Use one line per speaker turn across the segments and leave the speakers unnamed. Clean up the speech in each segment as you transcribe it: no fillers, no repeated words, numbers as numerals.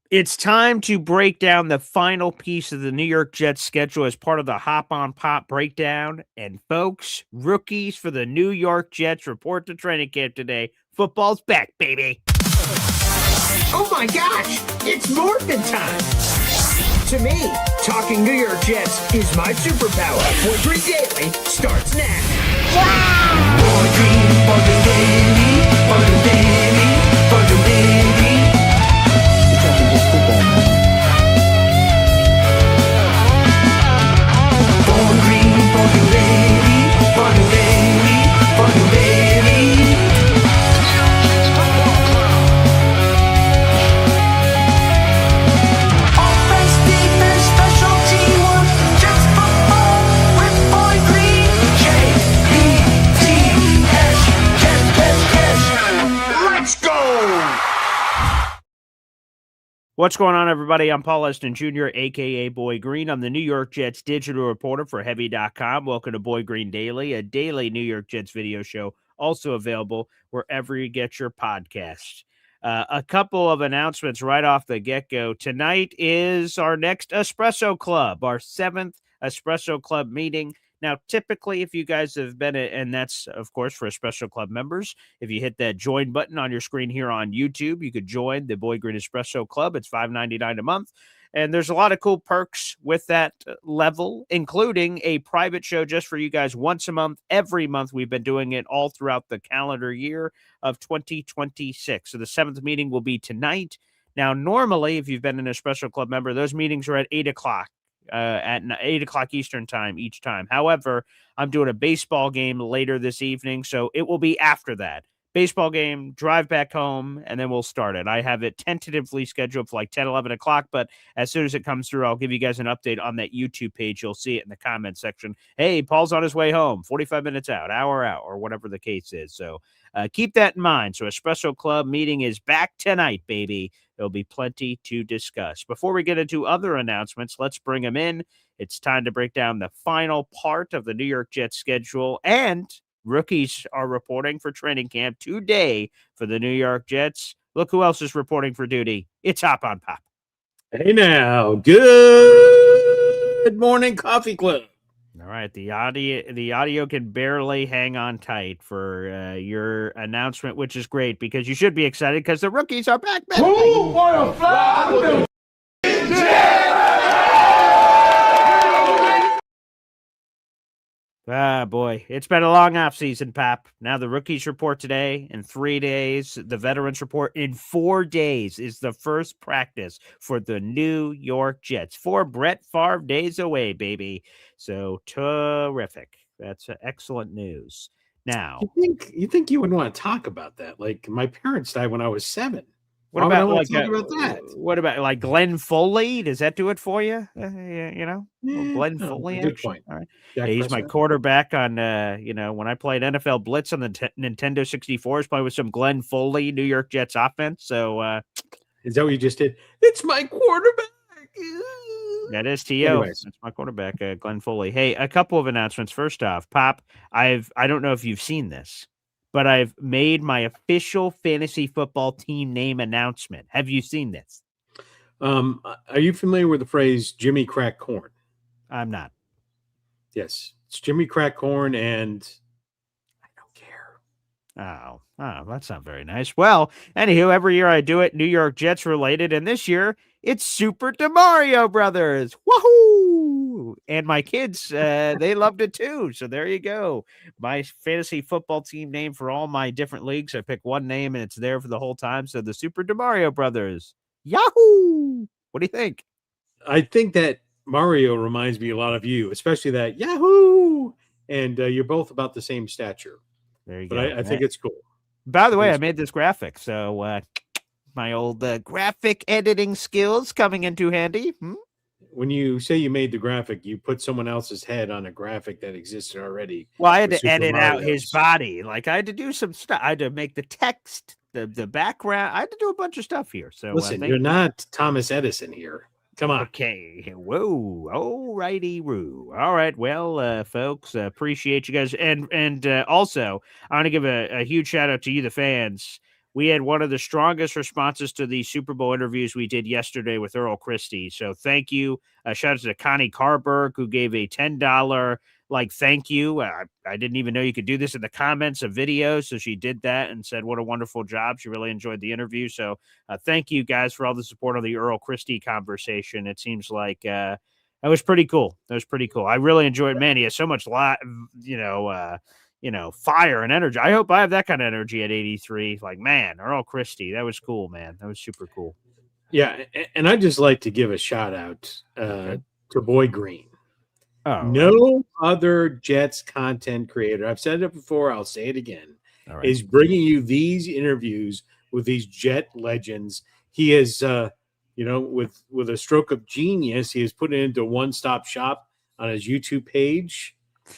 It's time to break down the final piece of the New York Jets schedule as part of the Hop on Pop breakdown. And folks, rookies for the New York Jets report to training camp today. Football's back, baby.
Oh my gosh, it's morphin' time. To me, talking New York Jets is my superpower. Boy Green Daily starts now. Wow! Boy Green Daily, Daily.
What's going on, everybody? I'm Paul Esden Jr., a.k.a. Boy Green. I'm the New York Jets digital reporter for Heavy.com. Welcome to Boy Green Daily, a daily New York Jets video show, also available wherever you get your podcasts. A couple of announcements right off the get-go. Tonight is our next Espresso Club, our 7th Espresso Club meeting. Now, typically, if you guys have been, and that's, of course, for Espresso Club members, if you hit that join button on your screen here on YouTube, you could join the Boy Green Espresso Club. It's $5.99 a month. And there's a lot of cool perks with that level, including a private show just for you guys once a month. Every month, we've been doing it all throughout the calendar year of 2026. So the 7th meeting will be tonight. Now, normally, if you've been an Espresso Club member, those meetings are at 8 o'clock. At 8 o'clock Eastern time each time. However, I'm doing a baseball game later this evening, so it will be after that. Baseball game, drive back home, and then we'll start it. I have it tentatively scheduled for like 10, 11 o'clock, but as soon as it comes through, I'll give you guys an update on that YouTube page. You'll see it in the comment section. Hey, Paul's on his way home, 45 minutes out, hour out, or whatever the case is. So keep that in mind. So Espresso Club meeting is back tonight, baby. There'll be plenty to discuss. Before we get into other announcements, let's bring them in. It's time to break down the final part of the New York Jets schedule, and rookies are reporting for training camp today for the New York Jets. Look who else is reporting for duty. It's Hop on Pop.
Hey now, good morning, Coffee Club.
All right, the audio can barely hang on tight for your announcement, which is great because you should be excited because the rookies are back.
Who wanna fly?
Ah, boy, it's been a long offseason, Pap. Now the rookies report today in 3 days. The veterans report in 4 days is the first practice for the New York Jets. 4 Brett Favre days away, baby. So terrific. That's excellent news. Now,
you think you would want to talk about that? Like my parents died when I was 7.
What about like
talk about that?
What about like Glenn Foley? Does that do it for you? Glenn Foley.
Good point.
All right. Yeah, he's my quarterback on. When I played NFL Blitz on the Nintendo 64, I was playing with some Glenn Foley New York Jets offense. So
is that what you just did? It's my quarterback.
That is T.O. That's my quarterback, Glenn Foley. Hey, a couple of announcements. First off, Pop, I don't know if you've seen this, but I've made my official fantasy football team name announcement. Have you seen this?
Are you familiar with the phrase Jimmy Crack Corn?
I'm not.
Yes, it's Jimmy Crack Corn, and I don't care.
Oh, that's not very nice. Well, anywho, every year I do it, New York Jets related, and this year it's Super DeMario Brothers. Woohoo! And my kids, they loved it too. So there you go. My fantasy football team name for all my different leagues. I pick one name and it's there for the whole time. So the Super DeMario Brothers. Yahoo! What do you think?
I think that Mario reminds me a lot of you, especially that Yahoo! And you're both about the same stature.
There you
go.
But
I think it's cool.
By the way, I made this graphic. So my old graphic editing skills coming into handy.
When you say you made the graphic, you put someone else's head on a graphic that existed already.
Well, I had to edit out his body. Like I had to do some stuff. I had to make the text, the background. I had to do a bunch of stuff here. So
listen, you're not Thomas Edison here. Come on.
Okay. Whoa. All righty, Roo. All right. Well, folks, appreciate you guys. And also, I want to give a huge shout out to you, the fans. we had one of the strongest responses to the Super Bowl interviews we did yesterday with Earl Christie. So thank you. Shout out to Connie Carberg, who gave a $10 thank you. I didn't even know you could do this in the comments of videos. So she did that and said, what a wonderful job. She really enjoyed the interview. So thank you guys for all the support on the Earl Christie conversation. It seems like that was pretty cool. That was pretty cool. I really enjoyed, man. He has so much fire and energy. I hope I have that kind of energy at 83. Like, man, Earl Christie, that was cool, man. That was super cool.
Yeah, and I'd just like to give a shout out to Boy Green.
Oh,
no other Jets content creator, I've said it before, I'll say it again, is bringing you these interviews with these Jet legends. He is, with a stroke of genius, he has put it into one-stop shop on his YouTube page.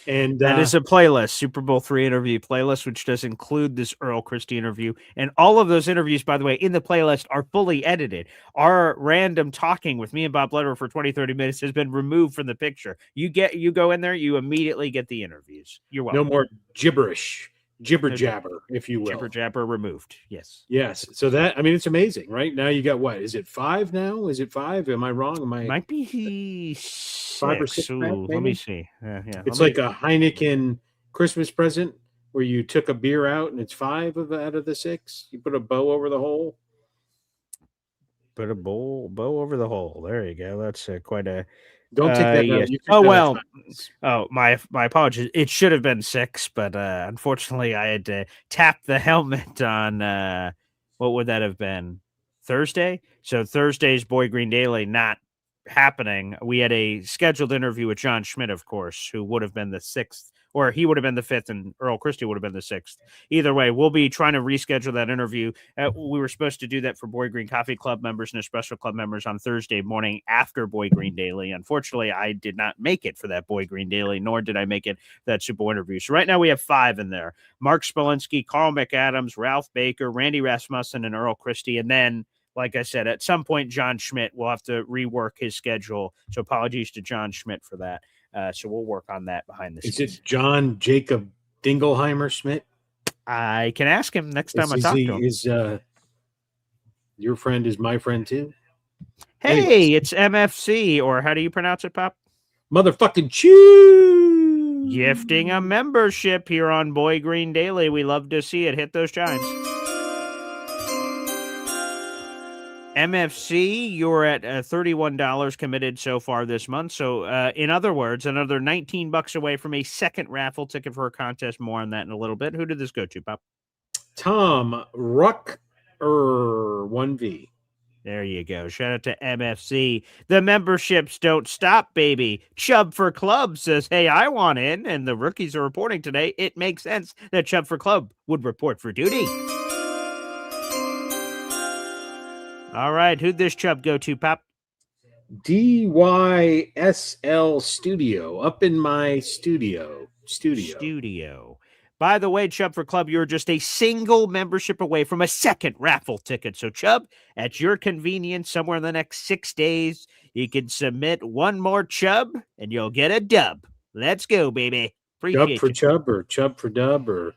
And
that is a playlist, Super Bowl III interview playlist, which does include this Earl Christie interview. And all of those interviews, by the way, in the playlist are fully edited. Our random talking with me and Bob Lederer for 20, 30 minutes has been removed from the picture. You go in there, you immediately get the interviews. You're welcome.
No more gibberish, jibber jabber, if you will.
Jibber jabber removed. Yes.
Yes. So it's amazing, right? Now you got what? Is it 5 now? Is it 5? Am I wrong?
Might be
5 or 6?
Ooh, let me see. Yeah.
It's like a Heineken Christmas present where you took a beer out and it's 5 out of the 6. You put a bow over the hole.
Put a bow over the hole. There you go. That's quite a.
Don't take that.
Yes. My apologies. It should have been 6, but unfortunately, I had to tap the helmet on what would that have been? Thursday. So Thursday's Boy Green Daily not happening. We had a scheduled interview with John Schmidt, of course, who would have been the 6th, or he would have been the 5th, and Earl Christie would have been the 6th. Either way, we'll be trying to reschedule that interview. We were supposed to do that for Boy Green Coffee Club members and Espresso Club members on Thursday morning after Boy Green Daily. Unfortunately, I did not make it for that Boy Green Daily, nor did I make it for that Super Bowl interview. So right now we have 5 in there. Mark Smolinski, Carl McAdams, Ralph Baker, Randy Rasmussen, and Earl Christie. And then, like I said, at some point, John Schmidt will have to rework his schedule. So apologies to John Schmidt for that. So we'll work on that behind the scenes.
Is it John Jacob Dingleheimer Schmidt?
I can ask him next time I talk to him.
Is your friend is my friend too?
Hey, anyways. It's MFC, or how do you pronounce it, Pop?
Motherfucking chew!
Gifting a membership here on Boy Green Daily. We love to see it. Hit those chimes. MFC, you're at $31 committed so far this month. So, in other words, another $19 away from a second raffle ticket for a contest. More on that in a little bit. Who did this go to, Pop?
Tom Rucker 1V.
There you go. Shout out to MFC. The memberships don't stop, baby. Chubb for Club says, hey, I want in. And the rookies are reporting today. It makes sense that Chubb for Club would report for duty. All right, who'd this Chubb go to, Pop?
DYSL Studio, up in my studio.
By the way, Chubb for Club, you're just a single membership away from a second raffle ticket. So, Chubb, at your convenience, somewhere in the next 6 days, you can submit one more Chubb, and you'll get a dub. Let's go, baby.
Appreciate Dub for Chubb, or Chubb for Dub, or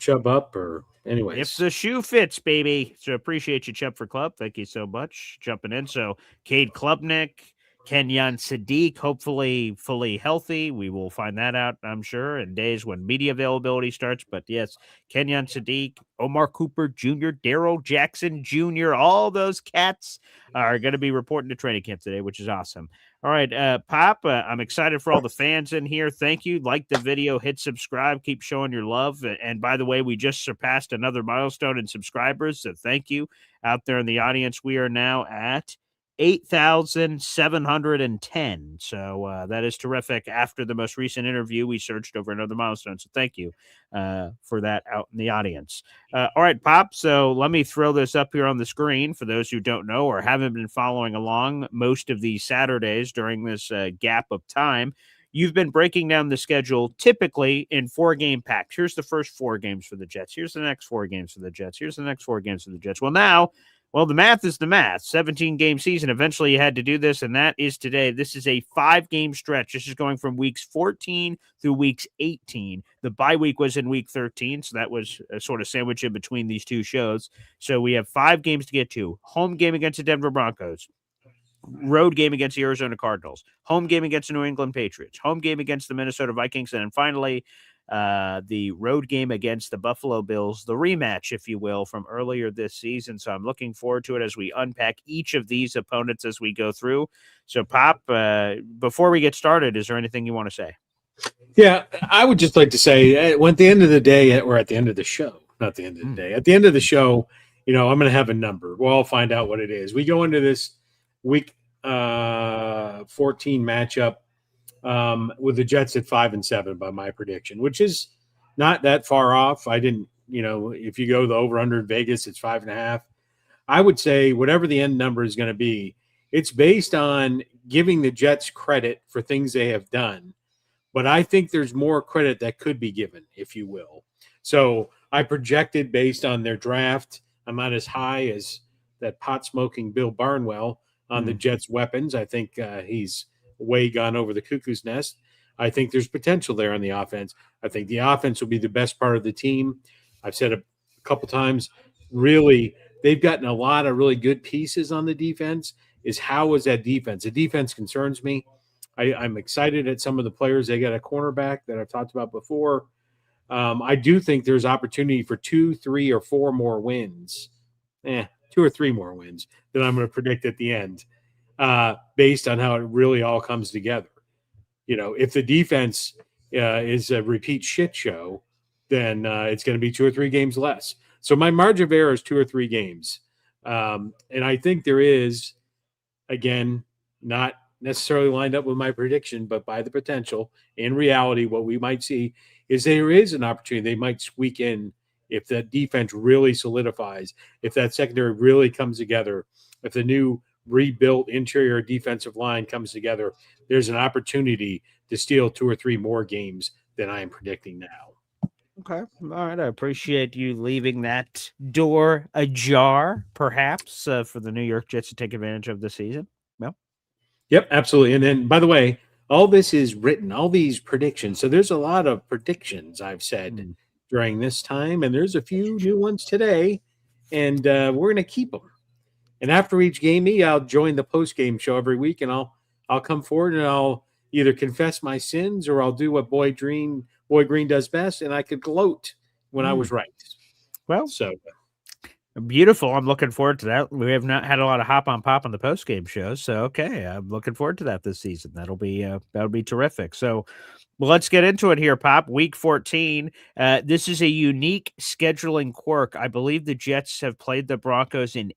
Chubb up, or anyways.
If the shoe fits, baby. So appreciate you, Chubb for Club. Thank you so much. Jumping in. So Cade Klubnik, Kenyon Sadiq, hopefully fully healthy. We will find that out, I'm sure, in days when media availability starts. But yes, Kenyon Sadiq, Omar Cooper Jr., Darrell Jackson Jr., all those cats are going to be reporting to training camp today, which is awesome. All right, Pop, I'm excited for all the fans in here. Thank you. Like the video, hit subscribe, keep showing your love. And by the way, we just surpassed another milestone in subscribers, so thank you out there in the audience. We are now at 8,710. So that is terrific. After the most recent interview, we surged over another milestone. So thank you for that out in the audience. All right, Pop. So let me throw this up here on the screen for those who don't know or haven't been following along most of these Saturdays during this gap of time. You've been breaking down the schedule typically in 4-game packs. Here's the first 4 games for the Jets. Here's the next 4 games for the Jets. Here's the next 4 games for the Jets. Well, now Well, the math is the math. 17-game season. Eventually, you had to do this, and that is today. This is a 5-game stretch. This is going from weeks 14 through weeks 18. The bye week was in week 13, so that was a sort of sandwich in between these two shows. So we have 5 games to get to. Home game against the Denver Broncos. Road game against the Arizona Cardinals. Home game against the New England Patriots. Home game against the Minnesota Vikings. And then finally, the road game against the Buffalo Bills, the rematch, if you will, from earlier this season. So I'm looking forward to it as we unpack each of these opponents as we go through. So, Pop, before we get started, is there anything you want to say?
Yeah, I would just like to say, at the end of the day, or at the end of the show, not the end of the day, at the end of the show, I'm going to have a number. We'll all find out what it is. We go into this week 14 matchup with the Jets at 5-7 by my prediction, which is not that far off. I didn't, if you go the over under in Vegas, it's 5.5. I would say whatever the end number is going to be, it's based on giving the Jets credit for things they have done. But I think there's more credit that could be given, if you will. So I projected based on their draft. I'm not as high as that pot-smoking Bill Barnwell on the Jets' weapons. I think he's way gone over the cuckoo's nest. I think there's potential there on the offense. I think the offense will be the best part of the team. I've said a couple times, really, they've gotten a lot of really good pieces on the defense. How is that defense? The defense concerns me. I'm excited at some of the players. They got a cornerback that I've talked about before. I do think there's opportunity for 2, 3, or 4 more wins. 2 or 3 more wins that I'm going to predict at the end based on how it really all comes together. If the defense is a repeat shit show, then it's going to be 2 or 3 games less. So my margin of error is 2 or 3 games. And I think there is, again, not necessarily lined up with my prediction, but by the potential. In reality, what we might see is there is an opportunity they might squeak in if that defense really solidifies, if that secondary really comes together, if the new rebuilt interior defensive line comes together, there's an opportunity to steal 2 or 3 more games than I am predicting now.
Okay. All right. I appreciate you leaving that door ajar, perhaps, for the New York Jets to take advantage of the season. Well,
yep, absolutely. And then, by the way, all this is written, all these predictions. So there's a lot of predictions I've said during this time, and there's a few new ones today, and we're going to keep them. And after each game, I'll join the post-game show every week, and I'll come forward and I'll either confess my sins or I'll do what Boy Green does best, and I could gloat when I was right.
Well, so beautiful. I'm looking forward to that. We have not had a lot of hop on pop on the post-game shows, so okay, I'm looking forward to that this season. That'll be terrific. So, well, let's get into it here, Pop. Week 14. This is a unique scheduling quirk. I believe the Jets have played the Broncos in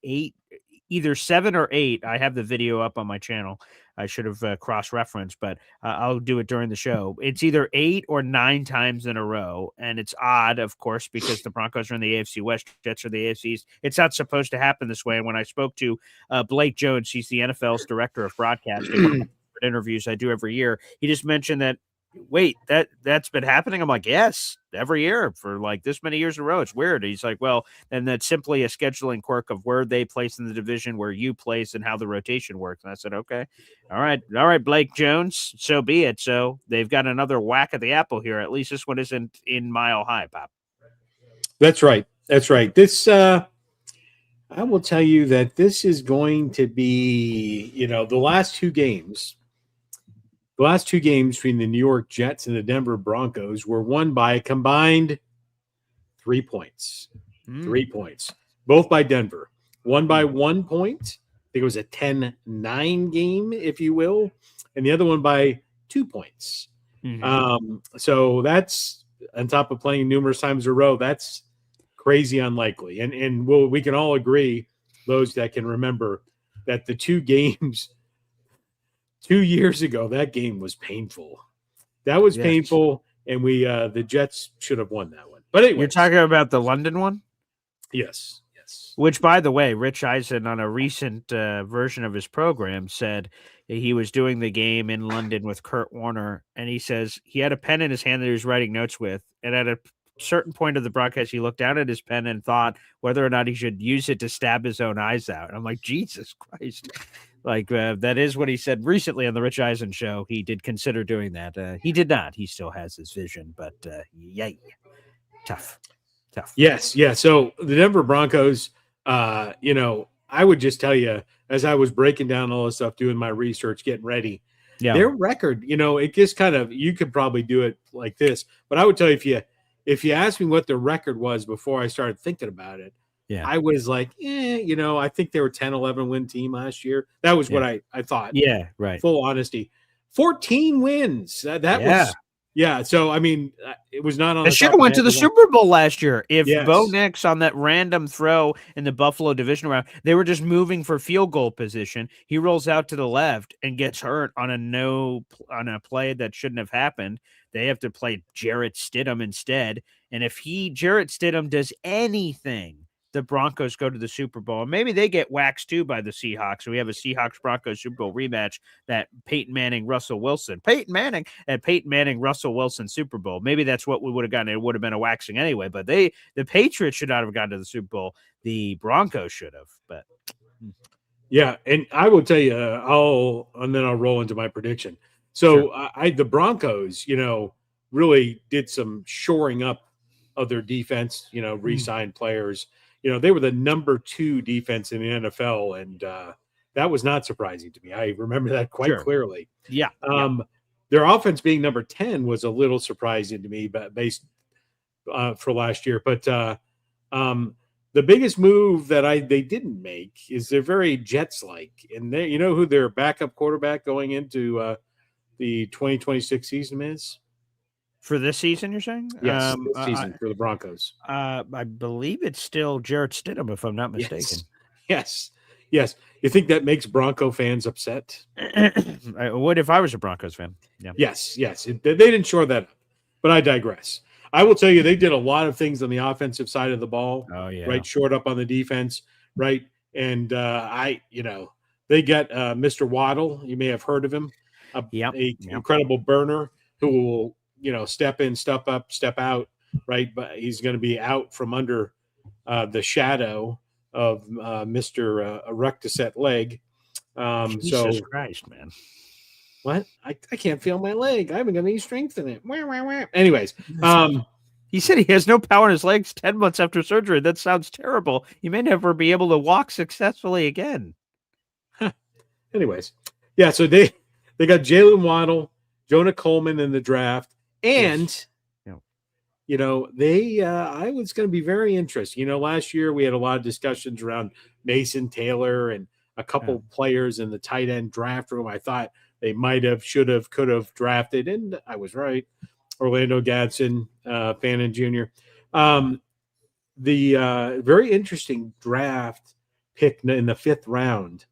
either 7 or 8. I have the video up on my channel. I should have cross-referenced, but I'll do it during the show. It's either 8 or 9 times in a row, and it's odd, of course, because the Broncos are in the AFC West, Jets are the AFC East. It's not supposed to happen this way. And when I spoke to Blake Jones, he's the NFL's director of broadcasting, one of the interviews I do every year, he just mentioned that, wait, that's been happening? I'm like, yes, every year for like this many years in a row. It's weird. He's like, well, and that's simply a scheduling quirk of where they place in the division, where you place, and how the rotation works. And I said, okay, all right, Blake Jones, so be it. So they've got another whack at the apple here. At least this one isn't in Mile High, Pop.
That's right. This I will tell you that this is going to be, the last 2 games. The last 2 games between the New York Jets and the Denver Broncos were won by a combined 3 points. 3 points. Both by Denver. One by 1 point. I think it was a 10-9 game, if you will. And the other one by 2 points. So that's, on top of playing numerous times in a row, that's crazy unlikely. And we can all agree, those that can remember, that the 2 games – 2 years ago, that game was painful. That was painful, and the Jets should have won that one. But anyway,
you're talking about the London one?
Yes.
Which, by the way, Rich Eisen on a recent version of his program said he was doing the game in London with Kurt Warner, and he says he had a pen in his hand that he was writing notes with, and at a certain point of the broadcast, he looked down at his pen and thought whether or not he should use it to stab his own eyes out. And I'm like, Jesus Christ. Like, that is what he said recently on the Rich Eisen show. He did consider doing that. He did not. He still has his vision, but yay. Tough.
Yes. Yeah. So the Denver Broncos, you know, I would just tell you, as I was breaking down all this stuff, doing my research, getting ready, their record, you know, it just kind of, you could probably do it like this, but I would tell you, if you asked me what the record was before I started thinking about it, I was like, you know, I think they were 10, 11 win team last year. That was what I thought.
Yeah, right.
Full honesty. 14 wins. That was, yeah. So, I mean, it was not on
the should have went to the Super Bowl last year. If Bo Nix on that random throw in the Buffalo division round, they were just moving for field goal position. He rolls out to the left and gets hurt on a play that shouldn't have happened. They have to play Jarrett Stidham instead. And if Jarrett Stidham does anything, the Broncos go to the Super Bowl. And maybe they get waxed too by the Seahawks. So we have a Seahawks-Broncos Super Bowl rematch, that Peyton Manning-Russell Wilson Super Bowl. Maybe that's what we would have gotten. It would have been a waxing anyway, but the Patriots should not have gotten to the Super Bowl. The Broncos should have, but
yeah. And I will tell you, and then I'll roll into my prediction. So the Broncos, you know, really did some shoring up of their defense, you know, re-signed players. You know, they were the number 2 defense in the NFL, and that was not surprising to me. I remember that quite clearly.
Yeah.
Their offense being number 10 was a little surprising to me, but based for last year. But the biggest move that they didn't make is they're very Jets-like, and you know who their backup quarterback going into the 2026 season is?
For this season, you're saying?
Yes, this season for the Broncos.
I believe it's still Jarrett Stidham, if I'm not mistaken.
Yes. You think that makes Bronco fans upset?
I would if I was a Broncos fan. Yeah.
Yes. They didn't shore that up, but I digress. I will tell you, they did a lot of things on the offensive side of the ball.
Oh, yeah.
Right, shored up on the defense, right? And they got Mr. Waddle. You may have heard of him. Incredible burner who will, you know, step in, step up, step out, right? But he's going to be out from under the shadow of Mr. Erectoset leg.
Jesus Christ, man.
What? I can't feel my leg. I haven't got any strength in it. Anyways,
he said he has no power in his legs 10 months after surgery. That sounds terrible. You may never be able to walk successfully again.
Anyways, yeah, so they got Jalen Waddle, Jonah Coleman in the draft. And, you know, I was going to be very interested. You know, last year we had a lot of discussions around Mason Taylor and a couple players in the tight end draft room. I thought they might have, should have, could have drafted, and I was right. Orlando Gadsden, Esden Jr. The very interesting draft pick in the 5th round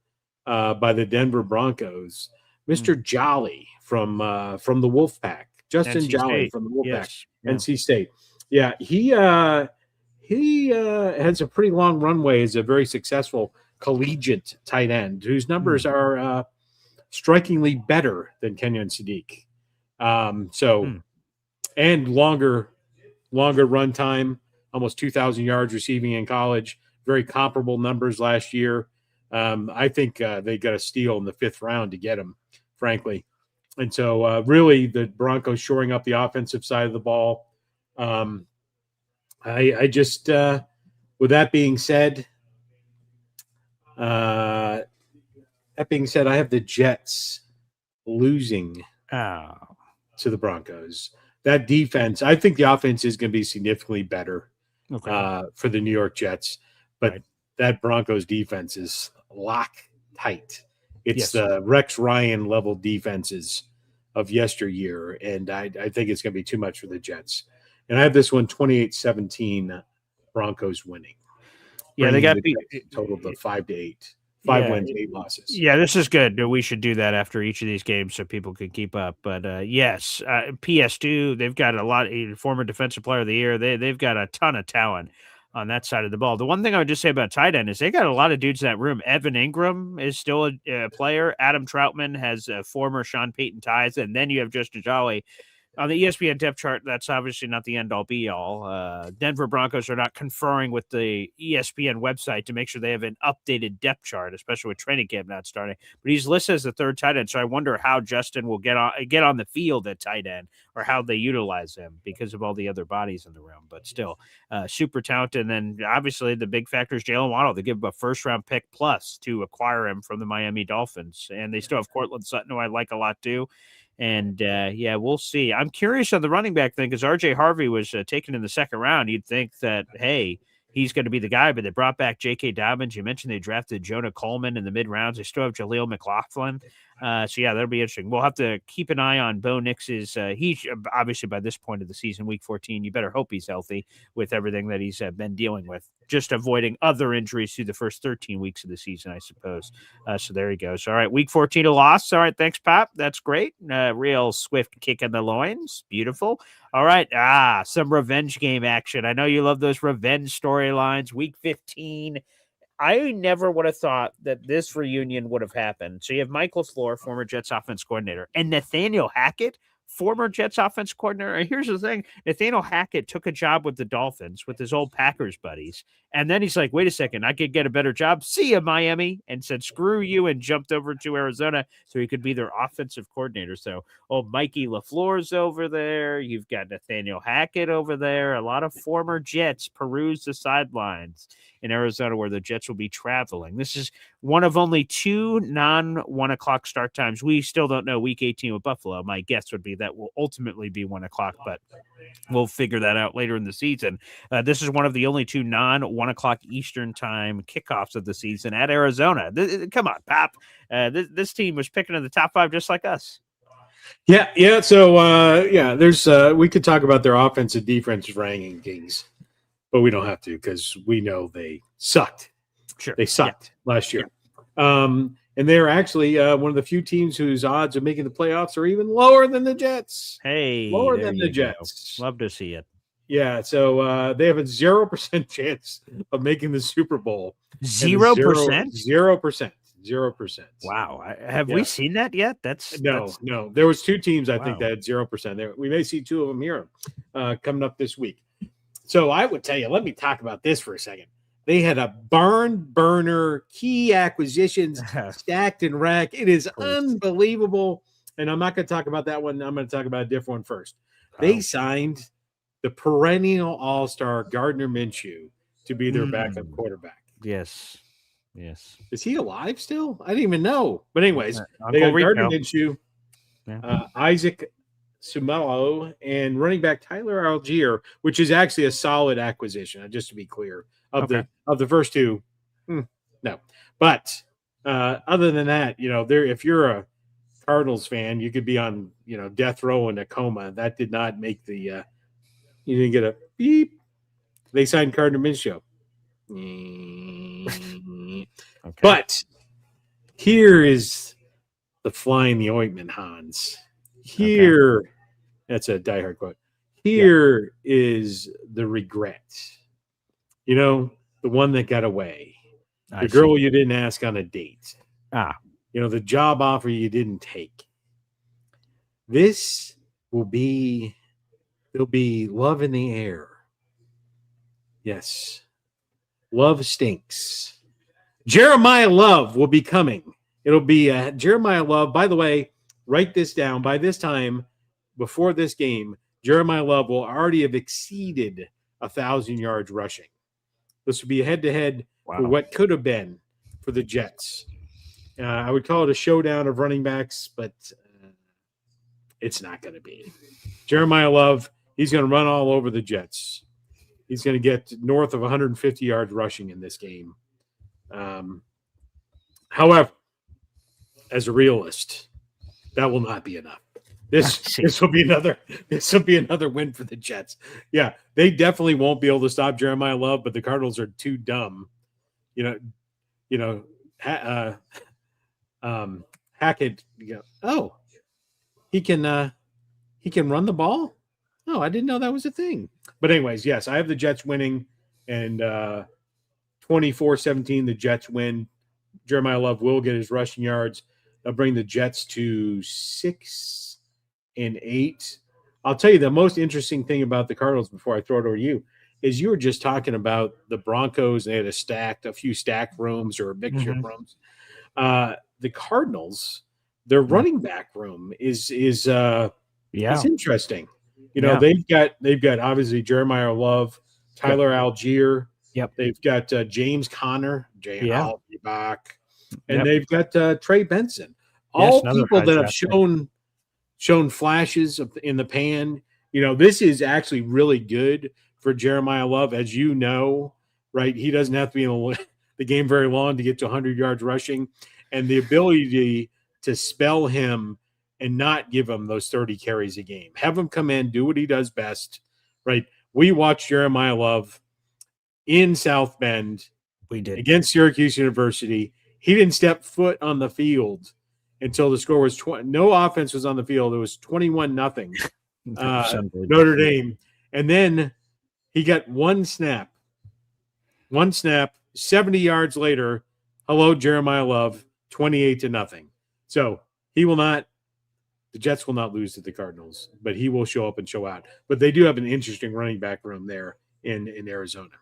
by the Denver Broncos, Mr. Jolly from the Wolfpack. Justin
NC
Jolly
State.
from the Wolfpack,
Yes. Yeah.
NC State. Yeah, he has a pretty long runway as a very successful collegiate tight end whose numbers are strikingly better than Kenyon Sadiq. And longer run time, almost 2,000 yards receiving in college. Very comparable numbers last year. I think they got a steal in the 5th round to get him, frankly. And so really the Broncos shoring up the offensive side of the ball. I just, with that being said, I have the Jets losing to the Broncos. That defense, I think the offense is going to be significantly better for the New York Jets, but that Broncos defense is lock tight. It's the Rex Ryan level defenses of yesteryear, and I think it's going to be too much for the Jets. And I have this one 28-17 Broncos winning.
Yeah, they got beat
total of 5-8. 5 wins, 8 losses.
Yeah, this is good. We should do that after each of these games so people can keep up. But yes, PS2, they've got a lot of former defensive player of the year. They've got a ton of talent on that side of the ball. The one thing I would just say about tight end is they got a lot of dudes in that room. Evan Ingram is still a player. Adam Troutman has former Sean Payton ties. And then you have Justin Jolly, On the ESPN depth chart, that's obviously not the end-all be-all. Denver Broncos are not conferring with the ESPN website to make sure they have an updated depth chart, especially with training camp not starting. But he's listed as the third tight end, so I wonder how Justin will get on the field at tight end, or how they utilize him because of all the other bodies in the room. But still, super talented. And then obviously the big factor is Jalen Waddle. They give him a first-round pick plus to acquire him from the Miami Dolphins, and they still have Cortland Sutton, who I like a lot too. And yeah, we'll see. I'm curious on the running back thing because RJ Harvey was taken in the second round. You'd think that, hey, he's going to be the guy, but they brought back J.K. Dobbins. You mentioned they drafted Jonah Coleman in the mid rounds. They still have Jaleel McLaughlin. So yeah, that'll be interesting. We'll have to keep an eye on Bo Nix's. He's obviously by this point of the season, week 14. You better hope he's healthy with everything that he's been dealing with. Just avoiding other injuries through the first 13 weeks of the season, I suppose. So there he goes. All right, week 14 a loss. All right, thanks, Pop. That's great. Real swift kick in the loins. Beautiful. All right. Some revenge game action. I know you love those revenge storylines. Week 15. I never would have thought that this reunion would have happened. So you have Mike LaFleur, former Jets offense coordinator, and Nathaniel Hackett, former Jets offense coordinator. And here's the thing. Nathaniel Hackett took a job with the Dolphins with his old Packers buddies. And then he's like, wait a second, I could get a better job. See ya, Miami. And said, screw you, and jumped over to Arizona so he could be their offensive coordinator. So, Mikey LaFleur's over there. You've got Nathaniel Hackett over there. A lot of former Jets peruse the sidelines in Arizona where the Jets will be traveling. This is one of only two non-1 o'clock start times. We still don't know week 18 with Buffalo. My guess would be that will ultimately be 1 o'clock, but we'll figure that out later in the season. This is one of the only two non-1 o'clock Eastern time kickoffs of the season at Arizona. Come on, Pop. This team was picking in the top 5 just like us.
Yeah. So, there's we could talk about their offensive defensive rankings, but we don't have to because we know they sucked.
Sure.
They sucked last year. And they're actually one of the few teams whose odds of making the playoffs are even lower than the Jets.
Hey,
lower than the Jets.
Love to see it.
Yeah, so they have a 0% chance of making the Super Bowl.
0%?
0%.
Wow. Have we seen that yet?
No. There was 2 teams, I think, that had 0%. We may see 2 of them here coming up this week. So I would tell you, let me talk about this for a second. They had a barn burner, key acquisitions stacked and racked. It is unbelievable. And I'm not going to talk about that one. I'm going to talk about a different one first. They signed the perennial all-star Gardner Minshew to be their backup quarterback.
Yes.
Is he alive still? I didn't even know. But anyways, they got Gardner Minshew, Isaac Sumelo, and running back Tyler Algier, which is actually a solid acquisition, just to be clear. Of the first 2, no. But other than that, if you're a Cardinals fan, you could be on, death row in a coma. That did not make the you didn't get a beep. They signed Gardner Minshew. But here is the fly in the ointment, Hans. That's a diehard quote. Here is the regret. The one that got away. The girl you didn't ask on a date. The job offer you didn't take. There'll be love in the air. Yes. Love stinks. Jeremiah Love will be coming. It'll be Jeremiah Love. By the way, write this down. By this time, before this game, Jeremiah Love will already have exceeded 1,000 yards rushing. This would be a head-to-head for what could have been for the Jets. I would call it a showdown of running backs, but it's not going to be. Jeremiah Love, he's going to run all over the Jets. He's going to get north of 150 yards rushing in this game. However, as a realist, that will not be enough. This will be another win for the Jets. Yeah, they definitely won't be able to stop Jeremiah Love, but the Cardinals are too dumb. Hackett. He can run the ball. Oh, I didn't know that was a thing. But anyways, yes, I have the Jets winning, and 24-17, the Jets win. Jeremiah Love will get his rushing yards. They'll bring the Jets to 6-8. I'll tell you the most interesting thing about the Cardinals before I throw it over to you is you were just talking about the Broncos. They had a few stacked rooms or a mixture of rooms. The Cardinals, their running back room is interesting. You know, they've got obviously Jeremiah Love, Tyler Algier.
Yep.
They've got James Conner, I'll be back, and
Yep.
they've got Trey Benson. All people that have shown flashes in the pan. You know, this is actually really good for Jeremiah Love, as you know, right? He doesn't have to be in the game very long to get to 100 yards rushing, and the ability to spell him and not give him those 30 carries a game. Have him come in, do what he does best, right? We watched Jeremiah Love in South Bend.
We did.
Against Syracuse University. He didn't step foot on the field until the score was 20. No offense was on the field. It was 21-0 Notre Dame. And then he got one snap, 70 yards later. Hello, Jeremiah Love, 28-0. So the Jets will not lose to the Cardinals, but he will show up and show out. But they do have an interesting running back room there in Arizona.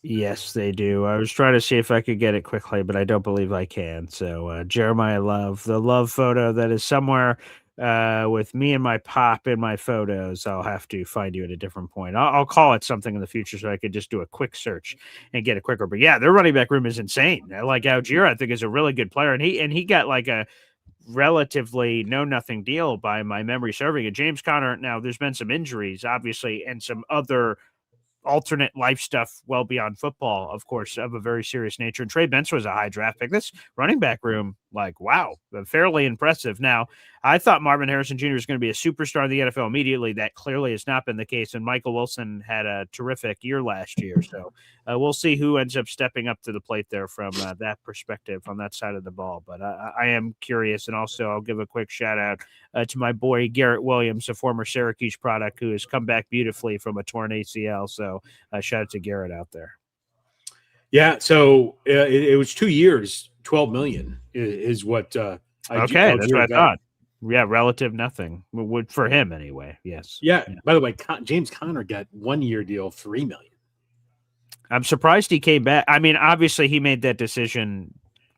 Yes, they do. I was trying to see if I could get it quickly, but I don't believe I can. So Jeremiah Love, the Love photo that is somewhere with me and my pop in my photos. I'll have to find you at a different point. I'll call it something in the future so I could just do a quick search and get it quicker. But yeah, their running back room is insane. Like Algier, I think is a really good player, and he got like a relatively nothing deal by my memory serving. And James Conner, now there's been some injuries, obviously, and some other alternate life stuff well beyond football, of course, of a very serious nature. And Trey Benson was a high draft pick. This running back room, like, wow, fairly impressive. Now, I thought Marvin Harrison Jr. was going to be a superstar in the NFL immediately. That clearly has not been the case. And Michael Wilson had a terrific year last year. So we'll see who ends up stepping up to the plate there from that perspective on that side of the ball. But I am curious. And also, I'll give a quick shout out to my boy Garrett Williams, a former Syracuse product who has come back beautifully from a torn ACL. So shout out to Garrett out there.
Yeah, so it was 2 years, $12 million is what.
Okay, that's what I thought. Yeah, relative nothing would for him anyway. Yes.
Yeah. By the way, James Conner got 1 year deal, $3 million.
I'm surprised he came back. I mean, obviously he made that decision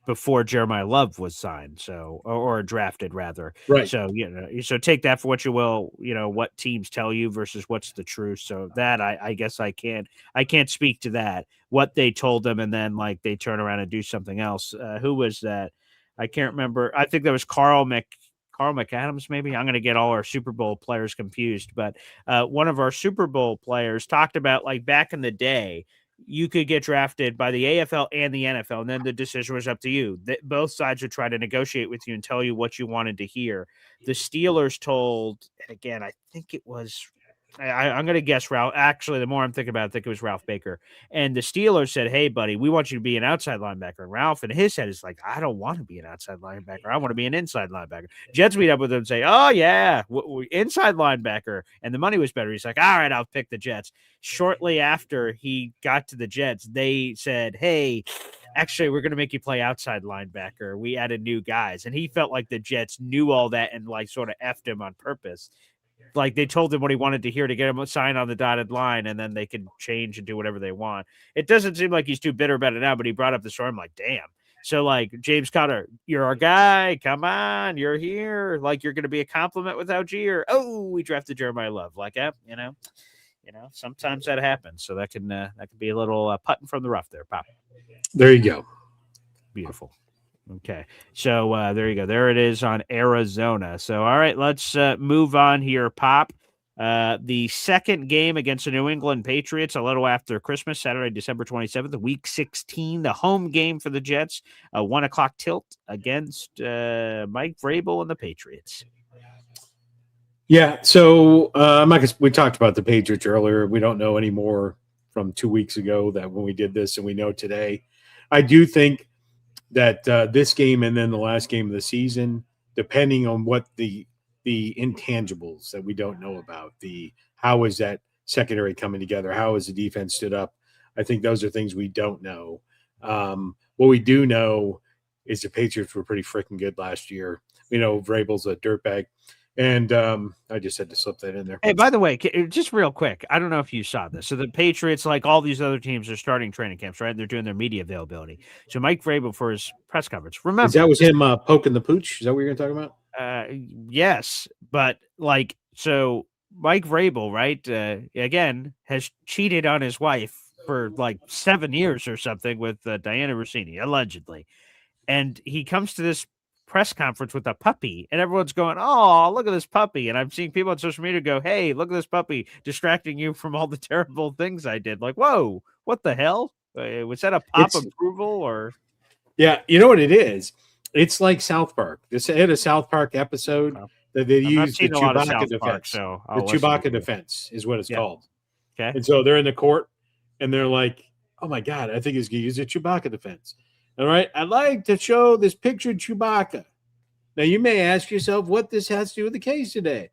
before Jeremiah Love was signed, so or drafted rather.
Right.
So so take that for what you will. You know what teams tell you versus what's the truth. So that I guess I can't speak to that. What they told them, and then like they turn around and do something else. Who was that? I can't remember. I think that was Carl McAdams, maybe. I'm going to get all our Super Bowl players confused, but one of our Super Bowl players talked about like back in the day, you could get drafted by the AFL and the NFL, and then the decision was up to you. Both sides would try to negotiate with you and tell you what you wanted to hear. The Steelers told, and again, I think it was, I'm going to guess Ralph. Actually, the more I'm thinking about it, I think it was Ralph Baker. And the Steelers said, hey, buddy, we want you to be an outside linebacker. And Ralph in his head is like, I don't want to be an outside linebacker. I want to be an inside linebacker. Jets meet up with him and say, oh, yeah, inside linebacker. And the money was better. He's like, all right, I'll pick the Jets. Shortly after he got to the Jets, they said, hey, actually, we're going to make you play outside linebacker. We added new guys. And he felt like the Jets knew all that and like sort of effed him on purpose. Like they told him what he wanted to hear to get him a sign on the dotted line, and then they could change and do whatever they want. It doesn't seem like he's too bitter about it now, but he brought up the story. I'm like, damn. So like James Conner, you're our guy. Come on, you're here. Like you're going to be a compliment with Algier. Oh, we drafted Jeremiah Love. Like, you know, sometimes that happens. So that can be a little putting from the rough there, Pop.
There you go.
Beautiful. Okay, so there you go. There it is on Arizona. So, all right, let's move on here, Pop. The second game against the New England Patriots a little after Christmas, Saturday, December 27th, Week 16, the home game for the Jets, a 1 o'clock tilt against Mike Vrabel and the Patriots.
Yeah, so we talked about the Patriots earlier. We don't know any more from 2 weeks ago that when we did this, and we know today. I do think that this game and then the last game of the season, depending on what the intangibles that we don't know about, how is that secondary coming together, how is the defense stood up, I think those are things we don't know. What we do know is the Patriots were pretty freaking good last year. We know Vrabel's a dirtbag, And I just had to slip that in there.
Hey, by the way, just real quick, I don't know if you saw this. So the Patriots, like all these other teams, are starting training camps, right? They're doing their media availability. So Mike Vrabel for his press conference. Remember,
Is that was him poking the pooch? Is that what you're going to talk about?
Yes, but like so, Mike Vrabel, right? Again, has cheated on his wife for like 7 years or something with Diana Rossini, allegedly, and he comes to this press conference with a puppy, and everyone's going, "Oh, look at this puppy!" And I'm seeing people on social media go, "Hey, look at this puppy distracting you from all the terrible things I did." Like, whoa, what the hell? Was that a pop approval or?
Yeah, you know what it is? It's like South Park. This had a South Park episode that they used the Chewbacca defense.
So
the Chewbacca defense is what it's called.
Okay.
And so they're in the court and they're like, oh my God, I think he's going to use the Chewbacca defense. All right. I'd like to show this picture of Chewbacca. Now, you may ask yourself what this has to do with the case today.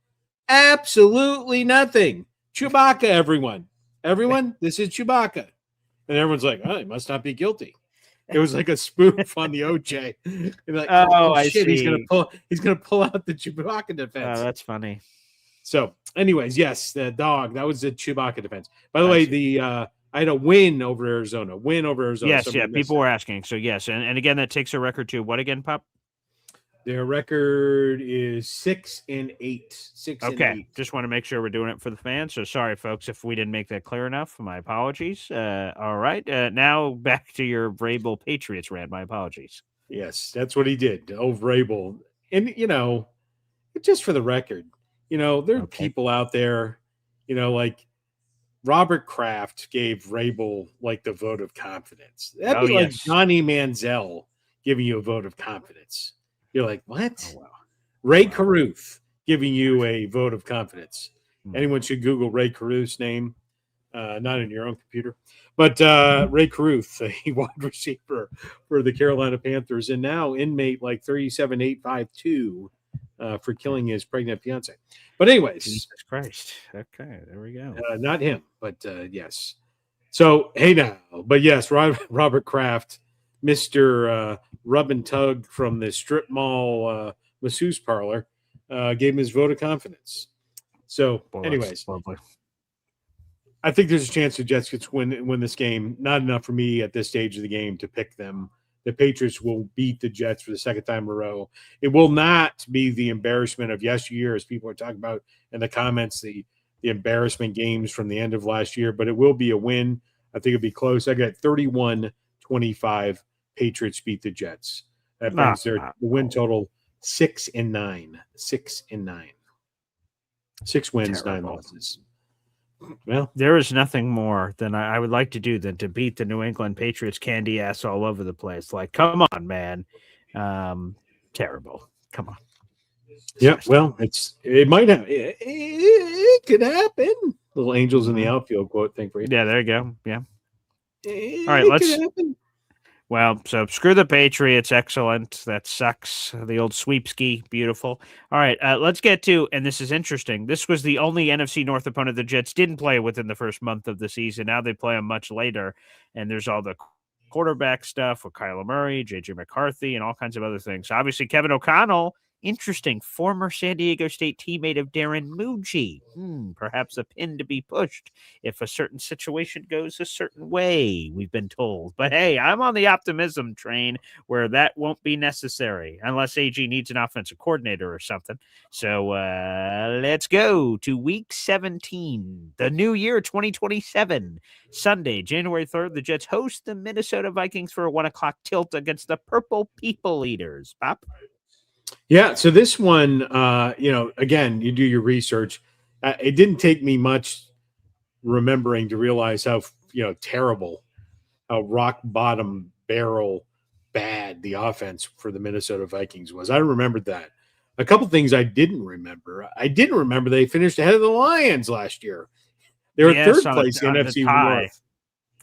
Absolutely nothing. Chewbacca, everyone. Everyone, this is Chewbacca. And everyone's like, oh, he must not be guilty. It was like a spoof on the OJ. Like,
I
shit,
see.
He's gonna pull out the Chewbacca defense.
Oh, that's funny.
So, anyways, yes, the dog, that was the Chewbacca defense. By the way, I had a win over Arizona.
Yes, yeah, people were asking. So yes, and again, that takes a record to what again, Pop?
Their record is 6-8. 6
Okay,
and 8.
just want to make sure we're doing it for the fans. So sorry, folks, if we didn't make that clear enough. My apologies. All right, now back to your Vrabel Patriots rant. My apologies.
Yes, that's what he did. Vrabel, and just for the record, there are people out there, like Robert Kraft gave Vrabel like the vote of confidence. That'd be like Johnny Manziel giving you a vote of confidence. You're like, what? Oh, wow. Ray Caruth giving you a vote of confidence. Anyone should Google Ray Caruth's name, not in your own computer, but Ray Caruth, a wide receiver for the Carolina Panthers, and now inmate like 37852 for killing his pregnant fiance. But anyways,
Jesus Christ. Okay, there we go.
Not him, but yes. So hey now, but yes, Robert Kraft, Mr. Rub and Tug from the strip mall masseuse parlor, gave him his vote of confidence. So, anyways, I think there's a chance the Jets could win this game. Not enough for me at this stage of the game to pick them. The Patriots will beat the Jets for the second time in a row. It will not be the embarrassment of yesteryear, as people are talking about in the comments, the embarrassment games from the end of last year, but it will be a win. I think it'll be close. I got 31-25. Patriots beat the Jets. That brings their win total 6-9. 6-9. 6 wins,
Terrible.
9 losses. Well,
there is nothing more than I would like to do than to beat the New England Patriots candy ass all over the place. Like, come on, man. Terrible. Come on.
Yeah, well, it might have. It could happen. Little angels in the outfield quote thing for you.
Yeah, there you go. Yeah. All right, let's. Well, so screw the Patriots. Excellent. That sucks. The old sweepski. Beautiful. All right, let's get to, and this is interesting. This was the only NFC North opponent the Jets didn't play within the first month of the season. Now they play them much later, and there's all the quarterback stuff with Kyler Murray, J.J. McCarthy, and all kinds of other things. Obviously, Kevin O'Connell, interesting, former San Diego State teammate of Darren Muji. Perhaps a pin to be pushed if a certain situation goes a certain way, we've been told. But hey, I'm on the optimism train where that won't be necessary unless AG needs an offensive coordinator or something. So let's go to week 17, the new year 2027. Sunday, January 3rd, the Jets host the Minnesota Vikings for a 1:00 tilt against the Purple People Eaters. Pop?
Yeah, so this one, again, you do your research. It didn't take me much remembering to realize how, terrible, how rock bottom barrel bad the offense for the Minnesota Vikings was. I remembered that. A couple things I didn't remember. I didn't remember they finished ahead of the Lions last year. They were third place in NFC North.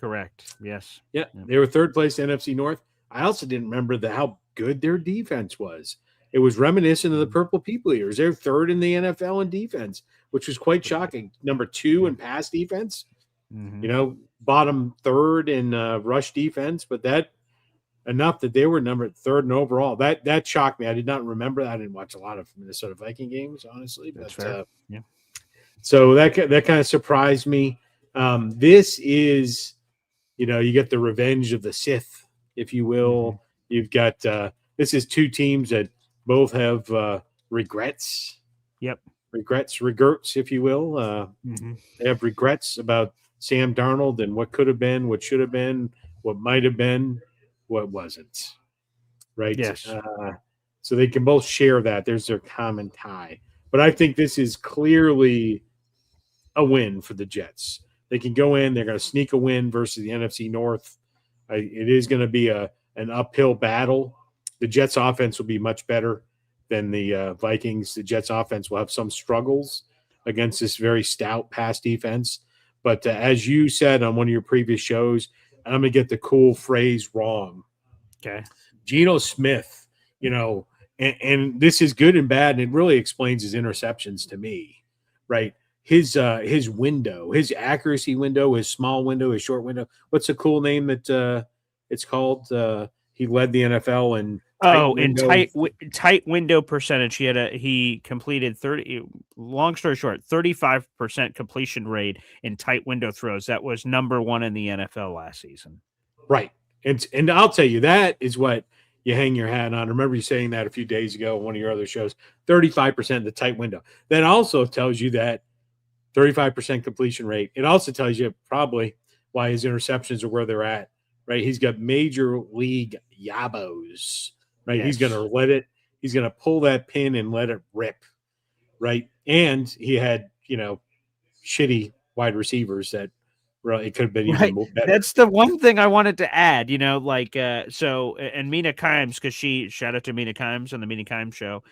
Correct. Yes.
Yeah, they were third place in NFC North. I also didn't remember how good their defense was. It was reminiscent of the Purple People Eaters. They're third in the NFL in defense, which was quite shocking. Number 2 in pass defense, bottom third in rush defense. But that enough that they were numbered third and overall. That shocked me. I did not remember that. I didn't watch a lot of Minnesota Viking games, honestly.
That's
But
fair. Yeah.
So that kind of surprised me. This is, you get the revenge of the Sith, if you will. You've got this is two teams that both have regrets.
Yep.
Regrets, if you will. They have regrets about Sam Darnold and what could have been, what should have been, what might have been, what wasn't. Right?
Yes.
So they can both share that. There's their common tie. But I think this is clearly a win for the Jets. They can go in. They're going to sneak a win versus the NFC North. It is going to be an uphill battle. The Jets' offense will be much better than the Vikings. The Jets' offense will have some struggles against this very stout pass defense. But as you said on one of your previous shows, I'm going to get the cool phrase wrong.
Okay.
Geno Smith, and this is good and bad, and it really explains his interceptions to me, right? His window, his accuracy window, his small window, his short window. What's the cool name that it's called? He led the NFL in
tight window percentage. He completed 30. Long story short, 35% completion rate in tight window throws. That was number 1 in the NFL last season.
Right, and I'll tell you, that is what you hang your hat on. I remember you saying that a few days ago on one of your other shows. 35% in the tight window. That also tells you that 35% completion rate. It also tells you probably why his interceptions are where they're at, right? He's got major league yabos, right?
Yes.
He's going to pull that pin and let it rip, right? And he had, shitty wide receivers that really it could have been even more better.
That's the one thing I wanted to add, and Mina Kimes, because shout out to Mina Kimes on the Mina Kimes show.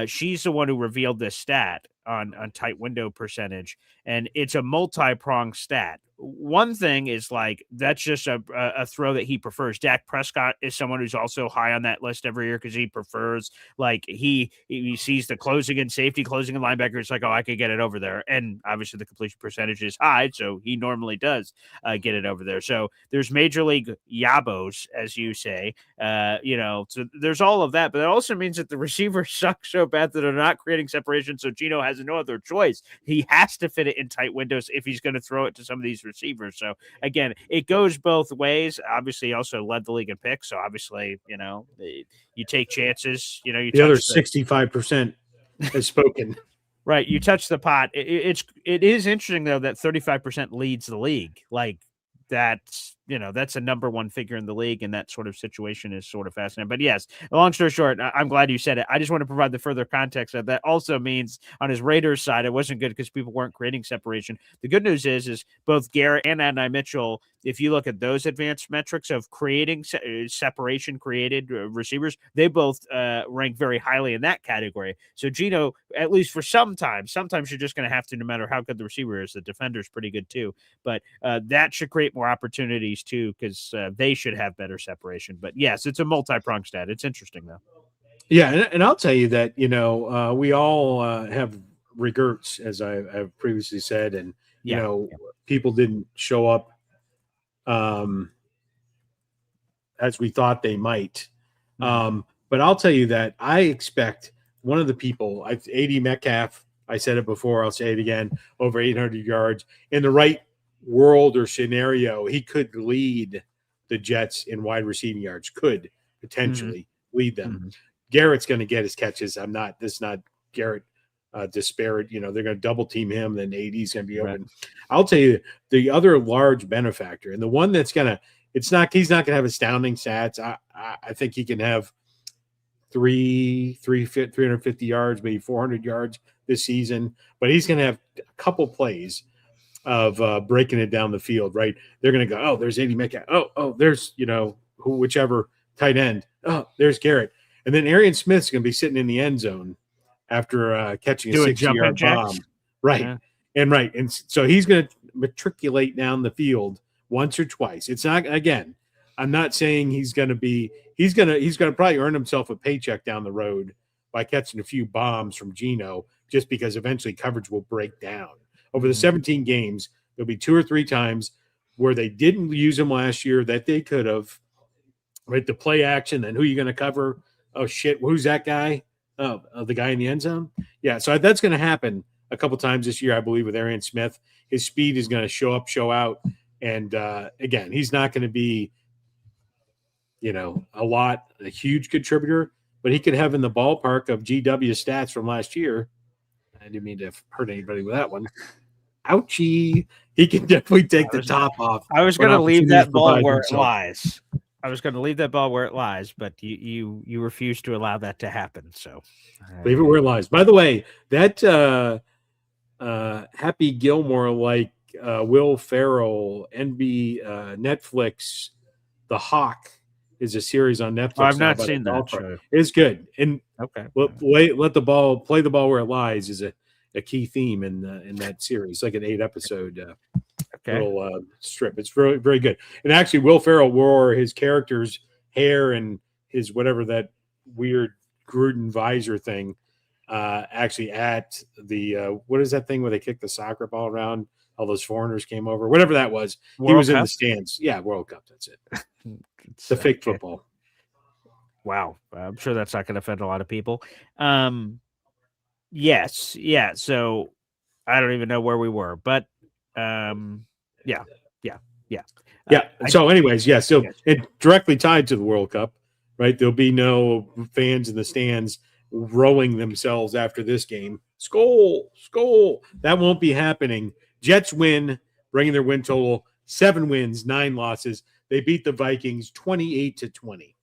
She's the one who revealed this stat on tight window percentage, and it's a multi-pronged stat. One thing is that's just a throw that he prefers. Dak Prescott is someone who's also high on that list every year because he prefers he sees the closing and safety, closing and linebacker. It's like, oh, I could get it over there, and obviously the completion percentage is high, so he normally does get it over there. So there's major league yabos, as you say, so there's all of that, but it also means that the receivers suck so bad that they're not creating separation. So Geno has no other choice. He has to fit it in tight windows if he's going to throw it to some of these receivers. So again, it goes both ways. Obviously, he also led the league in picks. So obviously, you take chances.
The other 65% has spoken.
Right, you touch the pot. It is interesting though that 35% leads the league. That's a number 1 figure in the league, and that sort of situation is sort of fascinating. But yes, long story short, I'm glad you said it. I just want to provide the further context that also means on his Raiders side, it wasn't good because people weren't creating separation. The good news is both Garrett and Adonai Mitchell, if you look at those advanced metrics of creating separation created receivers, they both rank very highly in that category. So Geno, at least for sometimes you're just going to have to, no matter how good the receiver is, the defender's pretty good too. But that should create more opportunities too, because they should have better separation. But yes, it's a multi-pronged stat. It's interesting though.
Yeah, and I'll tell you that we all have regrets, as I've previously said, and people didn't show up as we thought they might. But I'll tell you that I expect one of the people, A.D. Metcalf, I said it before, I'll say it again, over 800 yards in the right world or scenario, he could lead the Jets in wide receiving yards, could potentially lead them. Garrett's going to get his catches. This is not Garrett disparate. They're going to double team him, then AD's going to be open. I'll tell you the other large benefactor, and the one that's going to, he's not going to have astounding stats. I think he can have 350 yards, maybe 400 yards this season, but he's going to have a couple plays of breaking it down the field, right? They're going to go, oh, there's A.D. Metcalf. Oh, there's, whichever tight end. Oh, there's Garrett. And then Arian Smith's going to be sitting in the end zone after catching a 60-yard bomb. Right. Yeah. And so he's going to matriculate down the field once or twice. It's not, again, I'm not saying he's going to probably earn himself a paycheck down the road by catching a few bombs from Geno, just because eventually coverage will break down. Over the 17 games, there'll be 2 or 3 times where they didn't use him last year that they could have, right? The play action, then who are you going to cover? Oh shit, who's that guy? Oh, the guy in the end zone. Yeah, so that's going to happen a couple times this year, I believe, with Arian Smith. His speed is going to show up, show out, and again, he's not going to be, a huge contributor, but he could have in the ballpark of GW stats from last year. I didn't mean to hurt anybody with that one. Ouchie. He can definitely take the top off.
I was going to leave that ball where it lies. I was going to leave that ball where it lies, but you refused to allow that to happen. So
leave it where it lies. By the way, that Happy Gilmore, like Will Ferrell, Netflix, The Hawk is a series on Netflix.
I've not seen that show.
It's good. And
okay,
play the ball where it lies is a key theme in that series, like an 8-episode little strip. It's very, very good. And actually, Will Ferrell wore his character's hair and his whatever that weird Gruden visor thing actually at the what is that thing where they kick the soccer ball around? All those foreigners came over, whatever that was. He was in the stands. Yeah, World Cup. That's it. It's the fake football.
Wow. I'm sure that's not going to offend a lot of people. Yes. Yeah. So I don't even know where we were, but yeah.
So anyways, yeah. So it directly tied to the World Cup, right? There'll be no fans in the stands rowing themselves after this game. Skol. That won't be happening. Jets win, bringing their win total 7 wins, 9 losses. They beat the Vikings 28-20.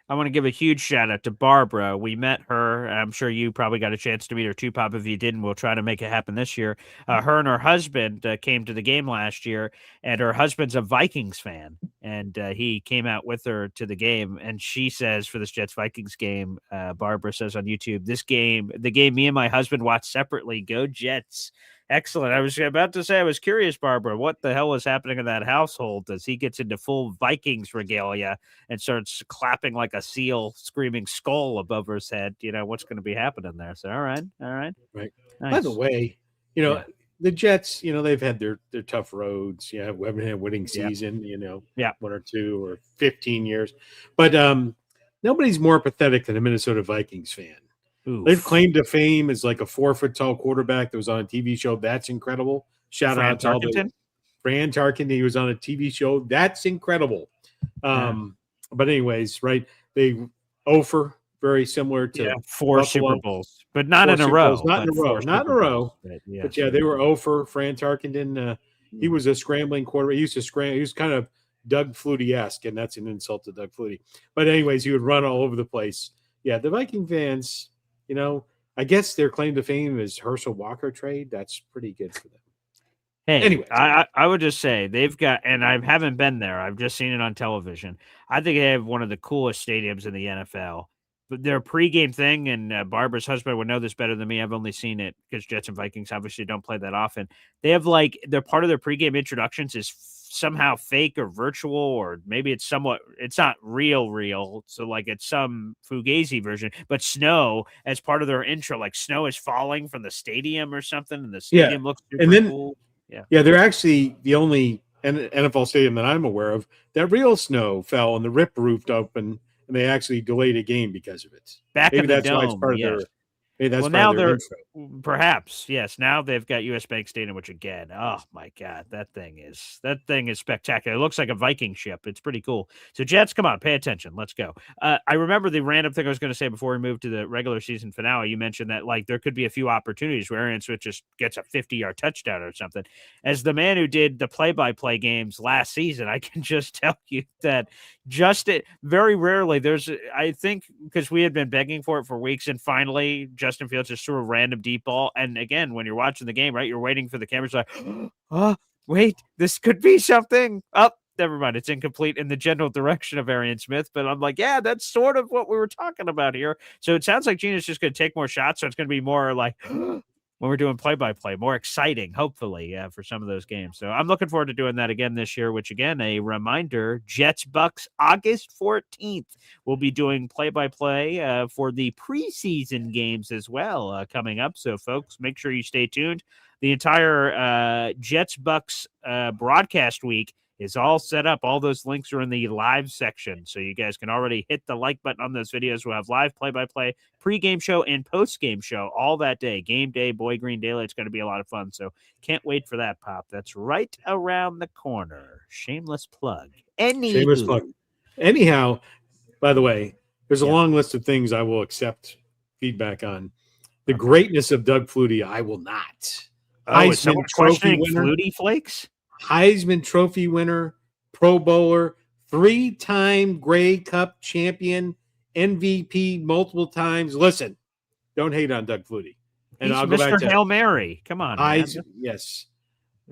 I want to give a huge shout out to Barbara. We met her. I'm sure you probably got a chance to meet her too, Pop. If you didn't, we'll try to make it happen this year. Her and her husband came to the game last year, and her husband's a Vikings fan. And he came out with her to the game. And she says for this Jets-Vikings game, Barbara says on YouTube, the game me and my husband watched separately, go Jets. Excellent. I was about to say, I was curious, Barbara, what the hell is happening in that household as he gets into full Vikings regalia and starts clapping like a seal, screaming skull above his head? What's going to be happening there? So, all right.
Right.
Nice.
By the way, the Jets, they've had their tough roads. Yeah, we haven't had a winning season, 1 or 2 or 15 years. But nobody's more pathetic than a Minnesota Vikings fan. Oof. They've claimed to fame as like a 4-foot-tall quarterback that was on a TV show. That's incredible. Shout out to all the Fran Tarkenton. He was on a TV show. That's incredible. But anyways, right? They offer very similar to
4
Buffalo.
Super Bowls, but not in a row.
Not in a row. But yeah, they were offer. Fran Tarkenton. He was a scrambling quarterback. He used to scramble. He was kind of Doug Flutie-esque, and that's an insult to Doug Flutie. But anyways, he would run all over the place. Yeah, the Viking fans. I guess their claim to fame is Herschel Walker trade. That's pretty good for them.
Hey, anyway, I would just say they've got, and I haven't been there. I've just seen it on television. I think they have one of the coolest stadiums in the NFL. But their pregame thing, and Barbara's husband would know this better than me. I've only seen it because Jets and Vikings obviously don't play that often. They have they're part of their pregame introductions is somehow fake or virtual, or maybe it's not real. So it's some fugazi version, but snow as part of their intro, like snow is falling from the stadium or something. And the stadium looks super cool.
Yeah. They're actually the only NFL stadium that I'm aware of that real snow fell and the rip roofed open and they actually delayed a game because of it.
Maybe
that's
dome,
why it's part of their. Maybe that's
now
they're
intro. Perhaps, yes. Now they've got US Bank Stadium, which again, oh my God, that thing is spectacular. It looks like a Viking ship. It's pretty cool. So Jets, come on, pay attention. Let's go. I remember the random thing I was going to say before we move to the regular season finale. You mentioned that there could be a few opportunities where Arian Smith just gets a 50-yard touchdown or something. As the man who did the play-by-play games last season, I can just tell you that very rarely I think because we had been begging for it for weeks, and finally Justin Fields just threw a random deep ball. And again, when you're watching the game, right, you're waiting for the cameras like, oh, wait, this could be something. Oh, never mind. It's incomplete in the general direction of Arian Smith. But I'm like, yeah, that's sort of what we were talking about here. So it sounds like Gina's just going to take more shots. So it's going to be more like when we're doing play-by-play, more exciting, hopefully, for some of those games. So I'm looking forward to doing that again this year, which, again, a reminder, Jets-Bucks, August 14th. We'll be doing play-by-play for the preseason games as well coming up. So, folks, make sure you stay tuned. The entire Jets-Bucks broadcast week is all set up. All those links are in the live section, so you guys can already hit the like button on those videos. We'll have live play-by-play, pre-game show, and post-game show all that day. Game day, Boy Green Daily. It's going to be a lot of fun, so can't wait for that, Pop. That's right around the corner. Shameless plug.
Shameless plug. Anyhow, by the way, there's a long list of things I will accept feedback on. The greatness of Doug Flutie, I will not.
Heisman Trophy winner, Flutie Flakes?
Heisman Trophy winner, Pro Bowler, 3-time Grey Cup champion, MVP multiple times. Listen, don't hate on Doug Flutie.
And I'll go back to Hail Mary. Come on,
yes.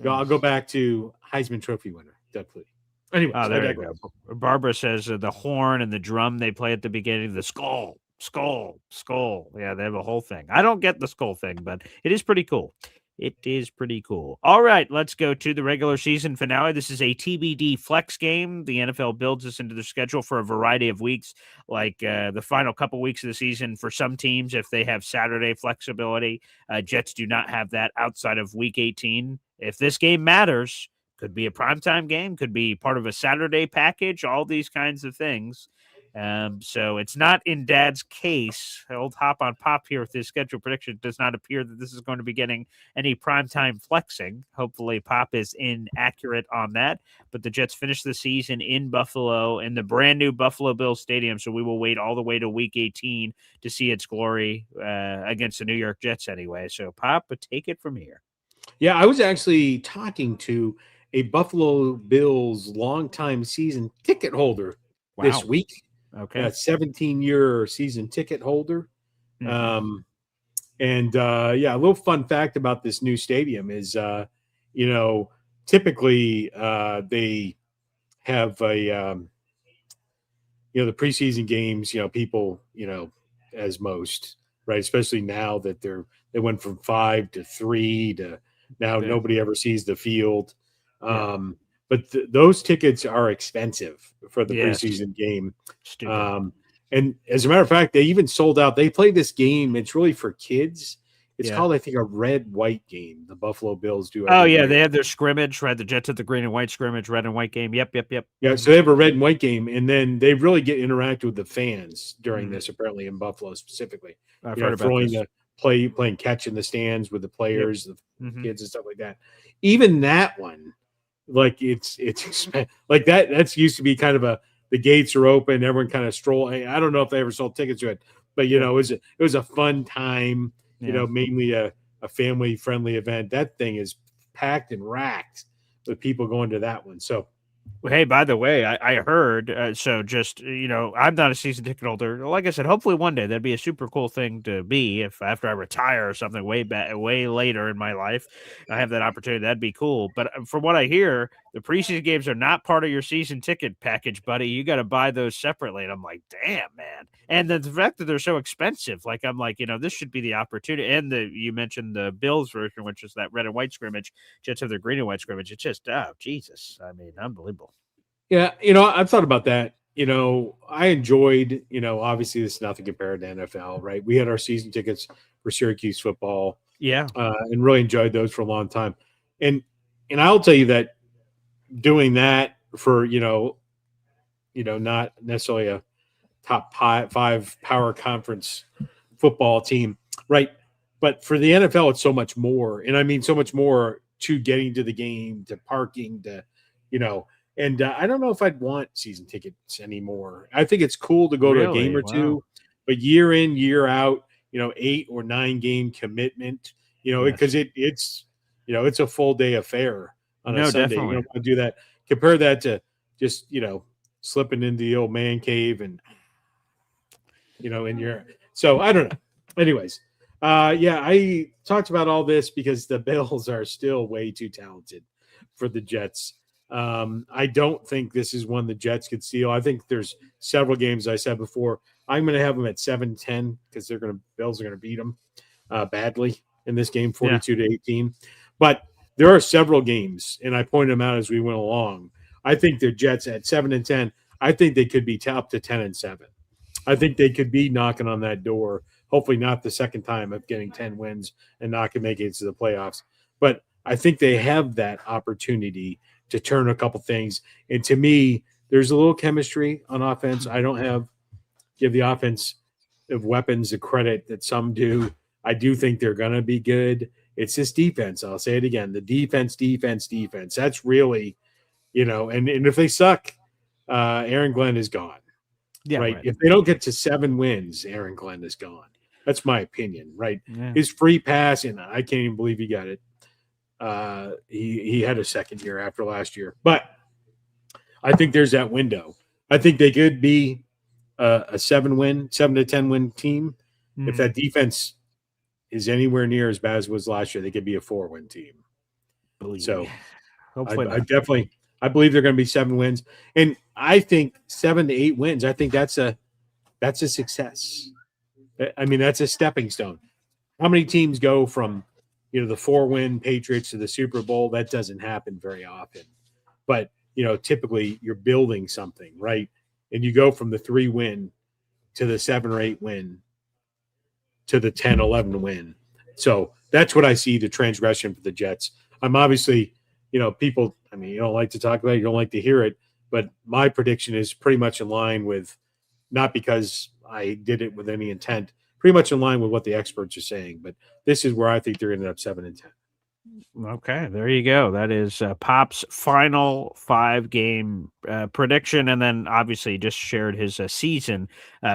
I'll go back to Heisman Trophy winner, Doug Flutie. Anyway,
there you go. Barbara says the horn and the drum they play at the beginning, the skull. Yeah, they have a whole thing. I don't get the skull thing, but it is pretty cool. It is pretty cool. All right, let's go to the regular season finale. This is a TBD flex game. The NFL builds this into their schedule for a variety of weeks, like the final couple weeks of the season. For some teams, if they have Saturday flexibility, Jets do not have that outside of Week 18. If this game matters, could be a primetime game, could be part of a Saturday package, all these kinds of things. So it's not in Dad's case. Old Hop on Pop here with his schedule prediction. Does not appear that this is going to be getting any primetime flexing. Hopefully Pop is inaccurate on that. But the Jets finish the season in Buffalo in the brand new Buffalo Bills Stadium. So we will wait all the way to Week 18 to see its glory against the New York Jets anyway. So Pop, but take it from here.
Yeah, I was actually talking to a Buffalo Bills longtime season ticket holder this week.
Okay.
17-year season ticket holder. Mm-hmm. A little fun fact about this new stadium is, typically they have the preseason games, people, as most, right? Especially now that they went from 5 to 3 to now nobody ever sees the field. But those tickets are expensive for the preseason game. And as a matter of fact, they even sold out. They play this game. It's really for kids. It's called, I think, a red-white game. The Buffalo Bills do.
They have their scrimmage, right? The Jets have the green and white scrimmage, red and white game. Yep.
Yeah, so they have a red and white game, and then they really get interactive with the fans during this, apparently in Buffalo specifically.
I've heard about this.
Playing catch in the stands with the players, the kids and stuff like that. Even that one, like it's like that's used to be kind of the gates are open, everyone kind of stroll. I don't know if they ever sold tickets to it, but it was a fun time, mainly a family friendly event. That thing is packed and racked with people going to that one. So
hey, by the way, I heard, so just, I'm not a season ticket holder. Like I said, hopefully one day that'd be a super cool thing to be if after I retire or something way later in my life, I have that opportunity. That'd be cool. But from what I hear, the preseason games are not part of your season ticket package, buddy. You got to buy those separately. And I'm like, damn, man. And the fact that they're so expensive, like I'm like, this should be the opportunity. And you mentioned the Bills version, which is that red and white scrimmage. Jets have their green and white scrimmage. It's just, oh, Jesus. I mean, unbelievable.
Yeah, I've thought about that. I enjoyed, obviously this is nothing compared to NFL, right? We had our season tickets for Syracuse football.
Yeah.
And really enjoyed those for a long time. And I'll tell you that doing that for, not necessarily a top 5 power conference football team, right? But for the NFL, it's so much more. And I mean, so much more to getting to the game, to parking, to, and I don't know if I'd want season tickets anymore. I think it's cool to go to a game or two, but year in, year out, 8 or 9 game commitment, because it's a full day affair on a Sunday.
Definitely.
You don't want to do that. Compare that to just, slipping into the old man cave and, so I don't know. Anyways, I talked about all this because the Bills are still way too talented for the Jets. I don't think this is one the Jets could steal. I think there's several games I said before. I'm going to have them at 7-10 because Bills are going to beat them badly in this game, 42-18. But there are several games, and I pointed them out as we went along. I think the Jets at 7-10. I think they could be up to 10-7. I think they could be knocking on that door. Hopefully, not the second time of getting 10 wins and not making it to the playoffs. But I think they have that opportunity to turn a couple things. And to me, there's a little chemistry on offense. I don't give the offense of weapons the credit that some do. I do think they're going to be good. It's this defense. I'll say it again. The defense. That's really, and if they suck, Aaron Glenn is gone.
Yeah,
right? If they don't get to 7 wins, Aaron Glenn is gone. That's my opinion, right?
Yeah.
His free pass, and I can't even believe he got it. He had a second year after last year. But I think there's that window. I think they could be a 7 to 10 win team. Mm-hmm. If that defense is anywhere near as bad as it was last year, they could be a 4-win team. So I believe they're going to be 7 wins. And I think 7 to 8 wins, I think that's a success. I mean, that's a stepping stone. How many teams go from, the 4-win Patriots to the Super Bowl? That doesn't happen very often. But, typically you're building something, right? And you go from the 3-win to the 7 or 8 win to the 10, 11 win. So that's what I see the transgression for the Jets. I'm obviously, people, you don't like to talk about it, you don't like to hear it, but my prediction is pretty much in line with, not because I did it with any intent, pretty much in line with what the experts are saying. But this is where I think they're going to end up 7 and 10.
Okay, there you go. That is Pop's final 5-game prediction, and then obviously just shared his season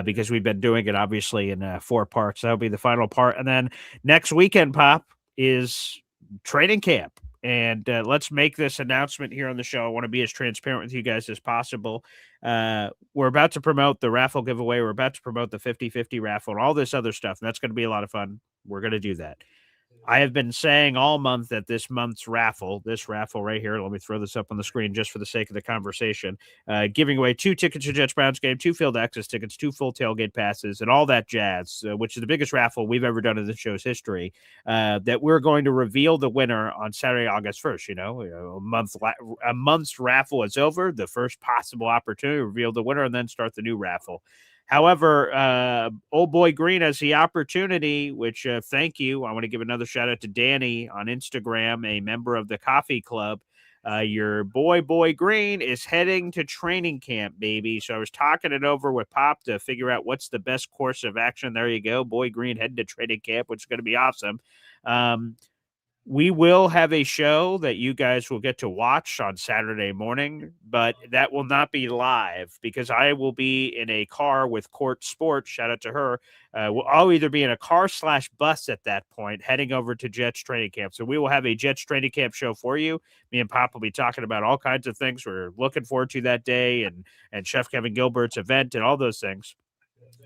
because we've been doing it obviously in 4 parts. That'll be the final part, and then next weekend, Pop, is training camp. And let's make this announcement here on the show. I want to be as transparent with you guys as possible. We're about to promote the raffle giveaway. We're about to promote the 50-50 raffle and all this other stuff. And that's going to be a lot of fun. We're going to do that. I have been saying all month that this month's raffle, this raffle right here, let me throw this up on the screen just for the sake of the conversation, giving away 2 tickets to Jets-Browns game, 2 field access tickets, 2 full tailgate passes, and all that jazz, which is the biggest raffle we've ever done in the show's history, that we're going to reveal the winner on Saturday, August 1st. A month's raffle is over, the first possible opportunity to reveal the winner and then start the new raffle. However, Old Boy Green has the opportunity, which thank you. I want to give another shout out to Danny on Instagram, a member of the Coffee Club. Your boy Green is heading to training camp, baby. So I was talking it over with Pop to figure out what's the best course of action. There you go. Boy Green heading to training camp, which is going to be awesome. We will have a show that you guys will get to watch on Saturday morning, but that will not be live because I will be in a car with Court Sports. Shout out to her. I'll either be in a car/bus at that point heading over to Jets training camp. So we will have a Jets training camp show for you. Me and Pop will be talking about all kinds of things we're looking forward to that day and Chef Kevin Gilbert's event and all those things.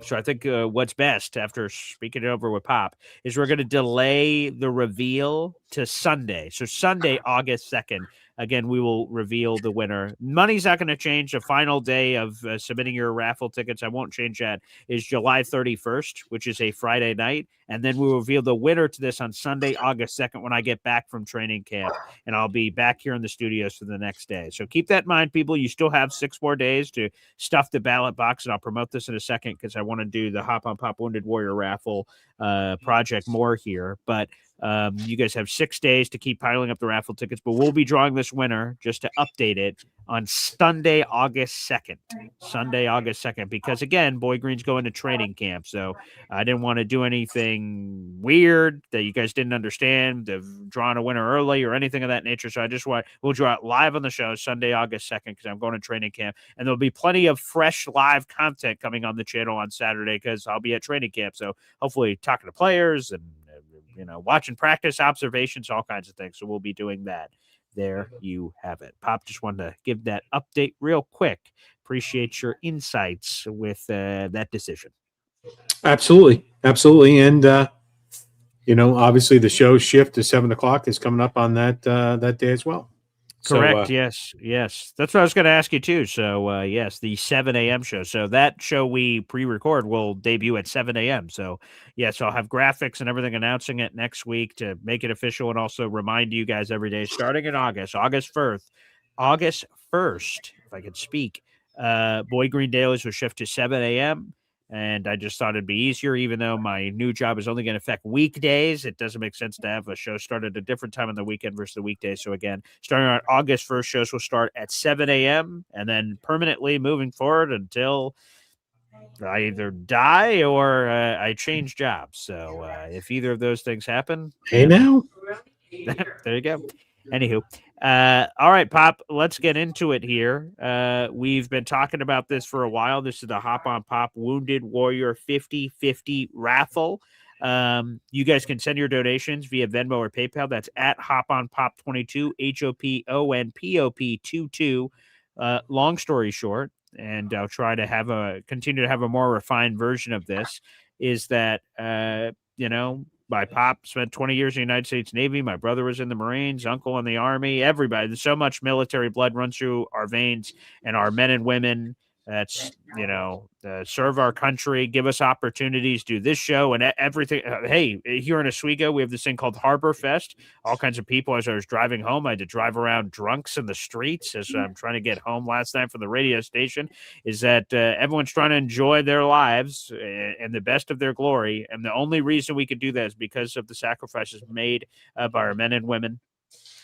So I think what's best after speaking it over with Pop is we're going to delay the reveal to Sunday. So Sunday, August 2nd, again, we will reveal the winner. Money's not going to change. The final day of submitting your raffle tickets, I won't change that, is July 31st, which is a Friday night. And then we'll reveal the winner to this on Sunday, August 2nd, when I get back from training camp. And I'll be back here in the studios for the next day. So keep that in mind, people. You still have 6 more days to stuff the ballot box. And I'll promote this in a second because I want to do the Hop on Pop Wounded Warrior raffle project more here. But you guys have 6 days to keep piling up the raffle tickets, but we'll be drawing this winner just to update it on Sunday, August 2nd. Sunday, August 2nd, because again, Boy Green's going to training camp. So I didn't want to do anything weird that you guys didn't understand, of drawing a winner early or anything of that nature. So we'll draw it live on the show Sunday, August 2nd, because I'm going to training camp. And there'll be plenty of fresh live content coming on the channel on Saturday because I'll be at training camp. So hopefully talking to players and watching practice, observations, all kinds of things. So we'll be doing that. There you have it. Pop, just wanted to give that update real quick. Appreciate your insights with that decision.
Absolutely. And, obviously the show shift to 7:00 is coming up on that day as well.
Correct. So, yes. That's what I was going to ask you too. So, yes, the 7 a.m. show. So that show we pre-record will debut at 7 a.m. So, yes, I'll have graphics and everything announcing it next week to make it official and also remind you guys every day starting in August 1st, if I could speak, Boy Green Dailies will shift to 7 a.m. And I just thought it'd be easier, even though my new job is only going to affect weekdays. It doesn't make sense to have a show start at a different time on the weekend versus the weekday. So again, starting on August 1st, shows will start at 7 a.m. and then permanently moving forward until I either die or I change jobs. So if either of those things happen,
Hey now.
there you go. Anywho, all right, Pop, let's get into it here. We've been talking about this for a while. This is the Hop on Pop Wounded Warrior 50/50 raffle. You guys can send your donations via Venmo or PayPal. That's at Hop on Pop 22, HOPONPOP 22. Long story short, and I'll try to continue to have a more refined version of this, is that my pop spent 20 years in the United States Navy. My brother was in the Marines, uncle in the Army, everybody. There's so much military blood runs through our veins, and our men and women that's, serve our country, give us opportunities, do this show and everything. Hey, here in Oswego, we have this thing called Harbor Fest. All kinds of people. As I was driving home, I had to drive around drunks in the streets as I'm trying to get home last night from the radio station. Is that everyone's trying to enjoy their lives and the best of their glory. And the only reason we could do that is because of the sacrifices made by our men and women.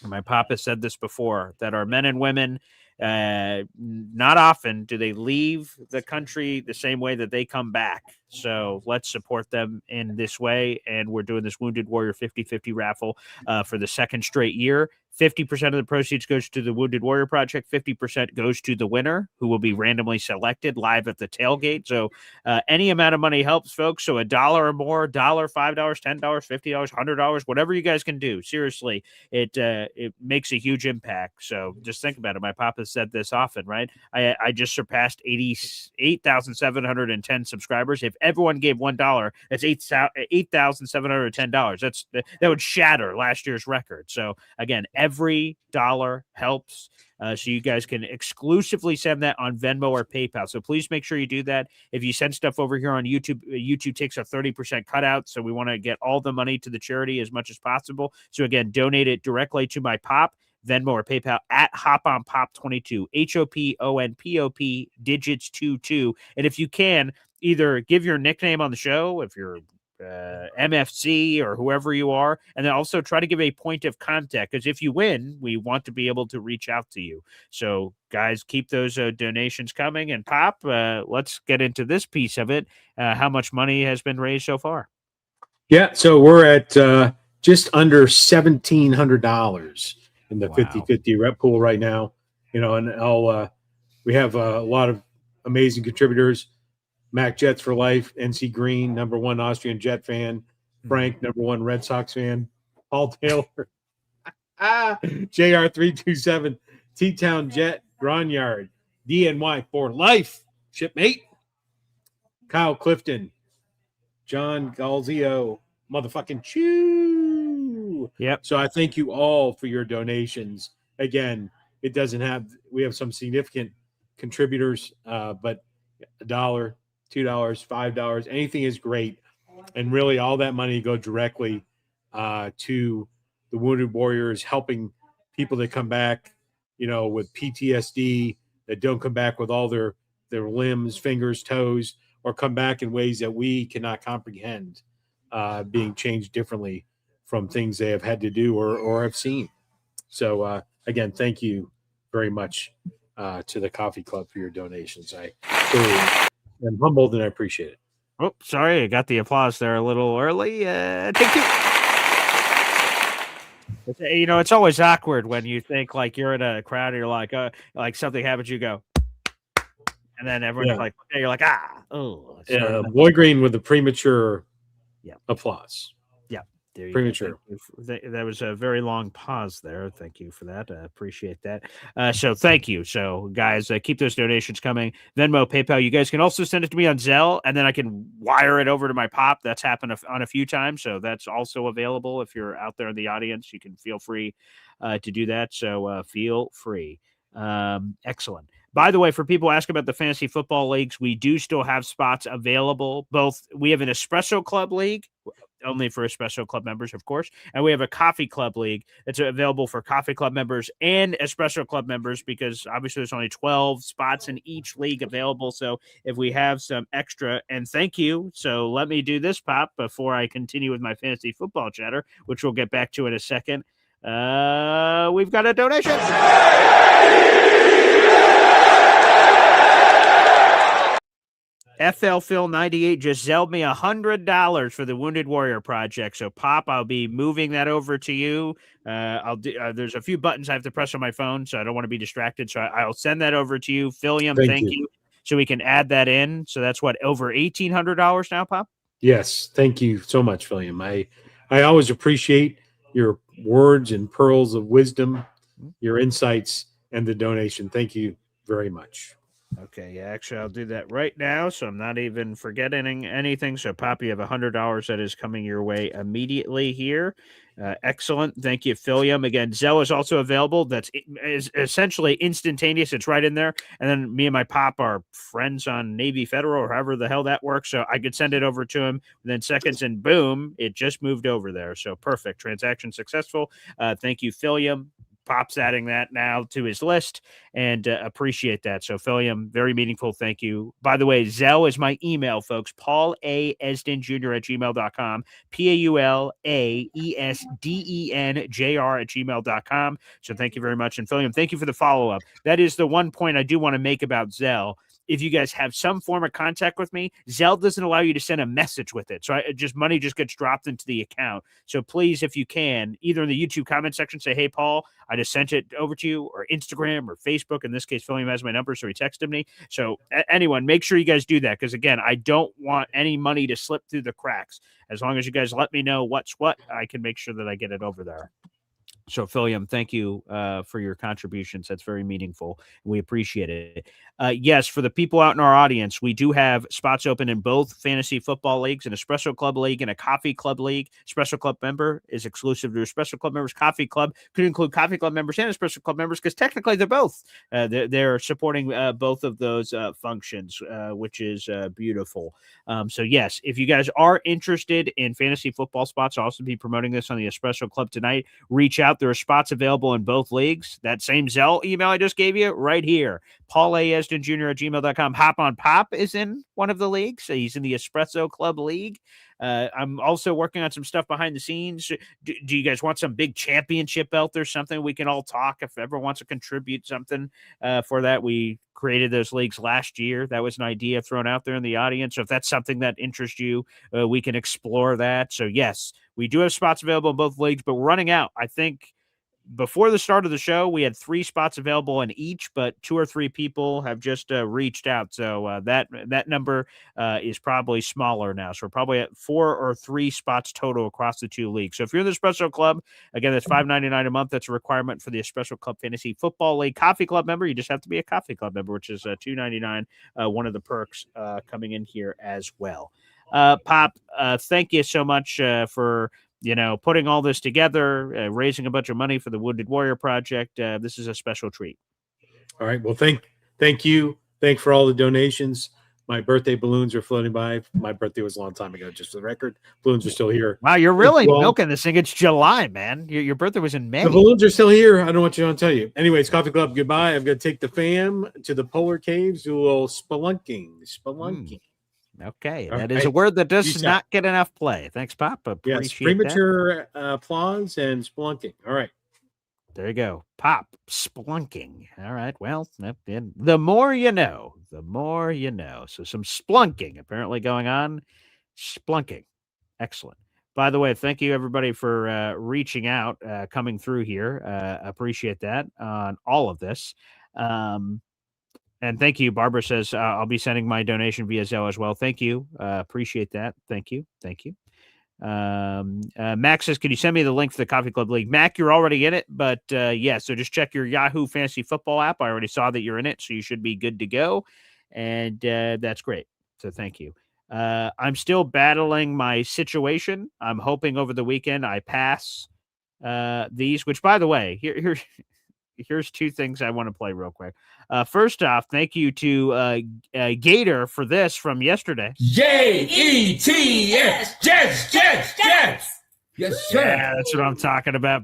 My papa said this before, that our men and women, not often do they leave the country the same way that they come back. So let's support them in this way. And we're doing this Wounded Warrior 50/50 raffle for the second straight year. 50% of the proceeds goes to the Wounded Warrior Project. 50% goes to the winner, who will be randomly selected live at the tailgate. So any amount of money helps, folks. So $1 or more, $1, $5, $10, $50, $100, whatever you guys can do. Seriously, it makes a huge impact. So just think about it. My papa said this often, right? I just surpassed 8,710 subscribers. If everyone gave $1, that's $8,710. That would shatter last year's record. So again, every dollar helps. So you guys can exclusively send that on Venmo or PayPal. So please make sure you do that. If you send stuff over here on YouTube, YouTube takes a 30% cutout. So we want to get all the money to the charity as much as possible. So again, donate it directly to my pop, Venmo or PayPal at HopOnPop22, HOPONPOP digits 22. And if you can, either give your nickname on the show, if you're MFC or whoever you are, and then also try to give a point of contact, because if you win, we want to be able to reach out to you. So guys, keep those donations coming. And Pop, let's get into this piece of it. How much money has been raised so far?
Yeah, so we're at just under $1,700 in the 50/50 rep pool right now. And we have a lot of amazing contributors. Mac Jets for life, NC Green, #1 Austrian Jet fan, Frank, #1 Red Sox fan, Paul Taylor, JR327, T-Town Jet, Gronyard, DNY for life, shipmate, Kyle Clifton, John Galzio, motherfucking Chew.
Yep.
So I thank you all for your donations. Again, we have some significant contributors, but $1, $2, $5, anything is great. And really all that money go directly to the Wounded Warriors, helping people that come back, with PTSD, that don't come back with all their limbs, fingers, toes, or come back in ways that we cannot comprehend, being changed differently from things they have had to do or have seen. So again, thank you very much to the Coffee Club for your donations. I truly I'm humbled and I appreciate it.
Oh, sorry. I got the applause there a little early. Thank you. It's always awkward when you think like you're in a crowd and you're like something happens, you go, and then everyone's like, okay, you're like, oh.
Boy Green with the premature applause.
Yeah. There you
premature.
Go. That was a very long pause there. Thank you for that. I appreciate that. So thank you. So guys, keep those donations coming. Venmo, PayPal. You guys can also send it to me on Zelle, and then I can wire it over to my pop. That's happened on a few times. So that's also available. If you're out there in the audience, you can feel free to do that. So feel free. Excellent. By the way, for people asking about the fantasy football leagues, we do still have spots available. We have an Espresso Club league. only for Espresso Club members, of course. And we have a Coffee Club League that's available for Coffee Club members and Espresso Club members, because obviously there's only 12 spots in each league available. So if we have some extra, and thank you. So let me do this, Pop, before I continue with my fantasy football chatter, which we'll get back to in a second. We've got a donation. FL Phil 98 just zelled me $100 for the Wounded Warrior Project. So, Pop, I'll be moving that over to you. I'll do. There's a few buttons I have to press on my phone, so I don't want to be distracted. So I'll send that over to you, Philium. Thank you. So we can add that in. So that's what, over $1,800 now, Pop?
Yes, thank you so much, William. I always appreciate your words and pearls of wisdom, your insights, and the donation. Thank you very much.
Okay, yeah, actually, I'll do that right now, so I'm not even forgetting anything. So, Pop, you have $100 that is coming your way immediately here. Excellent. Thank you, Philium. Again, Zelle is also available. That's essentially instantaneous. It's right in there. And then me and my Pop are friends on Navy Federal, or however the hell that works. So I could send it over to him within seconds, and boom, it just moved over there. So perfect. Transaction successful. Thank you, Philium. Pop's adding that now to his list, and appreciate that. So, Philium, very meaningful. Thank you. By the way, Zelle is my email, folks. Paul A. Esden Jr. at gmail.com. PaulAEsdenJr at gmail.com. So, thank you very much. And, Philium, thank you for the follow up. That is the one point I do want to make about Zelle. If you guys have some form of contact with me, Zelle doesn't allow you to send a message with it. So money just gets dropped into the account. So please, if you can, either in the YouTube comment section, say, hey, Paul, I just sent it over to you, or Instagram or Facebook. In this case, Philium has my number, so he texted me. So anyone, make sure you guys do that, because, again, I don't want any money to slip through the cracks. As long as you guys let me know what's what, I can make sure that I get it over there. So, Philium, thank you for your contributions. That's very meaningful. We appreciate it. Yes, for the people out in our audience, we do have spots open in both fantasy football leagues, an Espresso Club League and a Coffee Club League. Espresso Club member is exclusive to Espresso Club members. Coffee Club could include Coffee Club members and Espresso Club members, because technically they're both. They're supporting both of those functions, which is beautiful. So, yes, if you guys are interested in fantasy football spots, I'll also be promoting this on the Espresso Club tonight. Reach out. There are spots available in both leagues. That same Zelle email I just gave you right here. Paul A. Esden Jr. at gmail.com. Hop on Pop is in one of the leagues. He's in the Espresso Club League. I'm also working on some stuff behind the scenes. Do you guys want some big championship belt or something? We can all talk if everyone wants to contribute something for that. We created those leagues last year. That was an idea thrown out there in the audience. So if that's something that interests you, we can explore that. So, yes, we do have spots available in both leagues, but we're running out. I think before the start of the show, we had 3 spots available in each, but 2 or 3 people have just reached out. So that number is probably smaller now. So we're probably at 4 or 3 spots total across the 2 leagues. So if you're in the Espresso Club, again, that's $5.99 a month. That's a requirement for the Espresso Club Fantasy Football League. Coffee Club member, you just have to be a Coffee Club member, which is $2.99. One of the perks coming in here as well. Pop, thank you so much for putting all this together, raising a bunch of money for the Wounded Warrior Project. This is a special treat.
All right. Well, thank you. Thanks for all the donations. My birthday balloons are floating by. My birthday was a long time ago, just for the record. Balloons are still here.
Wow, you're really milking this thing. It's July, man. Your birthday was in May.
The balloons are still here. I don't want you to tell you. Anyways, Coffee Club, goodbye. I've got to take the fam to the polar caves, do a little spelunking.
Okay, that is a word that does not get enough play. Thanks, Pop. Appreciate
yes, premature applause and spelunking. All right.
There you go. Pop, splunking. All right. Well, the more you know, the more you know. So some splunking apparently going on. Splunking. Excellent. By the way, thank you, everybody, for reaching out, coming through here. Appreciate that on all of this. And thank you. Barbara says, I'll be sending my donation via Zelle as well. Thank you. Appreciate that. Thank you. Thank you. Max says, can you send me the link for the Coffee Club League? Mac, you're already in it, but yeah, so just check your Yahoo Fantasy Football app. I already saw that you're in it, so you should be good to go. And that's great. So thank you. I'm still battling my situation. I'm hoping over the weekend I pass these, which, by the way, here's two things I want to play real quick. First off, thank you to Gator for this from yesterday.
Jets, Jets, Jets, Jets. Yes, sir.
Yeah, that's what I'm talking about.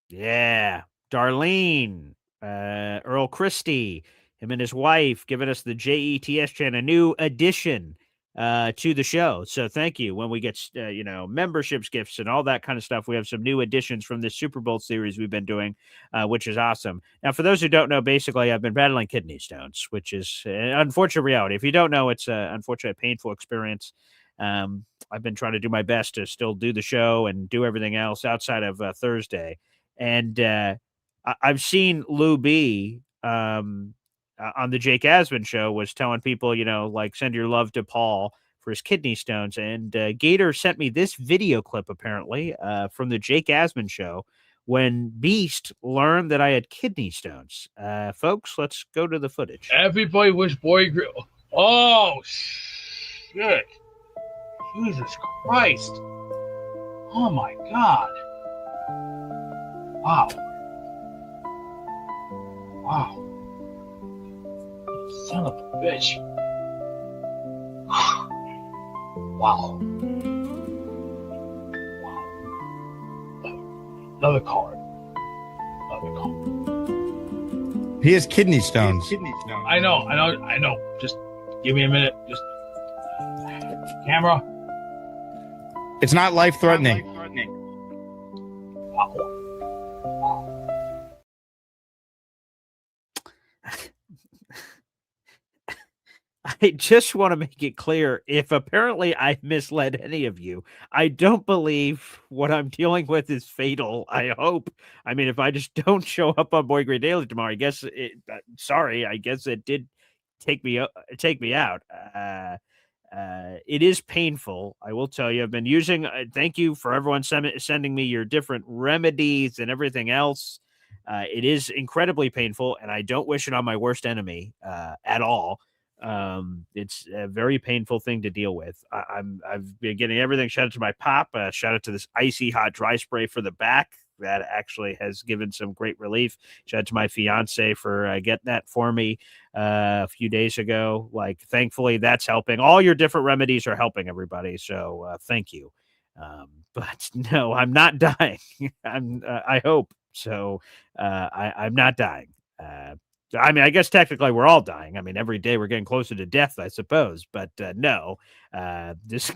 Yeah, Darlene, Earl Christie, him and his wife giving us the JETS channel, a new addition to the show. So thank you. When we get memberships, gifts, and all that kind of stuff, we have some new additions from this Super Bowl series we've been doing, which is awesome. Now, for those who don't know, basically, I've been battling kidney stones, which is an unfortunate reality. If you don't know, it's an unfortunate, painful experience. I've been trying to do my best to still do the show and do everything else outside of Thursday. And I've seen Lou B on the Jake Asman show was telling people, send your love to Paul for his kidney stones. And Gator sent me this video clip, apparently, from the Jake Asman show when Beast learned that I had kidney stones. Folks, let's go to the footage.
Everybody wish Boy Grill. Oh, shit. Jesus Christ. Oh, my God. Wow. Wow. Son of a bitch. Wow. Wow. Another card.
He has kidney stones.
I know. Just give me a minute. Just camera.
It's not life-threatening.
Wow.
I just want to make it clear, if apparently I misled any of you, I don't believe what I'm dealing with is fatal. I hope. I mean, if I just don't show up on Boy Great Daily tomorrow, I guess I guess it did take me out. It is painful. I will tell you, I've been using, thank you for everyone sending me your different remedies and everything else. It is incredibly painful, and I don't wish it on my worst enemy at all. It's a very painful thing to deal with. I've been getting everything. Shout out to my pop. Shout out to this icy hot dry spray for the back. That actually has given some great relief. Shout out to my fiance for getting that for me a few days ago. Like, thankfully, that's helping. All your different remedies are helping everybody. So thank you. But no, I'm not dying. I hope so. I'm not dying. I mean, I guess technically we're all dying. I mean, every day we're getting closer to death, I suppose. But no, this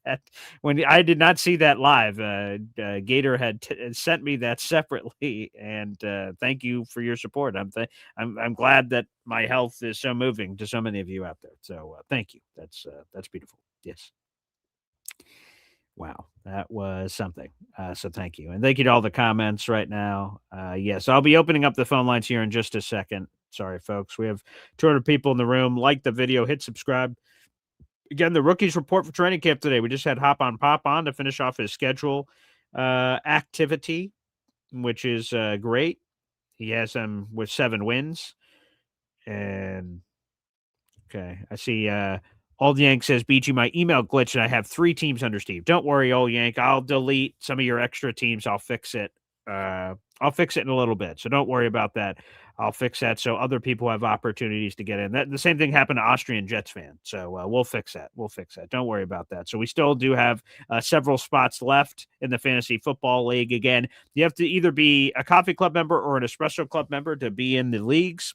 that when I did not see that live, Gator had sent me that separately, and thank you for your support. I'm glad that my health is so moving to so many of you out there. So thank you. That's beautiful. Yes. Wow, that was something. So thank you. And thank you to all the comments right now. Yes, I'll be opening up the phone lines here in just a second. Sorry, folks. We have 200 people in the room. Like the video, hit subscribe. Again, the rookies report for training camp today. We just had Hop on Pop on to finish off his schedule activity, which is great. He has them with 7 wins. And okay, I see Old Yank says, BG, my email glitched and I have 3 teams under Steve. Don't worry, Old Yank. I'll delete some of your extra teams. I'll fix it. I'll fix it in a little bit. So don't worry about that. I'll fix that so other people have opportunities to get in. The same thing happened to Austrian Jets fan. So we'll fix that. Don't worry about that. So we still do have several spots left in the Fantasy Football League. Again, you have to either be a Coffee Club member or an Espresso Club member to be in the leagues.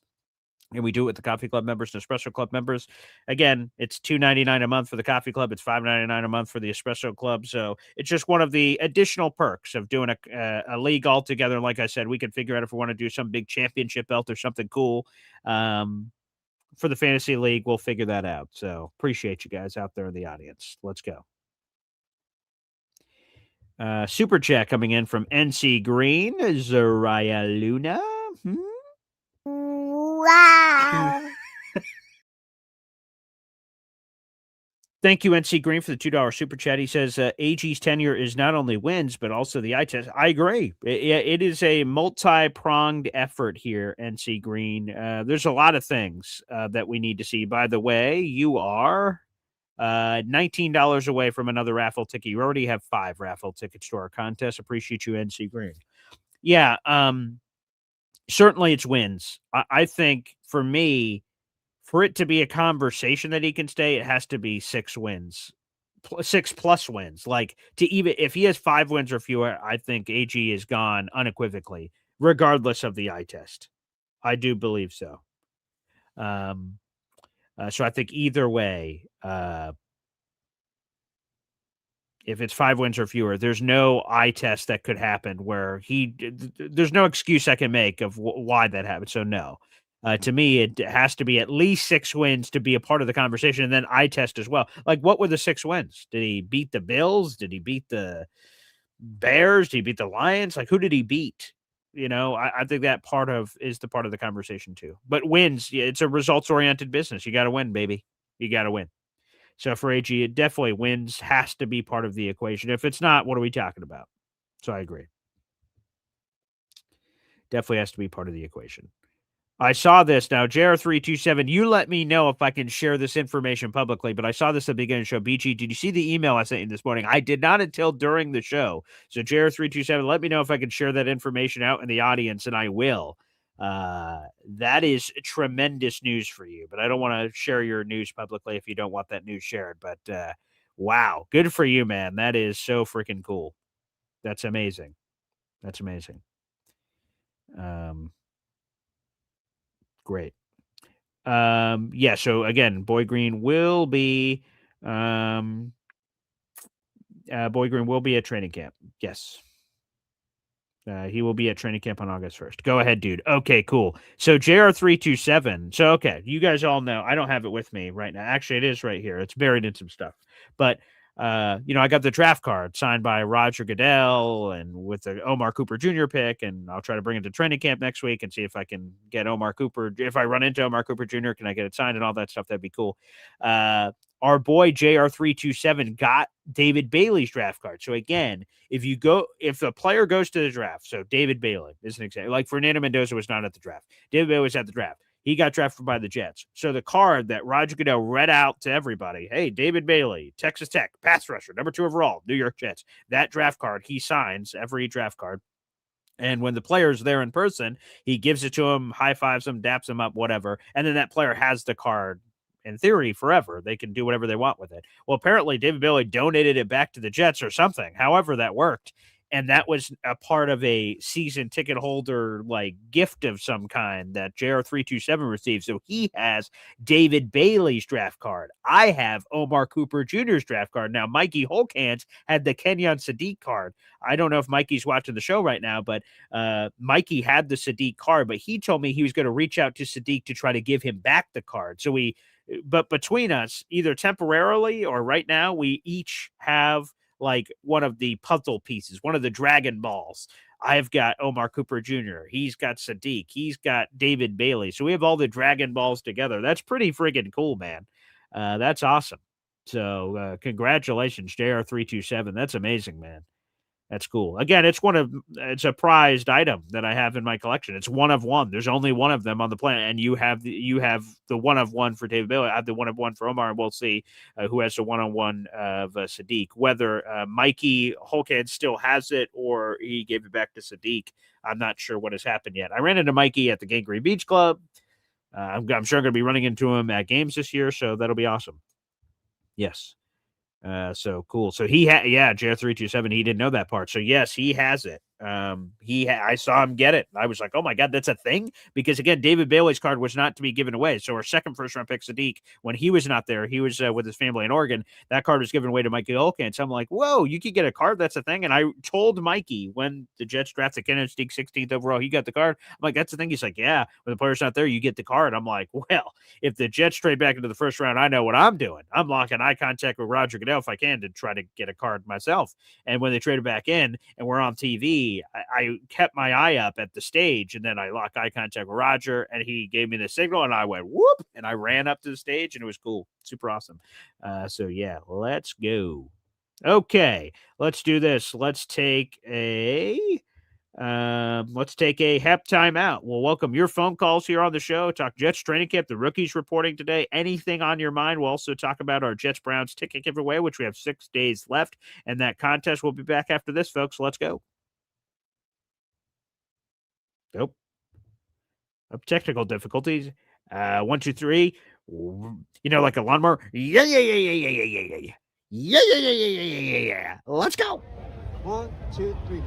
And we do it with the Coffee Club members and Espresso Club members. Again, it's $2.99 a month for the Coffee Club. It's $5.99 a month for the Espresso Club. So it's just one of the additional perks of doing a league all together. And like I said, we can figure out if we want to do some big championship belt or something cool for the Fantasy League. We'll figure that out. So appreciate you guys out there in the audience. Let's go. Super chat coming in from NC Green. Zariah Luna. Wow. Thank you, NC Green, for the $2 super chat. He says AG's tenure is not only wins, but also the eye test. I agree. It is a multi-pronged effort here, NC Green. There's a lot of things that we need to see. By the way, you are $19 away from another raffle ticket. You already have 5 raffle tickets to our contest. Appreciate you, NC Green. Yeah. Certainly it's wins. I think for me, for it to be a conversation that he can stay, it has to be 6 wins. 6+ wins. Like, to even if he has 5 wins or fewer, I think AG is gone unequivocally, regardless of the eye test. I do believe so. So I think either way, if it's 5 wins or fewer, there's no eye test that could happen where there's no excuse I can make of why that happened. So no, to me, it has to be at least 6 wins to be a part of the conversation, and then eye test as well. Like, what were the 6 wins? Did he beat the Bills? Did he beat the Bears? Did he beat the Lions? Like, who did he beat? I think that is the part of the conversation too. But wins, yeah, it's a results oriented business. You got to win, baby. You got to win. So for AG, it definitely wins, has to be part of the equation. If it's not, what are we talking about? So I agree. Definitely has to be part of the equation. I saw this now, JR327. You let me know if I can share this information publicly, but I saw this at the beginning of the show. BG, did you see the email I sent you this morning? I did not until during the show. So JR327, let me know if I can share that information out in the audience, and I will. That is tremendous news for you, but I don't want to share your news publicly if you don't want that news shared. But wow, good for you, man. That is so freaking cool. That's amazing. That's amazing. Great. Yeah, so again, Boy Green will be at training camp. Yes. He will be at training camp on August 1st. Go ahead, dude. Okay, cool. So JR327. So okay, you guys all know. I don't have it with me right now. Actually, it is right here. It's buried in some stuff. But I got the draft card signed by Roger Goodell and with the Omar Cooper Jr. pick, and I'll try to bring it to training camp next week and see if I can get Omar Cooper. If I run into Omar Cooper Jr., can I get it signed and all that stuff? That'd be cool. Our boy JR327 got David Bailey's draft card. So again, if the player goes to the draft, so David Bailey is an example. Like Fernando Mendoza was not at the draft. David Bailey was at the draft. He got drafted by the Jets. So the card that Roger Goodell read out to everybody, hey, David Bailey, Texas Tech, pass rusher, number 2 overall, New York Jets. That draft card, he signs every draft card. And when the player's there in person, he gives it to him, high fives him, daps him up, whatever. And then that player has the card in theory forever. They can do whatever they want with it. Well, apparently David Bailey donated it back to the Jets or something. However that worked. And that was a part of a season ticket holder like gift of some kind that JR327 received. So he has David Bailey's draft card. I have Omar Cooper Jr.'s draft card. Now, Mikey Holkans had the Kenyon Sadiq card. I don't know if Mikey's watching the show right now, but Mikey had the Sadiq card, but he told me he was going to reach out to Sadiq to try to give him back the card. But between us, either temporarily or right now, we each have like one of the puzzle pieces, one of the Dragon Balls. I've got Omar Cooper Jr. He's got Sadiq. He's got David Bailey. So we have all the Dragon Balls together. That's pretty friggin' cool, man. That's awesome. So congratulations, JR327. That's amazing, man. That's cool. Again, it's a prized item that I have in my collection. It's one of one. There's only one of them on the planet, and you have the one of one for David Bailey. I have the one of one for Omar, and we'll see who has the one-on-one of Sadiq. Whether Mikey Holkhead still has it or he gave it back to Sadiq, I'm not sure what has happened yet. I ran into Mikey at the Gangrene Beach Club. I'm sure I'm going to be running into him at games this year, so that'll be awesome. Yes. So cool. So JR327, he didn't know that part. So yes, he has it. I saw him get it. I was like, oh my God, that's a thing. Because again, David Bailey's card was not to be given away. So our second first round pick, Sadiq, when he was not there, he was with his family in Oregon. That card was given away to Mikey Holkans. So I'm like, whoa, you could get a card. That's a thing. And I told Mikey when the Jets drafted Kenyon Sadiq 16th overall, he got the card. I'm like, that's the thing. He's like, yeah, when the player's not there, you get the card. I'm like, well, if the Jets trade back into the first round, I know what I'm doing. I'm locking eye contact with Roger Goodell if I can to try to get a card myself. And when they traded back in and we're on TV, I kept my eye up at the stage, and then I locked eye contact with Roger, and he gave me the signal, and I went whoop, and I ran up to the stage, and it was cool, super awesome. So yeah, let's go. Okay, let's do this. Let's take a Hep timeout. We'll welcome your phone calls here on the show. Talk Jets training camp, the rookies reporting today. Anything on your mind? We'll also talk about our Jets Browns ticket giveaway, which we have 6 days left, and that contest will be back after this, folks. Let's go. Nope. Of technical difficulties. 1, 2, 3. Like a lawnmower. Yeah, yeah, yeah, yeah, yeah, yeah, yeah, yeah, yeah. Yeah, yeah, yeah, yeah, yeah, yeah, yeah, yeah. Let's go.
1, 2, 3.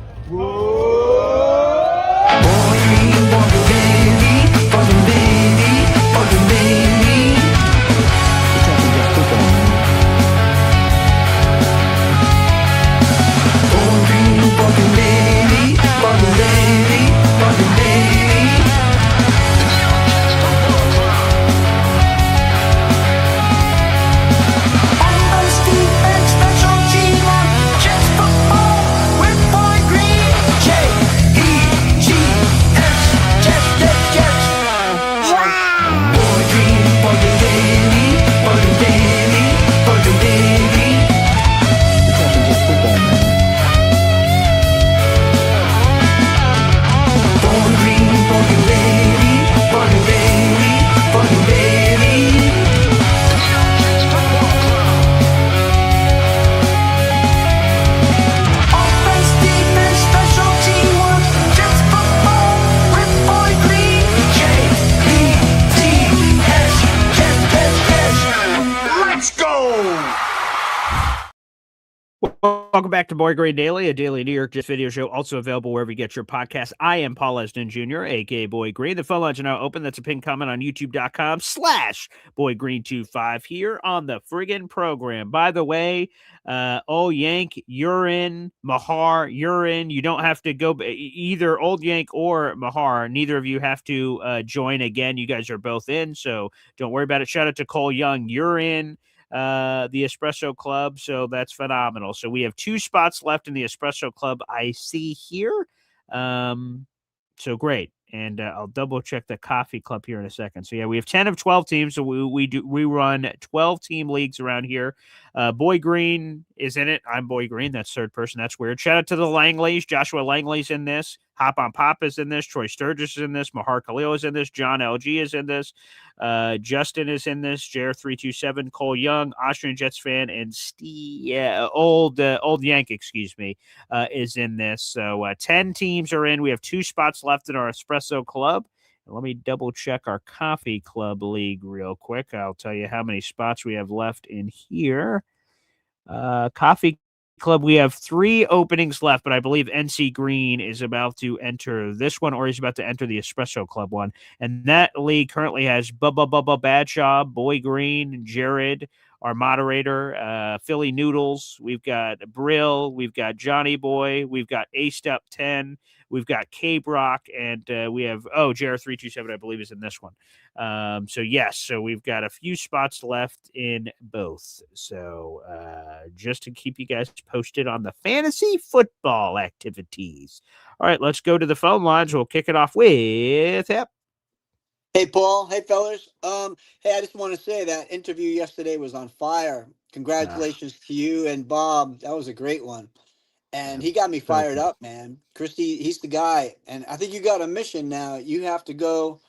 Welcome back to Boy Green Daily, a daily New York Jets video show, also available wherever you get your podcasts. I am Paul Esden Jr., a.k.a. Boy Green. The phone lines are now open. That's a pinned comment on youtube.com/BoyGreen25 here on the friggin' program. By the way, Old Yank, you're in. Mahar, you're in. You don't have to go either Old Yank or Mahar. Neither of you have to join again. You guys are both in, so don't worry about it. Shout out to Cole Young. You're in the Espresso Club, so that's phenomenal. So we have 2 spots left in the Espresso Club I see here. So great. And I'll double check the coffee club here in a second. So yeah, we have 10 of 12 teams. So we run 12 team leagues around here. Boy Green is in it. I'm Boy Green. That's third person. That's weird. Shout out to the Langleys. Joshua Langley's in this. Hop on Pop is in this. Troy Sturgis is in this. Mahar Khalil is in this. John LG is in this. Justin is in this. JR327, Cole Young, Austrian Jets fan, and old Yank, excuse me, is in this. So 10 teams are in. We have 2 spots left in our Espresso Club. Let me double check our Coffee Club League real quick. I'll tell you how many spots we have left in here. Coffee Club, we have 3 openings left, but I believe NC Green is about to enter this one, or he's about to enter the Espresso Club one. And that league currently has Bubba Badshaw, Boy Green, Jared, our moderator, Philly Noodles. We've got Brill. We've got Johnny Boy. We've got A-Step 10. We've got K-Brock, and we have, JR327, I believe, is in this one. So we've got a few spots left in both. So just to keep you guys posted on the fantasy football activities. All right, let's go to the phone lines. We'll kick it off with Hep.
Hey, Paul. Hey, fellas. Hey, I just want to say that interview yesterday was on fire. Congratulations to you and Bob. That was a great one. And he got me fired up, man. Christy, he's the guy. And I think you got a mission now. You have to go.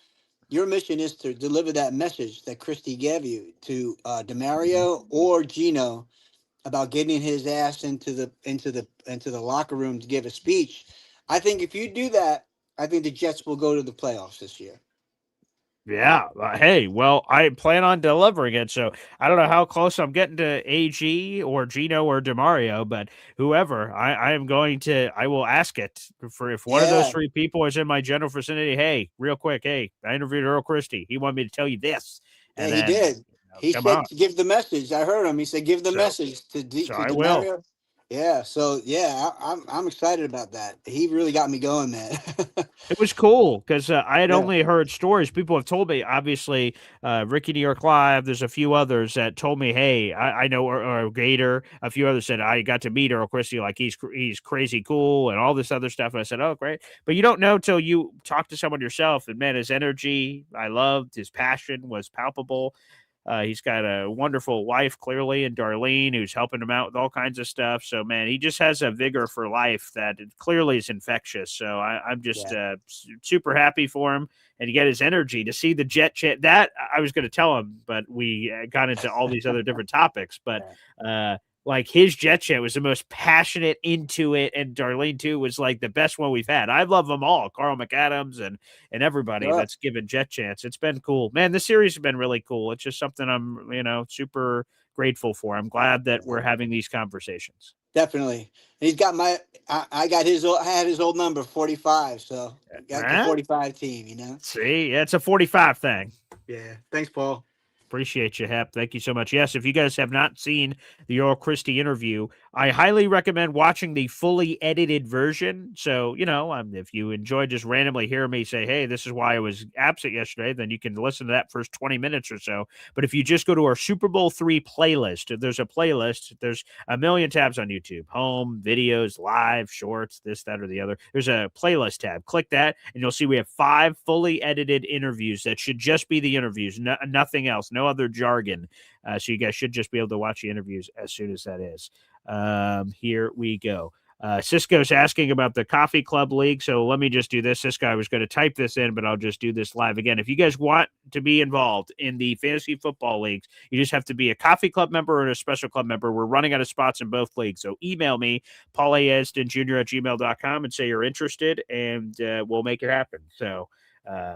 Your mission is to deliver that message that Christy gave you to DeMario or Gino about getting his ass into the locker room to give a speech. I think if you do that, I think the Jets will go to the playoffs this year.
Yeah. Hey, well, I plan on delivering it. So I don't know how close I'm getting to AG or Gino or DeMario, but whoever, I will ask it for if one of those 3 people is in my general vicinity. Hey, real quick. Hey, I interviewed Earl Christie. He wanted me to tell you this. And
he did. He said to give the message. I heard him. He said, give the message to DeMario.
Will.
Yeah. So I'm excited about that. He really got me going, man.
It was cool because I had only heard stories. People have told me, obviously, Ricky New York Live. There's a few others that told me, hey, I know or Gator. A few others said I got to meet Earl Christie, like he's crazy cool and all this other stuff. And I said, oh, great. But you don't know till you talk to someone yourself. And man, his energy, I loved. His passion was palpable. He's got a wonderful wife, clearly, and Darlene, who's helping him out with all kinds of stuff. So, man, he just has a vigor for life that clearly is infectious. So I'm just super happy for him. And to get his energy, to see the jet chat, that I was going to tell him, but we got into all these other different topics. But like his jet chat was the most passionate into it, and Darlene too was like the best one we've had. I love them all, Carl McAdams and everybody
Yeah.
that's given jet chats. It's been cool, man. The series has been really cool. It's just something I'm super grateful for. I'm glad that we're having these conversations.
Definitely. And he's got I got his old, I had his old number 45, so got the 45 team, you know.
See, it's a 45 thing.
Yeah. Thanks, Paul.
Appreciate you, Hep. Thank you so much. Yes, if you guys have not seen the Earl Christie interview, I highly recommend watching the fully edited version. So, if you enjoy just randomly hearing me say, hey, this is why I was absent yesterday, then you can listen to that first 20 minutes or so. But if you just go to our Super Bowl III playlist, there's a playlist. There's a million tabs on YouTube: home, videos, live, shorts, this, that, or the other. There's a playlist tab. Click that, and you'll see we have 5 fully edited interviews that should just be the interviews, nothing else. No other jargon. So you guys should just be able to watch the interviews as soon as that is. Here we go. Cisco's asking about the Coffee Club League. So let me just do this. Cisco, I was going to type this in, but I'll just do this live again. If you guys want to be involved in the fantasy football leagues, you just have to be a Coffee Club member or a special club member. We're running out of spots in both leagues. So email me, Esden Jr @gmail.com, and say you're interested, and we'll make it happen. So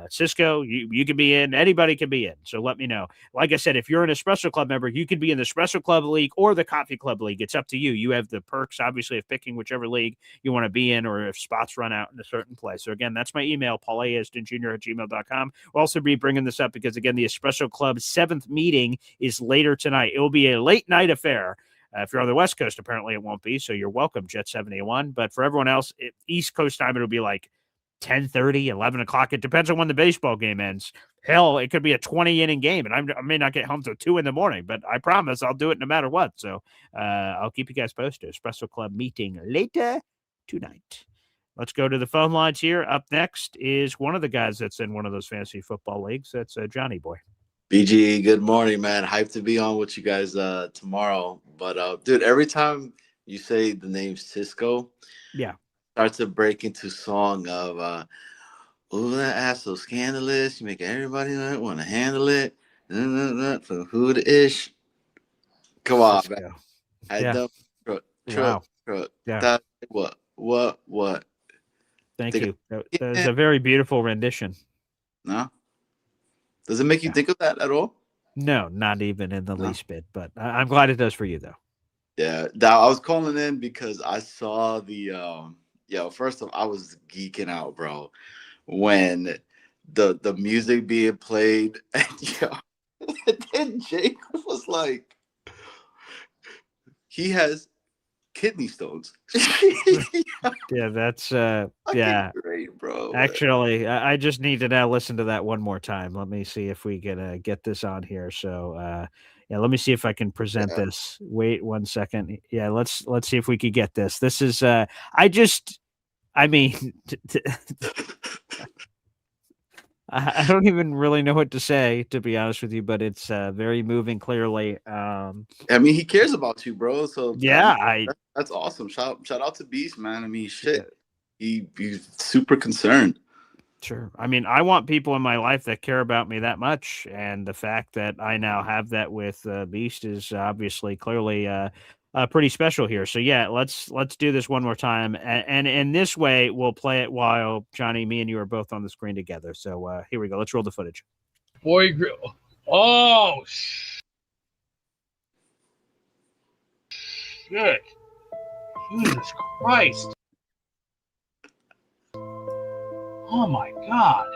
Cisco, you can be in. Anybody can be in. So let me know. Like I said, if you're in a special club member, you can be in the special club league or the coffee club league. It's up to you. You have the perks, obviously, of picking whichever league you want to be in, or if spots run out in a certain place. So again, that's my email, paulasdenjr @gmail.com. We'll also be bringing this up because, again, the Espresso Club's 7th meeting is later tonight. It will be a late night affair. If you're on the West Coast, apparently it won't be. So you're welcome, Jet 71. But for everyone else, East Coast time, it'll be like 10:30, 11 o'clock. It depends on when the baseball game ends. Hell, it could be a 20-inning game, and I may not get home till 2 in the morning, but I promise I'll do it no matter what. So I'll keep you guys posted. Espresso Club meeting later tonight. Let's go to the phone lines here. Up next is one of the guys that's in one of those fantasy football leagues. That's Johnny Boy.
BG, good morning, man. Hyped to be on with you guys tomorrow. But, dude, every time you say the name Cisco,
yeah,
starts to break into song of oh, that ass so scandalous. You make everybody want to handle it. From who to ish. Come on,
Cisco.
man. I
Yeah.
don't
Wow. Yeah.
That, what?
Thank you. That was a very beautiful rendition.
No? Does it make you think of that at all?
No, not even in the least bit. But I'm glad it does for you, though.
Yeah. I was calling in because I saw the first off, I was geeking out, bro, when the music being played, and then Jake was like, he has kidney stones.
Yeah, that's
great, bro.
Actually, I just need to now listen to that one more time. Let me see if we can get this on here. So let me see if I can present this. Wait 1 second. Yeah, let's see if we could get this. This is I mean, I don't even really know what to say, to be honest with you, but it's very moving, clearly.
I mean, he cares about you, bro. So
yeah,
that's awesome. Shout out to Beast, man. I mean, shit, he's super concerned.
Sure. I mean, I want people in my life that care about me that much, and the fact that I now have that with Beast is obviously clearly pretty special here. So yeah, let's do this one more time, and in this way, we'll play it while Johnny, me, and you are both on the screen together. So here we go. Let's roll the footage.
Boy, oh shit! Jesus Christ! Oh my God!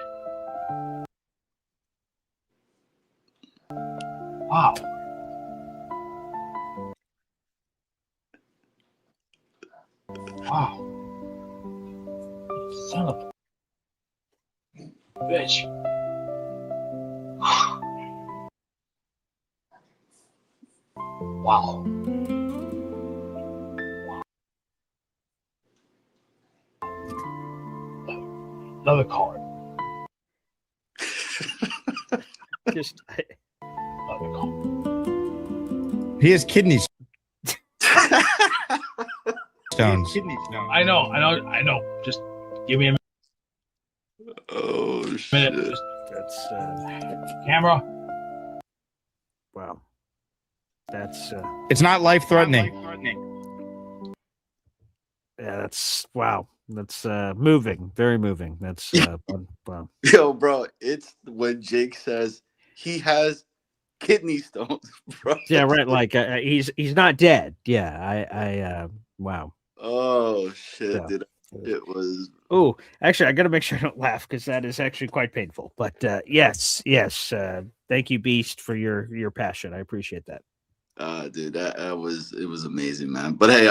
Wow! Wow! Son of a bitch! Wow! Another card.
Just
another card.
He has kidney stones.
I know. Just give me a minute.
Oh shit!
Just, that's camera.
Wow. That's
It's not life threatening.
yeah, that's wow. That's moving, very moving. That's wow.
Yo, bro, it's when Jake says he has kidney stones, bro.
Yeah, right. Like he's not dead. Yeah, wow.
Oh shit,
So,
dude. It was
oh, actually, I got to make sure I don't laugh because that is actually quite painful. But yes, yes. Thank you, Beast, for your passion. I appreciate that.
dude, that was it was amazing, man. But hey,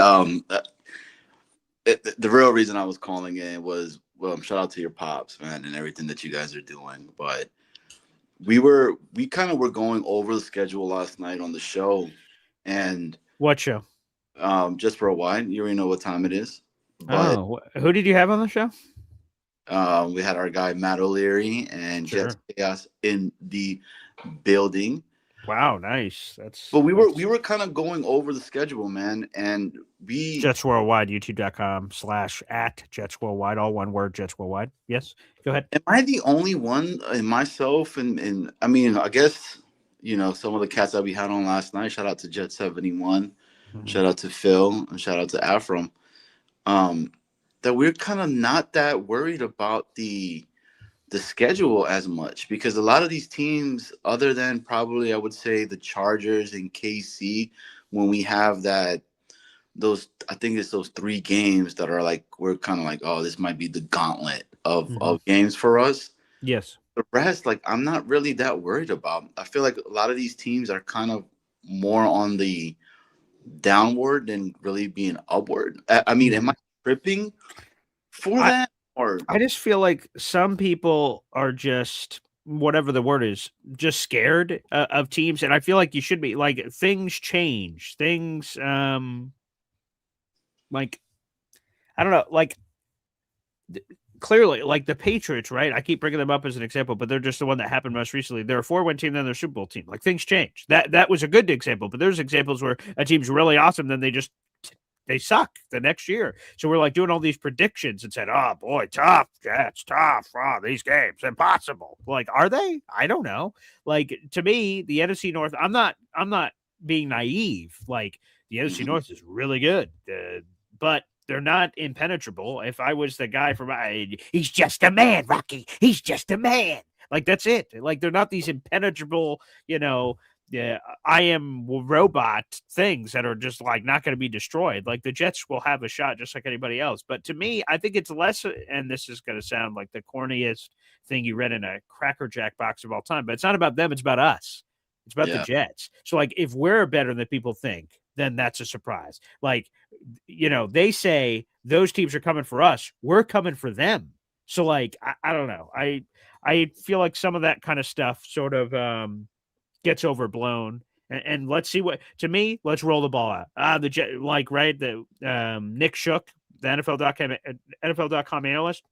the real reason I was calling in was well, shout out to your pops, man, and everything that you guys are doing. But we kind of were going over the schedule last night on the show, and
What show?
just for a while, you already know what time it is. But
Oh, who did you have on the show?
we had our guy Matt O'Leary and Jets
Sure.
Chaos in the building.
Wow, nice.
But we were kind of going over the schedule, man, and we
Jets Worldwide, youtube.com/@ Jets Worldwide, all one word, Jets Worldwide. Yes, go ahead.
am I the only one in myself and I mean, I guess some of the cats that we had on last night. Shout out to Jet 71, shout out to Phil, and shout out to Afram. That we're kind of not that worried about the schedule as much because a lot of these teams, other than probably I would say the Chargers and KC, when we have I think it's those 3 games that are like we're kind of like, oh, this might be the gauntlet of games for us.
Yes.
The rest, like, I'm not really that worried about. I feel like a lot of these teams are kind of more on the downward than really being upward. I mean, am I tripping for that? Or
I just feel like some people are just whatever the word is, just scared of teams, and I feel like you should be. Like things change, things like I don't know, like clearly, like the Patriots, right? I keep bringing them up as an example, but they're just the one that happened most recently. They're a 4-win team, then they're a Super Bowl team. Like things change. That was a good example, but there's examples where a team's really awesome, then they suck the next year. So we're like doing all these predictions and said, oh boy, tough, Jets, tough. Oh, these games, impossible. Like, are they? I don't know. Like to me, the NFC North, I'm not being naive. Like the NFC North is really good. But they're not impenetrable. If I was the guy from he's just a man, Rocky. He's just a man. Like that's it. Like they're not these impenetrable, I am robot things that are just like not going to be destroyed. Like the Jets will have a shot just like anybody else. But to me, I think it's less, and this is going to sound like the corniest thing you read in a Cracker Jack box of all time, but it's not about them. It's about us. It's about the Jets. So like, if we're better than people think, then that's a surprise. Like, they say those teams are coming for us. We're coming for them. So like, I don't know. I feel like some of that kind of stuff sort of, gets overblown, and let's see to me, let's roll the ball out. The Nick Shook, the NFL.com analyst.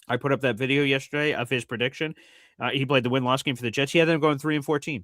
I put up that video yesterday of his prediction. He played the win-loss game for the Jets. He had them going 3-14.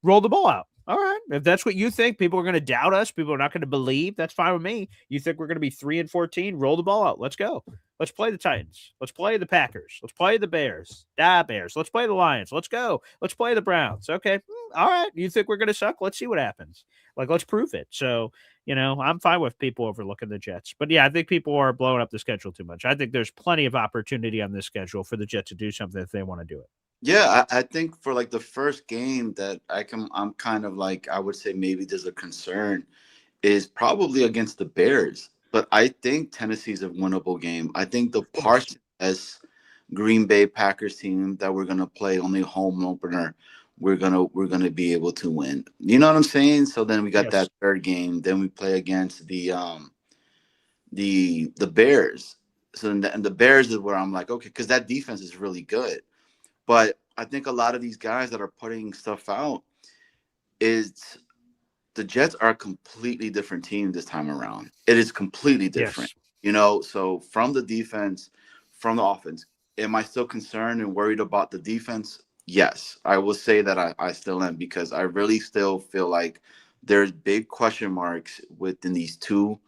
Roll the ball out. All right. If that's what you think, people are going to doubt us. People are not going to believe. That's fine with me. You think we're going to be 3-14? Roll the ball out. Let's go. Let's play the Titans. Let's play the Packers. Let's play the Bears. Bears. Let's play the Lions. Let's go. Let's play the Browns. Okay. All right. You think we're going to suck? Let's see what happens. Like, let's prove it. So, I'm fine with people overlooking the Jets. But yeah, I think people are blowing up the schedule too much. I think there's plenty of opportunity on this schedule for the Jets to do something if they want to do it.
Yeah, I think for like the first game that I'm kind of like, I would say maybe there's a concern is probably against the Bears. But I think Tennessee's a winnable game. I think the Parsons Green Bay Packers team that we're gonna play on the home opener, we're gonna be able to win. You know what I'm saying? So then we got that third game. Then we play against the Bears. So and the Bears is where I'm like, okay, because that defense is really good. But I think a lot of these guys that are putting stuff out is the Jets are a completely different team this time around. It is completely different, So from the defense, from the offense, am I still concerned and worried about the defense? Yes, I will say that I still am because I really still feel like there's big question marks within these two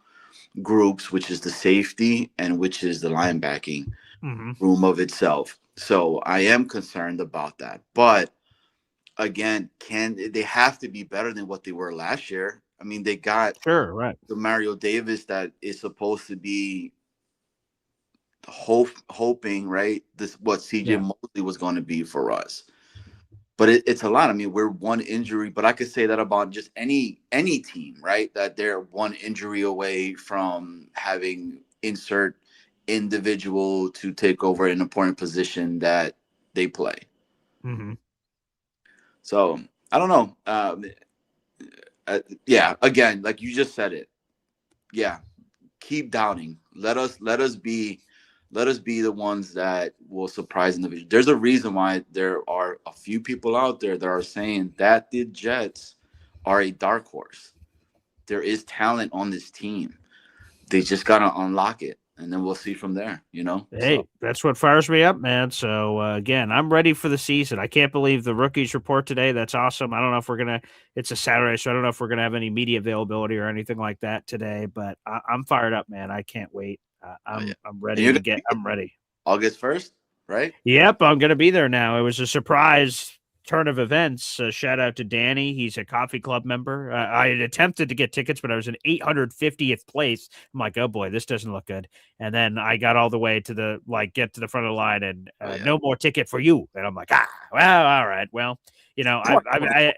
groups, which is the safety and which is the linebacking room of itself. So I am concerned about that. But again, they have to be better than what they were last year. I mean, they got
right.
the Mario Davis that is supposed to be hoping, right? This what CJ Mosley was going to be for us. But it's a lot. I mean, we're one injury, but I could say that about just any team, right? That they're one injury away from having insert individual to take over an important position that they play.
Mm-hmm.
So I don't know. Yeah, again, like you just said it. Yeah, keep doubting. Let us be the ones that will surprise in the division. There's a reason why there are a few people out there that are saying that the Jets are a dark horse. There is talent on this team. They just gotta unlock it, and then we'll see from there.
Hey, that's what fires me up, man. So again, I'm ready for the season. I can't believe the rookies report today. That's awesome. I don't know if we're gonna. It's a Saturday, so I don't know if we're gonna have any media availability or anything like that today. But I'm fired up, man. I can't wait. I'm ready to get. I'm ready.
August 1st, right?
Yep, I'm gonna be there now. It was a surprise turn of events. Shout out to Danny. He's a coffee club member. I had attempted to get tickets, but I was in 850th place. I'm like, oh boy, this doesn't look good. And then I got all the way to get to the front of the line, and no more ticket for you. And I'm like, well, all right. Well, I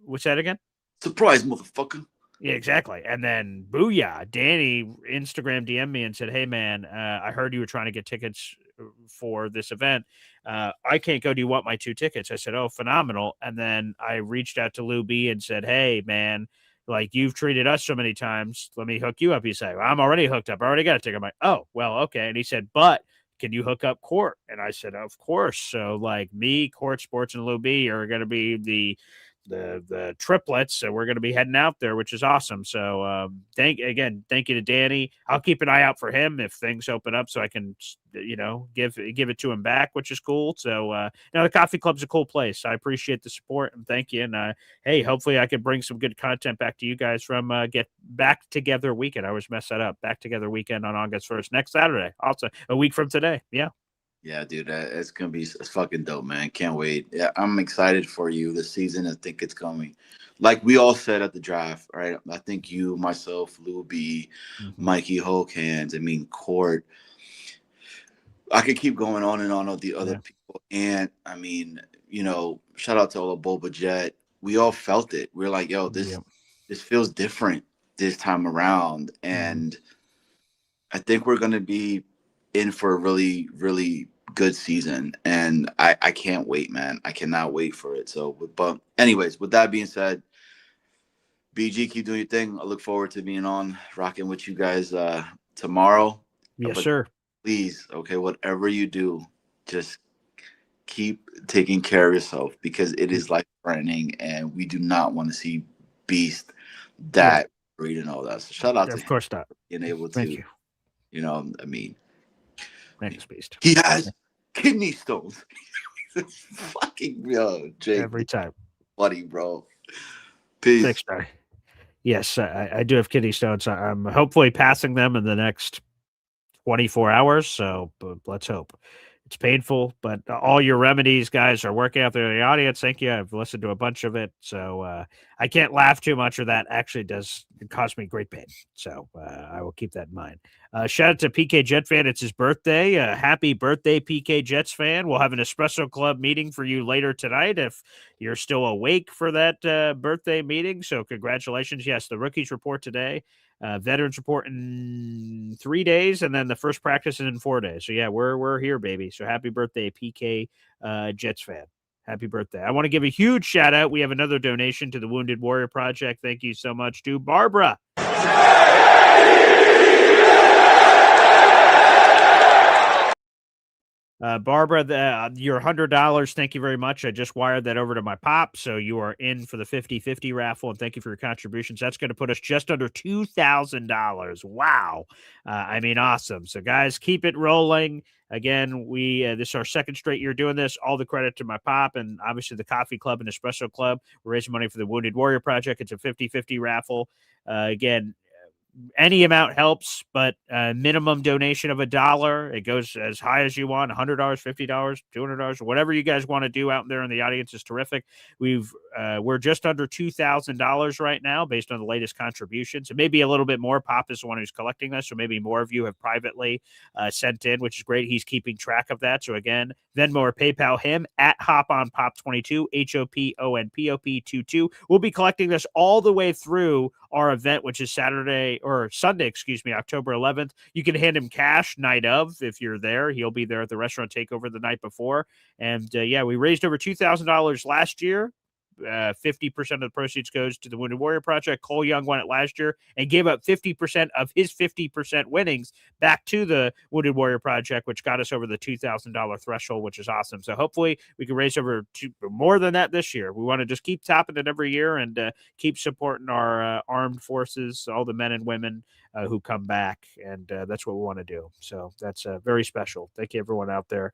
what's that again?
Surprise, motherfucker.
Yeah, exactly. And then booyah, Danny Instagram DM me and said, hey man, I heard you were trying to get tickets for this event. I can't go. Do you want my 2 tickets? I said, oh, phenomenal. And then I reached out to Lou B and said, hey man, like you've treated us so many times. Let me hook you up. He said, well, I'm already hooked up. I already got a ticket. I'm like, oh, well, okay. And he said, but can you hook up Court? And I said, of course. So like me, Court Sports, and Lou B are going to be the triplets. So we're going to be heading out there, which is awesome. So thank you to Danny. I'll keep an eye out for him if things open up so I can, give it to him back, which is cool. So the coffee club's a cool place. I appreciate the support and thank you. And hey, hopefully I can bring some good content back to you guys from Get Back Together Weekend. I always mess that up. Back Together Weekend on August 1st, next Saturday. Also a week from today. Yeah.
Yeah, dude, it's gonna be fucking dope, man. Can't wait. Yeah, I'm excited for you this season. I think it's coming. Like we all said at the draft, right? I think you, myself, Lou B, Mikey Holkhands, I mean Court. I could keep going on and on with the other people. And I mean, shout out to all the Boba Jet. We all felt it. We're like, yo, this feels different this time around. And I think we're gonna be in for a really, really good season. And I can't wait, man. I cannot wait for it. So, but anyways, with that being said, BG, keep doing your thing. I look forward to being on, rocking with you guys tomorrow.
Yes, sir.
Please, okay, whatever you do, just keep taking care of yourself because it is life-threatening and we do not want to see Beast that breed and all that. So shout out to him.
Of course not.
Being able to,
Thank you.
I mean,
Thanks, Beast.
He has kidney stones. Fucking Jake.
Every time.
Buddy, bro. Peace.
Thanks, Barry. Yes, I do have kidney stones. I'm hopefully passing them in the next 24 hours. So but let's hope. It's painful, but all your remedies, guys, are working out there in the audience. Thank you. I've listened to a bunch of it. So I can't laugh too much, or that actually does cause me great pain. So I will keep that in mind. Shout out to PK Jet fan. It's his birthday. Happy birthday, PK Jets fan. We'll have an Espresso Club meeting for you later tonight if you're still awake for that birthday meeting. So congratulations. Yes, the rookies report today. Veterans report in 3 days, and then the first practice is in 4 days. So yeah, we're here, baby. So happy birthday, PK Jets fan. Happy birthday. I want to give a huge shout out. We have another donation to the Wounded Warrior Project. Thank you so much to Barbara. Barbara, your $100, thank you very much. I just wired that over to my pop, so you are in for the 50-50 raffle, and thank you for your contributions. That's going to put us just under $2,000. Wow. I mean, awesome. So, guys, keep it rolling. Again, this is our second straight year doing this. All the credit to my pop and obviously the Coffee Club and Espresso Club. We're raising money for the Wounded Warrior Project. It's a 50-50 raffle. Again, any amount helps, but minimum donation of $1. It goes as high as you want, $100, $50, $200, whatever you guys want to do out there in the audience is terrific. We're just under $2,000 right now based on the latest contributions. It may be a little bit more. Pop is the one who's collecting this, so maybe more of you have privately sent in, which is great. He's keeping track of that. So again, Venmo or PayPal him at HopOnPop22, HOPONPOP22. We'll be collecting this all the way through our event, which is Sunday, October 11th. You can hand him cash night of if you're there. He'll be there at the restaurant takeover the night before. And we raised over $2,000 last year. 50% of the proceeds goes to the Wounded Warrior Project. Cole Young won it last year and gave up 50% of his 50% winnings back to the Wounded Warrior Project, which got us over the $2,000 threshold, which is awesome. So hopefully we can raise over more than that this year. We want to just keep topping it every year and keep supporting our armed forces, all the men and women who come back, and that's what we want to do. So that's very special. Thank you, everyone out there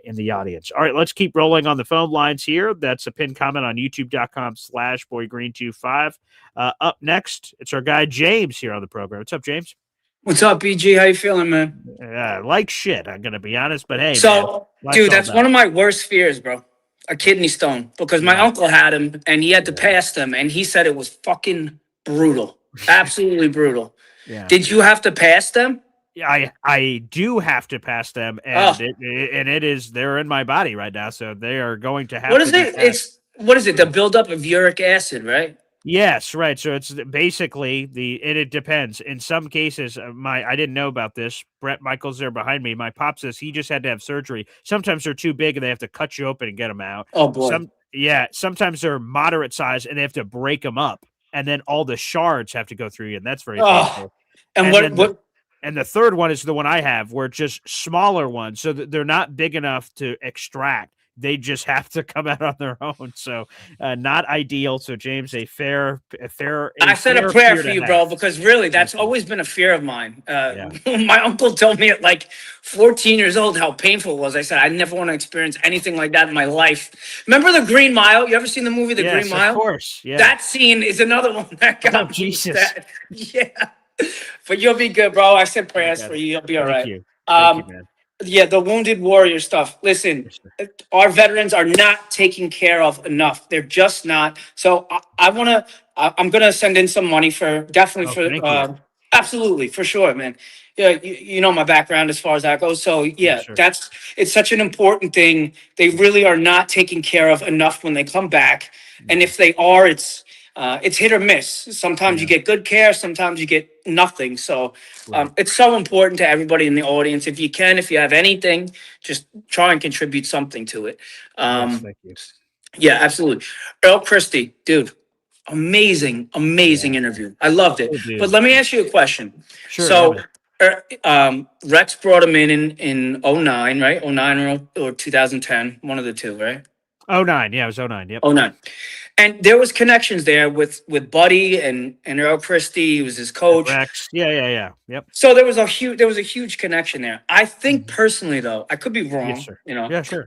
in the audience. All right, let's keep rolling on the phone lines here. That's a pinned comment on youtube.com/boygreen25. Up next, it's our guy James here on the program. What's up, James?
What's up, BG? How you feeling, man?
Like shit, I'm going to be honest, but hey,
so, man, dude, that's one of my worst fears, bro. A kidney stone, because my uncle had him, and he had to pass them, and he said it was fucking brutal. Absolutely brutal. Yeah. Did you have to pass them?
Yeah, I do have to pass them, and they're in my body right now, so they are going to have.
What is it? What is it? The buildup of uric acid, right?
Yes, right. So it's basically it depends. In some cases, I didn't know about this. Brett Michaels there behind me. My pop says he just had to have surgery. Sometimes they're too big and they have to cut you open and get them out.
Oh boy.
Sometimes they're moderate size and they have to break them up, and then all the shards have to go through you, and that's very painful.
And
And the third one is the one I have, where it's just smaller ones, so that they're not big enough to extract. They just have to come out on their own. So not ideal. So James, I said a
prayer for you, bro, because really that's always been a fear of mine. My uncle told me at like 14 years old how painful it was. I said, I never want to experience anything like that in my life. Remember The Green Mile? You ever seen the movie The Green Mile?
Of course. Yeah.
That scene is another one that got me
Jesus.
sad. Yeah. But you'll be good, bro. I said prayers for you. You'll be all right.
Thank you, man.
Yeah, the Wounded Warrior stuff. Listen, our veterans are not taken care of enough. They're just not. So I'm going to send in some money absolutely, for sure, man. Yeah, you know my background as far as that goes. So yeah, it's such an important thing. They really are not taken care of enough when they come back. And if they are, it's hit or miss. Sometimes you get good care, sometimes you get nothing. So it's so important to everybody in the audience. If you have anything, just try and contribute something to it.
Thank you.
Yeah, absolutely. Earl Christie, dude, amazing interview. I loved it. But let me ask you a question.
Sure.
So Rex brought him in 09, right? 09 or 2010, one of the two, right?
09, yeah, it was 09. Yep.
09. And there was connections there with Buddy and Earl Christie. He was his coach.
Rex. Yeah. Yep.
So there was a huge connection there. I think personally, though, I could be wrong.
Yes, sir.
Yeah,
sure.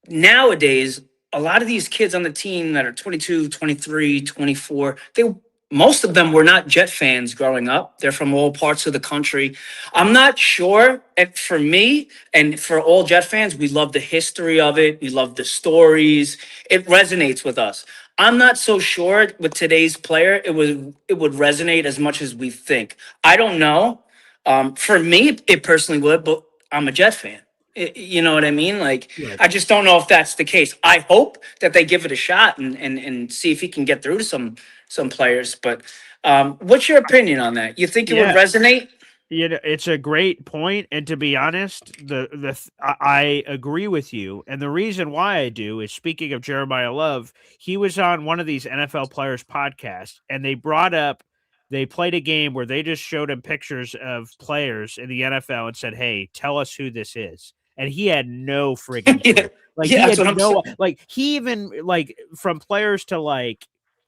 Nowadays, a lot of these kids on the team that are 22, 23, 24, most of them were not Jet fans growing up. They're from all parts of the country. I'm not sure. And for me and for all Jet fans, we love the history of it. We love the stories. It resonates with us. I'm not so sure with today's player it would resonate as much as we think. I don't know. For me, it personally would, but I'm a Jet fan. You know what I mean? I just don't know if that's the case. I hope that they give it a shot and see if he can get through to some players. But what's your opinion on that? You think it would resonate?
It's a great point, and to be honest, I agree with you. And the reason why I do is, speaking of Jeremiah Love, he was on one of these NFL players podcasts, and they played a game where they just showed him pictures of players in the NFL and said, "Hey, tell us who this is." And he had no friggin' clue. He even from players to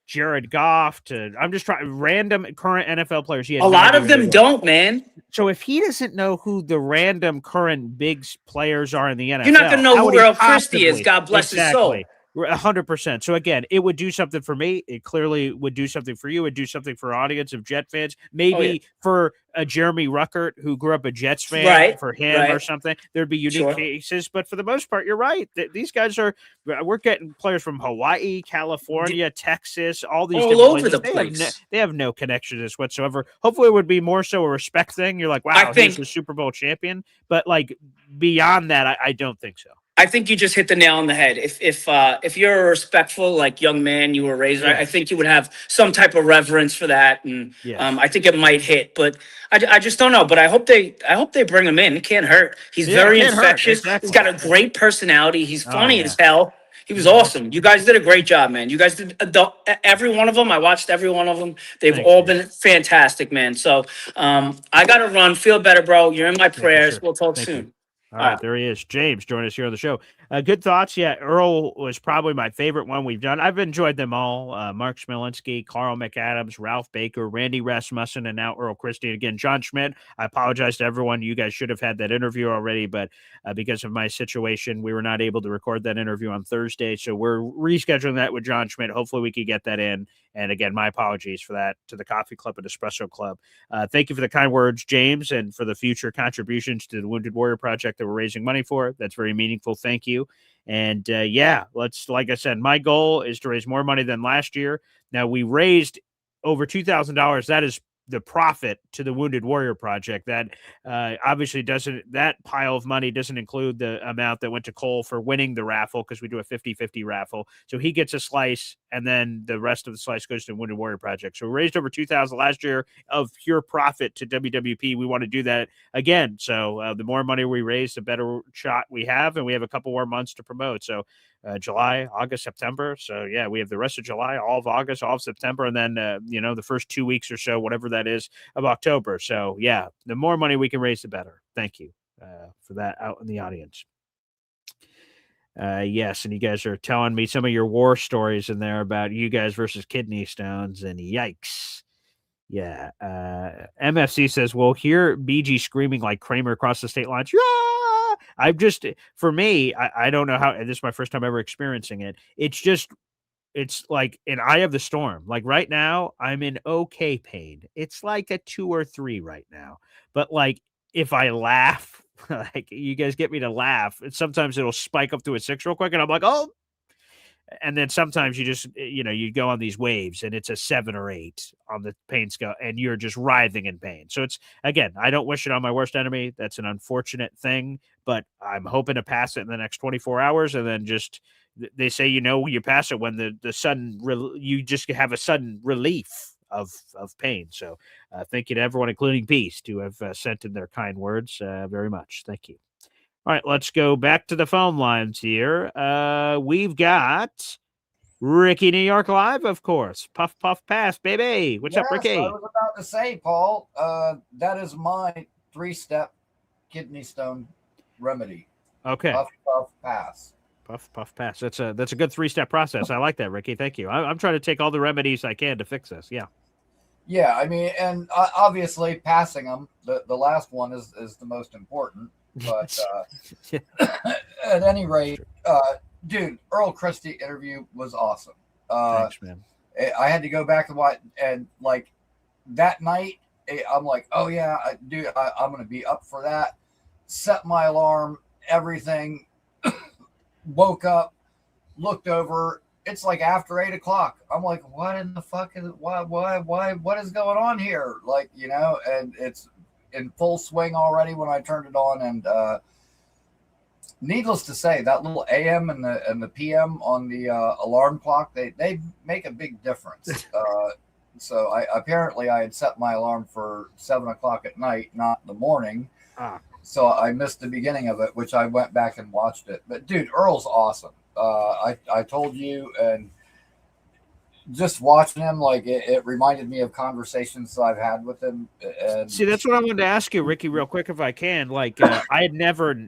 Jared Goff to I'm just trying random current NFL players.
A lot of them don't, man.
So if he doesn't know who the random current big players are in the NFL,
you're not gonna know who Earl Christie is. God bless his soul.
100%. So again, it would do something for me. It clearly would do something for you. It would do something for audience of Jet fans. Maybe for a Jeremy Ruckert who grew up a Jets fan, for him or something, there'd be unique cases. But for the most part, you're right. These guys we're getting players from Hawaii, California, Texas, all these
all
different
over
places.
the place.
They have no connection to this whatsoever. Hopefully, it would be more so a respect thing. You're like, wow, he's the Super Bowl champion. But like beyond that, I don't think so.
I think you just hit the nail on the head. If you're a respectful, like, young man, you were raised, I think you would have some type of reverence for that, and I think it might hit. But I just don't know. But I hope they bring him in. It can't hurt. He's very infectious.
Exactly.
He's got a great personality. He's funny as hell. He was awesome. You guys did a great job, man. You guys did every one of them. I watched every one of them. They've all been fantastic, man. So I got to run. Feel better, bro. You're in my prayers. We'll talk soon.
All right, there he is. James, join us here on the show. Good thoughts. Yeah, Earl was probably my favorite one we've done. I've enjoyed them all. Mark Smolinski, Carl McAdams, Ralph Baker, Randy Rasmussen, and now Earl Christie. Again, John Schmidt. I apologize to everyone. You guys should have had that interview already, but because of my situation, we were not able to record that interview on Thursday. So we're rescheduling that with John Schmidt. Hopefully we could get that in. And again, my apologies for that to the Coffee Club and Espresso Club. Thank you for the kind words, James, and for the future contributions to the Wounded Warrior Project that we're raising money for. That's very meaningful. Thank you. And like I said, my goal is to raise more money than last year. Now, we raised over $2,000. That is the profit to the Wounded Warrior Project. That obviously that pile of money doesn't include the amount that went to Cole for winning the raffle, because we do a 50-50 raffle. So he gets a slice, and then the rest of the slice goes to the Wounded Warrior Project. So we raised over $2,000 last year of pure profit to WWP. We want to do that again. So the more money we raise, the better shot we have, and we have a couple more months to promote. So July, August, September. So yeah, we have the rest of July, all of August, all of September, and then the first 2 weeks or so, whatever that is, of October. So yeah, the more money we can raise, the better. Thank you for that out in the audience. Yes, and you guys are telling me some of your war stories in there about you guys versus kidney stones, and yikes. Yeah. MFC says, we'll hear BG screaming like Kramer across the state lines. Yeah! For me, I don't know how, this is my first time ever experiencing it. It's like an eye of the storm. Like right now, I'm in okay pain. It's like a 2 or 3 right now. But like, if I laugh, like you guys get me to laugh, and sometimes it'll spike up to a 6 real quick, and I'm like, oh. And then sometimes you just, you go on these waves and it's a 7 or 8 on the pain scale, and you're just writhing in pain. So it's, again, I don't wish it on my worst enemy. That's an unfortunate thing, but I'm hoping to pass it in the next 24 hours. And then just, they say, you pass it when you just have a sudden relief of pain. So thank you to everyone, including Beast, who have sent in their kind words very much. Thank you. All right, let's go back to the phone lines here. We've got Ricky, New York Live, of course. Puff, puff, pass, baby. What's up, Ricky?
I was about to say, Paul, that is my 3-step kidney stone remedy.
Okay.
Puff, puff, pass.
Puff, puff, pass. That's a good 3-step process. I like that, Ricky. Thank you. I'm trying to take all the remedies I can to fix this. Yeah.
Yeah, I mean, and obviously passing them, the last one is the most important. But at any rate, dude, Earl Christie interview was awesome.
Thanks, man.
I had to go back and watch, and like that night, I'm like, oh yeah, dude, I'm gonna be up for that. Set my alarm, everything. Woke up, looked over. It's like after 8 o'clock. I'm like, what in the fuck is why what is going on here? Like, and it's in full swing already when I turned it on, and needless to say, that little AM and the PM on the alarm clock, they make a big difference. So I had set my alarm for 7 o'clock at night, not in the morning. So I missed the beginning of it, which I went back and watched it. But dude, Earl's awesome. I told you, and just watching him, like it reminded me of conversations I've had with him. And
see, that's what I wanted to ask you, Ricky, real quick, if I can. Like, I had never,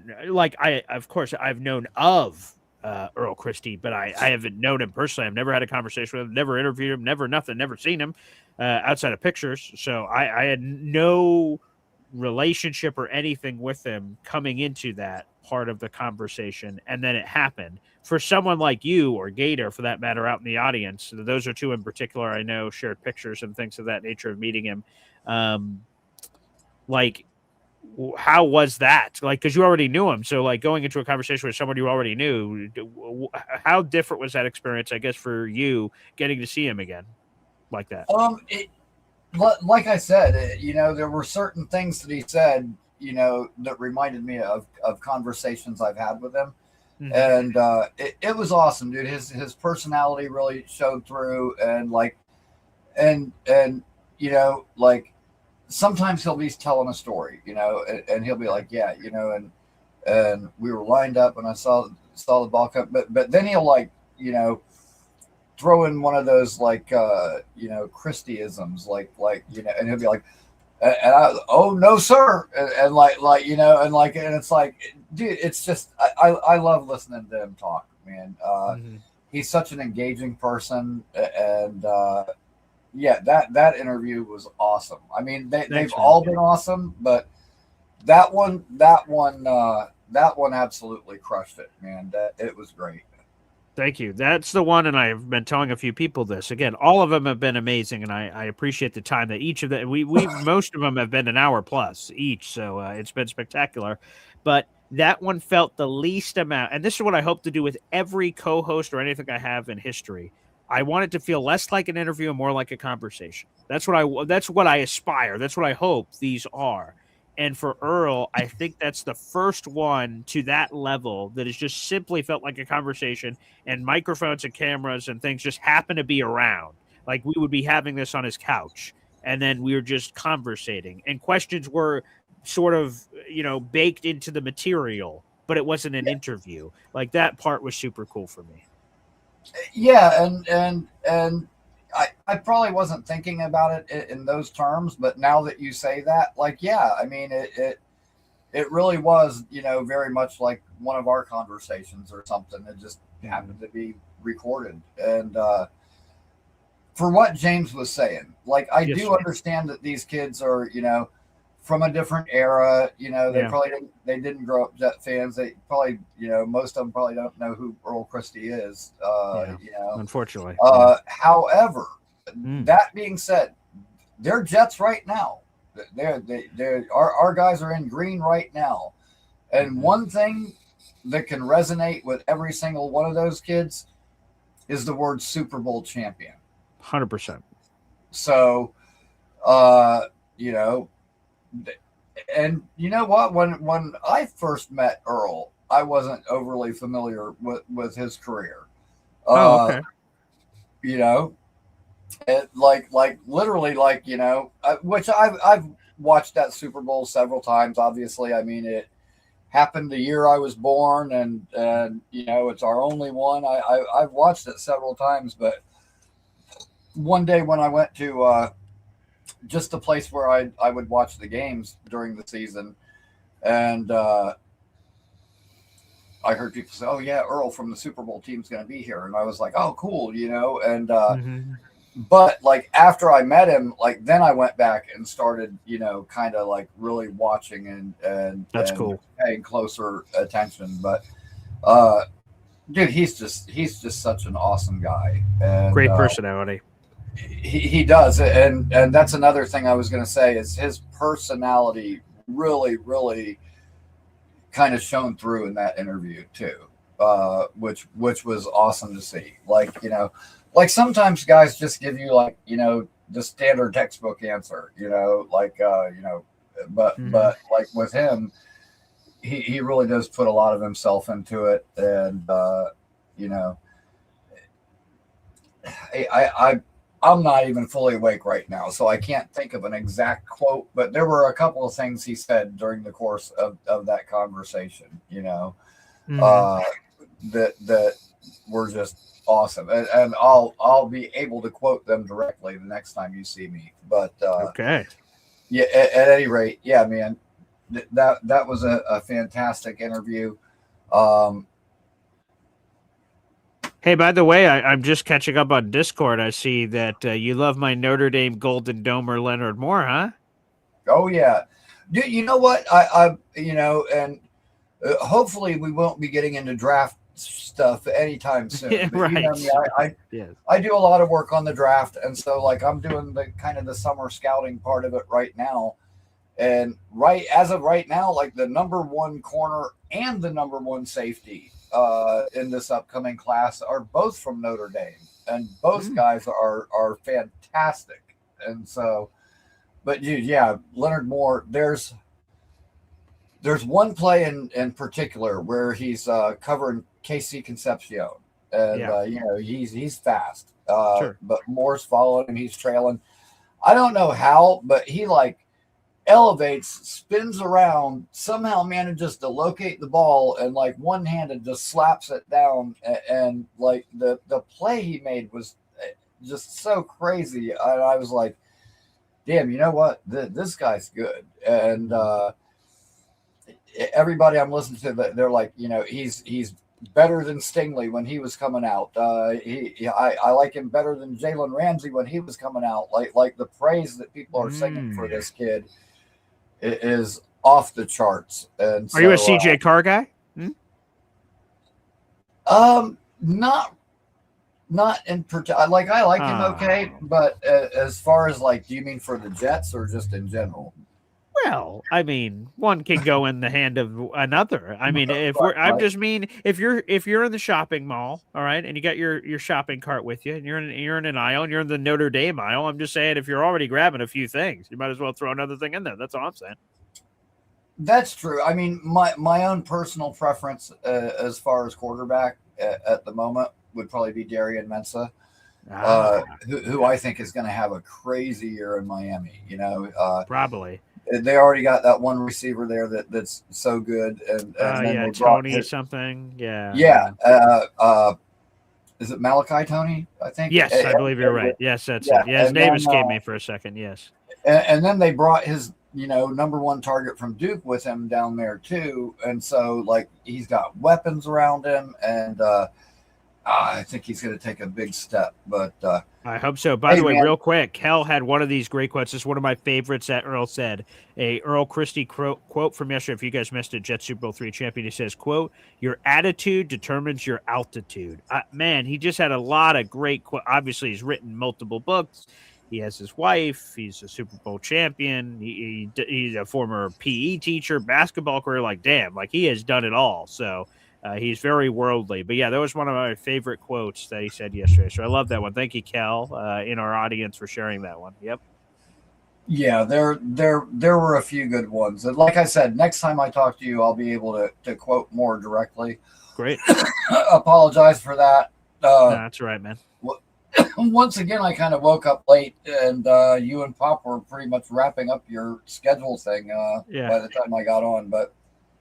of course, I've known of Earl Christie, but I haven't known him personally. I've never had a conversation with him, never interviewed him, never seen him outside of pictures. So I had no relationship or anything with him coming into that part of the conversation, and then it happened. For someone like you or Gator, for that matter, out in the audience, those are two in particular I know shared pictures and things of that nature of meeting him. Like, how was that? Like, because you already knew him, so like going into a conversation with someone you already knew, how different was that experience? I guess for you getting to see him again like that.
Like I said, there were certain things that he said, that reminded me of conversations I've had with him. Mm-hmm. And it was awesome, dude. His personality really showed through, and like sometimes he'll be telling a story, and he'll be like, yeah, and we were lined up and I saw the ball come, but then he'll throw in one of those Christyisms, and he'll be like, and oh no sir, and it's like, dude, it's just I love listening to him talk, man. He's such an engaging person, and yeah, that interview was awesome. I mean, they've all been awesome, but that one absolutely crushed it, man. It was great.
Thank you. That's the one, and I've been telling a few people this. Again, all of them have been amazing, and I appreciate the time that each of them. We most of them have been an hour plus each, so it's been spectacular. But that one felt the least amount, and this is what I hope to do with every co-host or anything I have in history. I want it to feel less like an interview and more like a conversation. That's what I aspire. That's what I hope these are. And for Earl, I think that's the first one to that level that has just simply felt like a conversation, and microphones and cameras and things just happen to be around. Like we would be having this on his couch, and then we were just conversating, and questions were sort of, baked into the material, but it wasn't an interview. Like that part was super cool for me.
Yeah. And I probably wasn't thinking about it in those terms, but now that you say that, yeah, I mean, it really was, very much like one of our conversations or something. It just happened to be recorded. And for what James was saying, I do understand that these kids are, from a different era, they didn't grow up Jet fans. They probably, most of them probably don't know who Earl Christie is,
unfortunately.
However, that being said, they're Jets right now. Our guys are in green right now. And one thing that can resonate with every single one of those kids is the word Super Bowl champion.
100%.
So, and you know what? When I first met Earl, I wasn't overly familiar with his career.
Okay.
Literally, which I've watched that Super Bowl several times. Obviously, I mean, it happened the year I was born, and it's our only one. I've watched it several times, but one day when I went to just the place where I would watch the games during the season, and I heard people say, "Oh yeah, Earl from the Super Bowl team's going to be here," and I was like, "Oh cool," and but after I met him, then I went back and started, kind of really watching and
that's cool,
paying closer attention. But dude, he's just such an awesome guy, and
great personality.
He does, and that's another thing I was going to say is his personality really, really kind of shone through in that interview too, which was awesome to see. Sometimes guys just give you the standard textbook answer, but with him, he really does put a lot of himself into it, and I'm not even fully awake right now, so I can't think of an exact quote, but there were a couple of things he said during the course of that conversation, that were just awesome. And I'll be able to quote them directly the next time you see me. But
okay.
Yeah, at any rate, yeah, man, that was a fantastic interview.
Hey, by the way, I'm just catching up on Discord. I see that you love my Notre Dame Golden Domer Leonard Moore, huh?
Oh, yeah. You know what? And hopefully we won't be getting into draft stuff anytime soon.
Yeah,
But you know
right.
me,
Yes.
I do a lot of work on the draft, and so like I'm doing the kind of the summer scouting part of it right now. And as of right now, like the number one corner and the number one safety in this upcoming class are both from Notre Dame, and both guys are fantastic. And so, but yeah, Leonard Moore. There's one play in particular where he's covering KC Concepcion, and he's fast.
Sure.
But Moore's following him. He's trailing. I don't know how, but he like elevates, spins around, somehow manages to locate the ball, and like one-handed just slaps it down. And like the play he made was just so crazy. I was like, damn, you know what? This guy's good. And everybody I'm listening to, they're like, he's better than Stingley when he was coming out. I like him better than Jalen Ramsey when he was coming out. Like the praise that people are singing for this kid is off the charts. And
are you a CJ Carr guy?
Not in particular. Like I like him okay, but as far as like, do you mean for the Jets or just in general?
Well, I mean, one can go in the hand of another. I mean, if you're in the shopping mall, all right, and you got your shopping cart with you, and you're in an aisle, and you're in the Notre Dame aisle. I'm just saying, if you're already grabbing a few things, you might as well throw another thing in there. That's all I'm saying.
That's true. I mean, my own personal preference as far as quarterback at the moment would probably be Darian Mensah, who I think is going to have a crazy year in Miami.
Probably.
They already got that one receiver there that's so good, and then
Tony something,
yeah. Is it Malachi Tony? I think.
Yes, I believe you're right. Yes, that's it. Yeah, his name escaped me for a second. Yes,
and then they brought his number one target from Duke with him down there too, and so like he's got weapons around him, and I think he's going to take a big step. But
I hope so. By the way, real quick, Kel had one of these great quotes. This is one of my favorites that Earl said. A Earl Christie quote from yesterday. If you guys missed it, Jets Super Bowl III champion. He says, "quote Your attitude determines your altitude." Man, he just had a lot of great quotes. Obviously, he's written multiple books. He has his wife. He's a Super Bowl champion. He's a former PE teacher, basketball career. Like, damn, like he has done it all. So. He's very worldly, but yeah, that was one of my favorite quotes that he said yesterday. So I love that one. Thank you, Cal, in our audience for sharing that one. Yep.
Yeah, there were a few good ones. And like I said, next time I talk to you, I'll be able to quote more directly.
Great.
Apologize for that.
No, that's right, man.
Once again, I kind of woke up late, and you and Pop were pretty much wrapping up your schedule thing by the time I got on, but.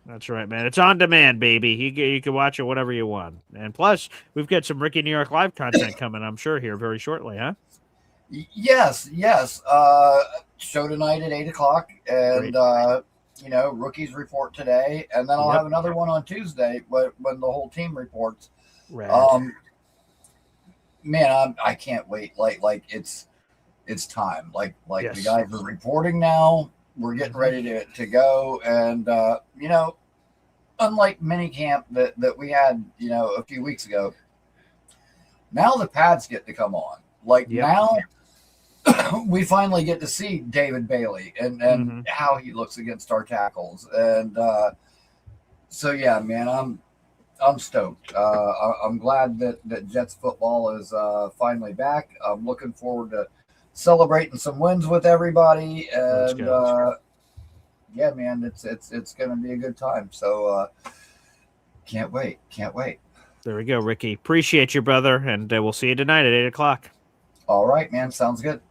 That's right, man. It's on demand, baby. You can watch it whenever you want. And plus, we've got some Ricky New York Live content coming, I'm sure, here very shortly, huh?
Yes. Show tonight at 8:00, and rookies report today, and then I'll have another one on Tuesday when the whole team reports.
Right.
Man, I can't wait. Like it's time. Like the guys are reporting now. We're getting ready to go, and unlike minicamp that we had a few weeks ago, now the pads get to come on. Now we finally get to see David Bailey and how he looks against our tackles, and so yeah, man, I'm stoked. I'm glad that Jets football is finally back. I'm looking forward to celebrating some wins with everybody, and yeah, man, it's gonna be a good time. So can't wait.
There we go, Ricky. Appreciate you, brother, and we'll see you tonight at 8:00.
All right, man, sounds good.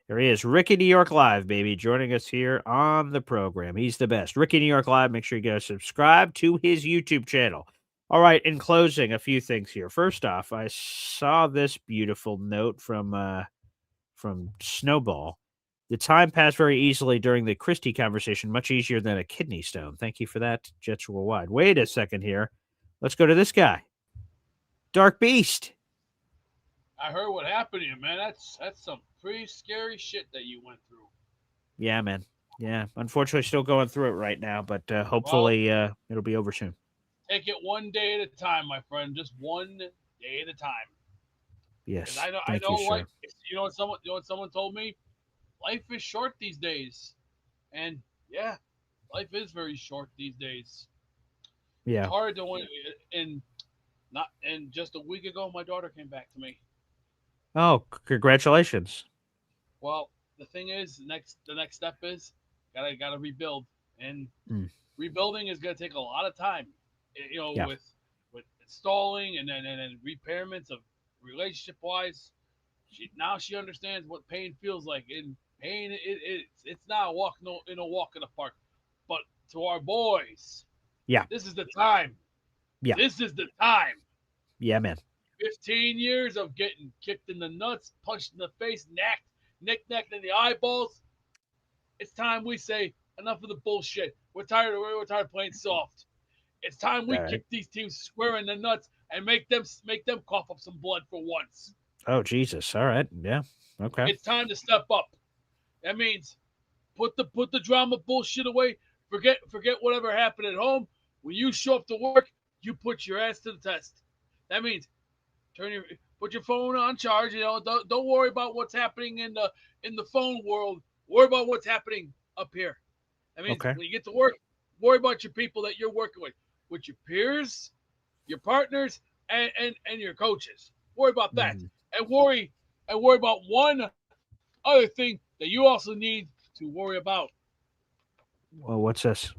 There he is, Ricky New York Live, baby, joining us here on the program. He's the best. Ricky New York Live. Make sure you guys subscribe to his YouTube channel. All right, in closing, a few things here. First off, I saw this beautiful note from Snowball. The time passed very easily during the Christie conversation, much easier than a kidney stone. Thank you for that, Jets Worldwide. Wait a second here. Let's go to this guy. Dark Beast.
I heard what happened to you, man. That's some pretty scary shit that you went through.
Yeah, man. Yeah, unfortunately, still going through it right now, but hopefully it'll be over soon.
Take it one day at a time, my friend. Just one day at a time. Because
Yes,
I
thank you,
know, like
sir.
you know what someone told me. Life is short these days, and yeah, life is very short these days. It's
Yeah.
hard to win, and not. And just a week ago, my daughter came back to me.
Oh, congratulations.
Well, the thing is, the next step is gotta rebuild, and
Mm,
rebuilding is gonna take a lot of time.
yeah.
With installing and repairments of relationship wise. She understands what pain feels like, and pain it's not a walk no in a walk in the park. But to our boys,
Yeah.
this is the time.
Yeah.
This is the time.
Yeah, man.
15 years of getting kicked in the nuts, punched in the face, knick-knacked in the eyeballs. It's time we say enough of the bullshit. We're tired of playing soft. It's time we
All right.
kick these teams square in the nuts and make them cough up some blood for once.
Oh, Jesus. All right. Yeah. Okay.
It's time to step up. That means put the drama bullshit away. Forget whatever happened at home. When you show up to work, you put your ass to the test. That means put your phone on charge. Don't worry about what's happening in the phone world. Worry about what's happening up here. That means
Okay.
when you get to work, worry about your people that you're working with your peers, your partners, and your coaches. Worry about that,
Mhm.
and worry about one other thing that you also need to worry about:
Well, what's this?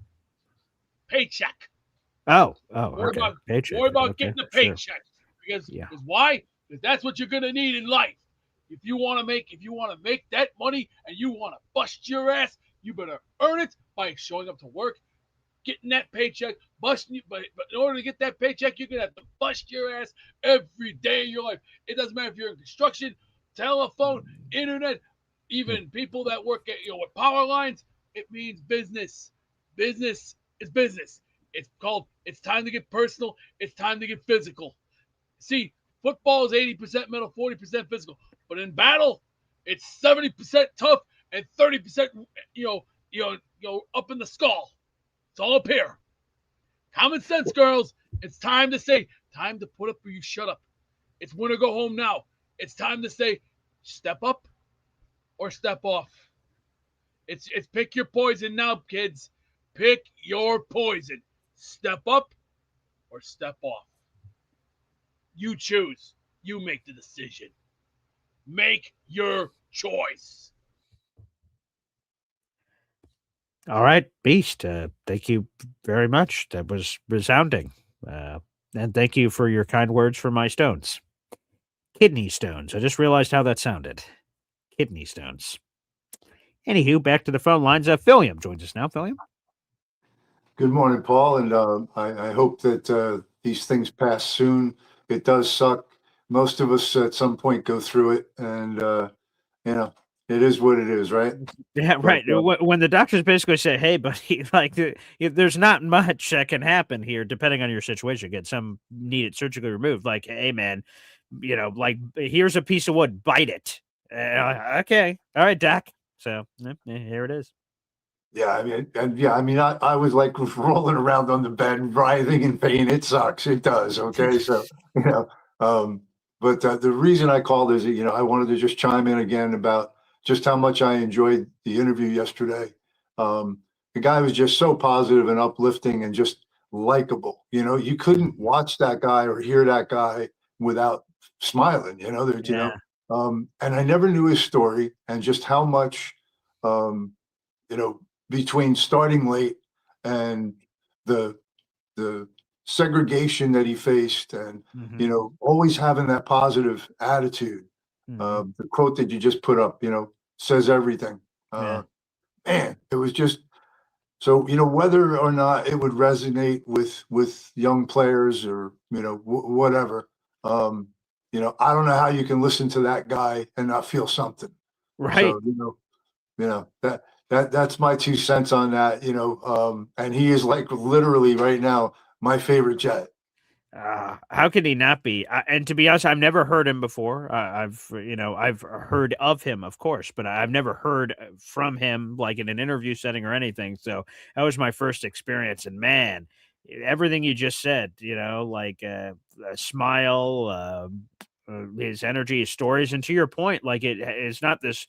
paycheck.
Oh,
Worry
okay.
about
Paycheck.
worry about
Okay.
getting a
Sure.
paycheck because
Yeah.
because why? Because that's what you're gonna need in life. If you want to make that money and you want to bust your ass, you better earn it by showing up to work, getting that paycheck, busting you. But in order to get that paycheck, you're gonna have to bust your ass every day of your life. It doesn't matter if you're in construction, telephone, internet,
Mm.
even people that work at with power lines. It means business. Business is business. It's time to get personal. It's time to get physical. See, football is 80% mental, 40% physical. But in battle, it's 70% tough and 30% up in the skull. It's all up here. Common sense, girls. It's time to put up or you shut up. It's win or go home now. It's time to say, step up or step off. It's pick your poison now, kids. Pick your poison. Step up or step off. You choose. You make the decision. Make your choice.
All right, Beast. Thank you very much. That was resounding. And thank you for your kind words for my stones. Kidney stones. I just realized how that sounded. Kidney stones. Anywho, back to the phone lines. Philium joins us now. Philium.
Good morning, Paul, and I hope that these things pass soon. It does suck. Most of us at some point go through it, and it is what it is, right?
Yeah,
But
right. When the doctors basically say, "Hey, buddy, like, there's not much that can happen here, depending on your situation. Get some needed surgically removed. Like, hey, man, like, here's a piece of wood. Bite it. Okay, all right, doc. So here it is.
yeah, I mean, I was like rolling around on the bed, writhing in pain. It sucks. It does. Okay, so you know, but the reason I called is that I wanted to just chime in again about just how much I enjoyed the interview yesterday. The guy was just so positive and uplifting and just likable. You couldn't watch that guy or hear that guy without smiling.
Yeah.
And I never knew his story and just how much. You know, between starting late and the the segregation that he faced, and
Mhm.
always having that positive attitude.
Mhm.
The quote that you just put up, says everything.
Yeah.
Man, it was just so whether or not it would resonate with young players or whatever. I don't know how you can listen to that guy and not feel something.
Right.
So that's my 2 cents on that. And he is like literally right now my favorite Jet.
How could he not be? And to be honest, I've never heard him before. I've heard of him, of course, but I've never heard from him like in an interview setting or anything. So that was my first experience. And man, everything you just said, like a smile, his energy, his stories, and to your point, like it's not this,